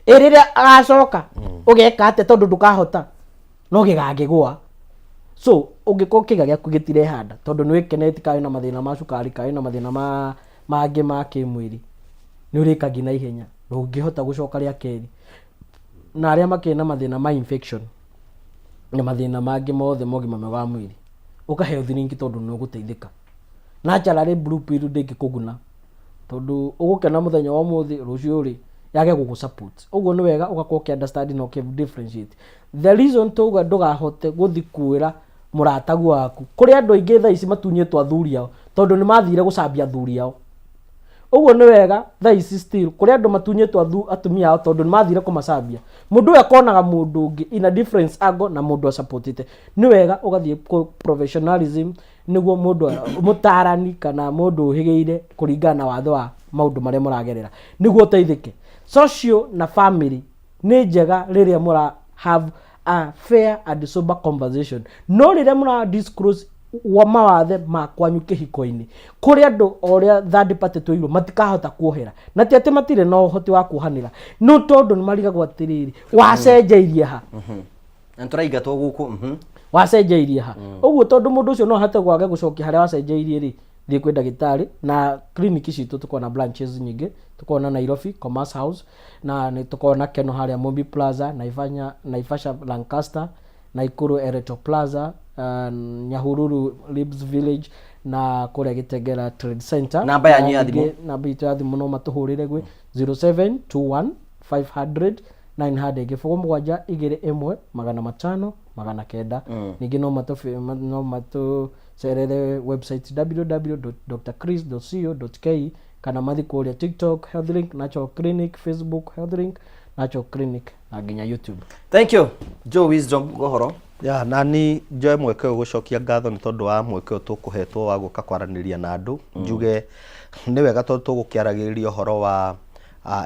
iriria agacoka ugeka ate tondu ndukahota no gigangigwa so ungiko kiga giaku gitire handa tondu ni wikeneti kai na mathina ma cukari kai na mathina mangi ma kimwiri ni urikagi na ihenya ndungihota gucoka ria keri na aria makina mathina ma infection na mathina mangi mothe mogima mwega wa mwiri ukaheo thiringi tondu no guteithika na charare blue pill ndingi kuguna tondu ugukena muthenya wa muthi rucio ri yage gugu support uguo ni wega ugakorwo ki understand no ke differentiate the reason to ndugahote guthi kuira muratagu waku kuri andu aingi thaa ici matunyetwo athuri ao tondu ni mathire gucambia athuri ao uguo ni wega thaa ici still kuri andu matunyetwo atumia ao tondu ni mathire kumacambia mundu uyu akonaga mundu ungi in a difference angle na mundu supportite ni wega ugathie professionalism niguo mundu mutarani kana mundu uhigeire kuringana na watho wa maundu maria muragerera niguo uteithike social na family ni njega riria mura have a fair and sober conversation no riria mura disclose wa mawathe makwanyu kihiko-ini kuri andu oria third party tuirwo matikahota kuohera na ti ati matire no hoti wa kuhanira no tondu ni marigagwo atiriri wacenjeirie ha anturaiga to guku wacenjeirie ha uguo tondu mundu ucio no hate gwage gucokia haria wacenjeirie ri thie kwi ndagitari na clinic citu tuko na branches nyingi tuko na Nairobi Commerce House na ni tuko na Keno haria Mombi Plaza Naivasha Lancaster Naikuru Ereto Plaza Nyahururu Libs Village na kuria Gitegera Trade Center namba ya nyathimo namba itu ya thimu no matuhurire gwe 0721 500 900 gifugo mugwanja igire imwe 500 900 ningi no matu serere website www.drchris.co.ke kana mathi kuria TikTok Healthlink Natural Clinic Facebook Healthlink Natural Clinic na nginya YouTube. Thank you Joe Wisdom gohoro ya nani njoe mweke gucokia ngatho ni tondu wa mweke tukuhetwo wa guka kwaraniria na andu njuge ni wega tondu tugukiaragiriria horo wa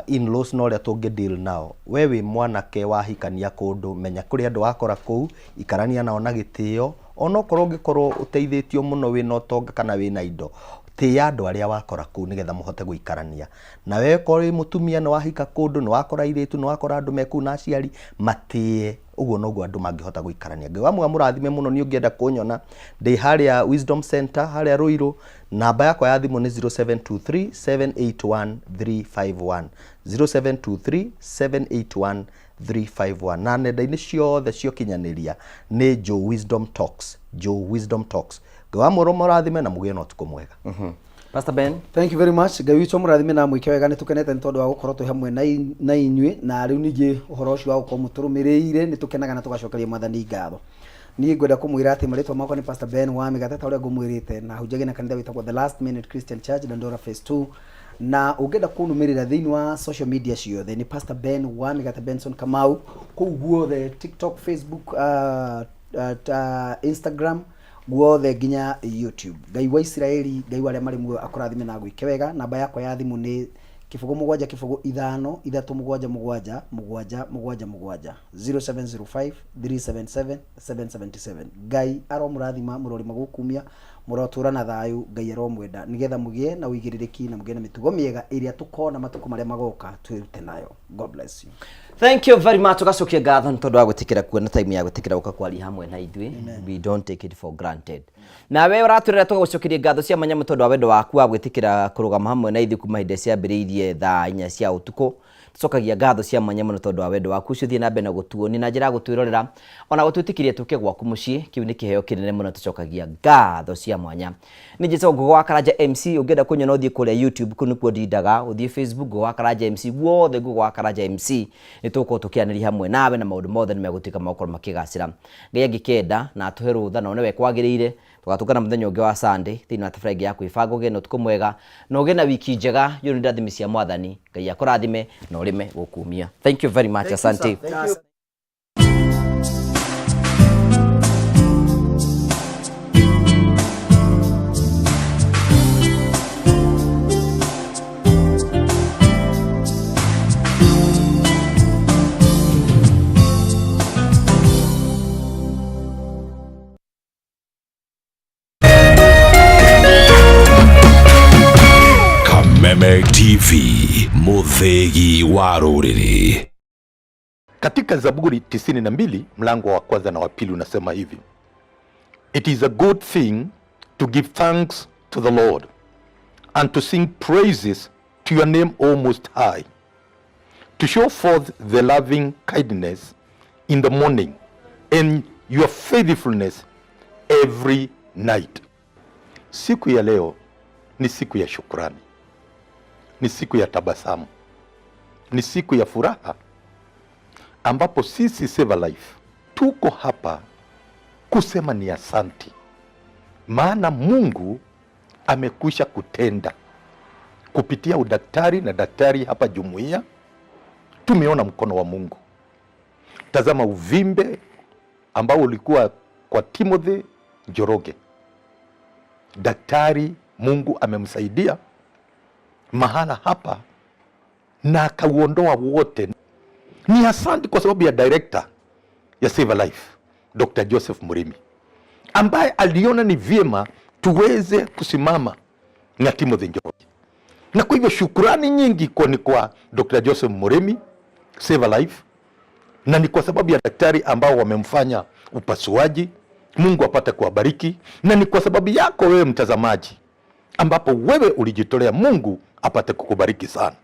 in-laws no ria tungi deal nao we wi mwanake wahikania kundu menya kuri andu wakora kuu ikarania nao na gitio ono korwo ngikorwo uteithitio muno wina utonga kana wina indo ti andu aria wakora kuu nigetha muhote guikarania na we kori mutumia no wahika kundu no wakora iritu no wakora andu meku na aciari matie uguo noguo andu mangihota guikarania ngai wamwe murathime muno ni ungienda kunyona ndi haria Wisdom Center haria Ruiru namba yakwa ya thimu ni 0723 781 351 0723 781 351 na nenda-ini ciothe ciokinyaniria ni Joe Wisdom Talks ngai wamwe murathime na mugie no tuko mwega Pastor Ben. Thank you very much. Ngai witũ mũrathime na mwĩke wega, nĩ tũkenete nĩ tondũ wa gũkorwo twĩ hamwe na inyuĩ, na rĩu ningĩ ũhoro ũcio wa gũkorwo mũtũrũmĩrĩire nĩ tũkenaga na tũgacokeria Mwathani ngatho. Niĩ ngwenda kũmwĩra atĩ marĩtwa makwa nĩ Pastor Ben wa Mĩgate ta ũrĩa ngũmwĩrĩte, na hunjagia na kanitha wĩtagwo The Last Minute Christian Church Dandora Phase 2, na ũngĩenda kũnũmĩrĩra thĩinĩ wa social media ciothe nĩ Pastor Ben wa Mĩgate Benson Kamau, kũu guothe TikTok, Facebook, Instagram, guothe nginya YouTube. Ngai wa Israeli, Ngai wa arĩa marĩ muoyo akũrathime na gwĩke wega. Namba yakwa ya thimũ nĩ 0705 0705 377 777. Ngai aromũrathima, mũrori magũkumia, mũrotũra na thayũ, Ngai aromwenda nigetha mũgĩe na ũigĩrĩrĩki na mũgĩe na mĩtugo mĩega ĩrĩa tũkona matukũ marĩa magoka twĩrute nayo. God bless you. Thank you very much. Tugacokia ngatho nĩ tondũ wa gwĩtĩkĩra kuona time ya gwĩtĩkĩra gũka kwaria hamwe na ithuĩ. We don't take it for granted. Na we ũratwĩrĩra tũgacokeria ngatho cia manyamũ tondũ wa wendo waku wa gwĩtĩkĩra kũrũgama hamwe na ithuĩ kuma hĩndĩ ciambĩrĩirie thaa 4 cia ũtukũ. Tucokagia ngatho cia manyamũ nĩ tondũ wa wendo waku ũcio thiĩ na mbere na gũtuonia na njĩra ya gũtwĩrorera ona gũtwĩtĩkĩria tũke gwaku mũciĩ. Kĩu nĩ kĩheo kĩnene mũno. Tucokagia ngatho cia mwanya. Nĩ njĩtagwo Ngũgĩ wa Karanja MC. Ũngĩenda kũnyona ũthiĩ kũrĩa YouTube, kũu nĩkuo ndindaga. Ũthiĩ Facebook Ngũgĩ wa Karanja MC, guothe Ngũgĩ wa Karanja MC. Nĩ tũgũkorwo tũkĩanĩria hamwe nawe na maũndũ mothe nĩ megũtuĩka magũkorwo makĩgacĩra. Ngai angĩkenda na atũhe rũtha na one we kwagĩrĩire, tũgatũngana mũthenya ũngĩ wa Sunday thĩinĩ wa tabarĩra ya kwĩbanga. Ũgĩe na ũtukũ mwega na ũgĩe na wiki njega. Yo nĩ ndathimi cia Mwathani. Ngai akũrathime na ũrĩme gũkumia. Thank you very much. Asante. Kameme TV, muthegi wa rũrĩrĩ. Katika Zaburi 92 mlango wa kwanza na wa pili unasema hivi: It is a good thing to give thanks to the Lord and to sing praises to your name, O Most High, to show forth the loving kindness in the morning and your faithfulness every night. Siku ya leo ni siku ya shukrani, ni siku ya tabasamu, ni siku ya furaha, ambapo sisi Save a Life tuko hapa kusema ni asanti, maana Mungu amekwisha kutenda kupitia udaktari na daktari hapa jumuiya. Tumeona mkono wa Mungu. Tazama uvimbe ambao ulikuwa kwa Timothy Njoroge, daktari Mungu amemsaidia mahala hapa na akauondoa wote. Ni asante kwa sababu ya director ya Save a Life, Dr. Joseph Murimi, ambaye aliona ni vyema tuweze kusimama na Timothy Njoroge. Na kwa hivyo shukrani nyingi ni kwa Dr. Joseph Murimi, Save a Life, na ni kwa sababu ya daktari ambao wamemfanya upasuaji. Mungu apate kuwabariki, na ni kwa sababu yako wewe mtazamaji, ambapo wewe ulijitolea. Mungu apate kukubariki sana.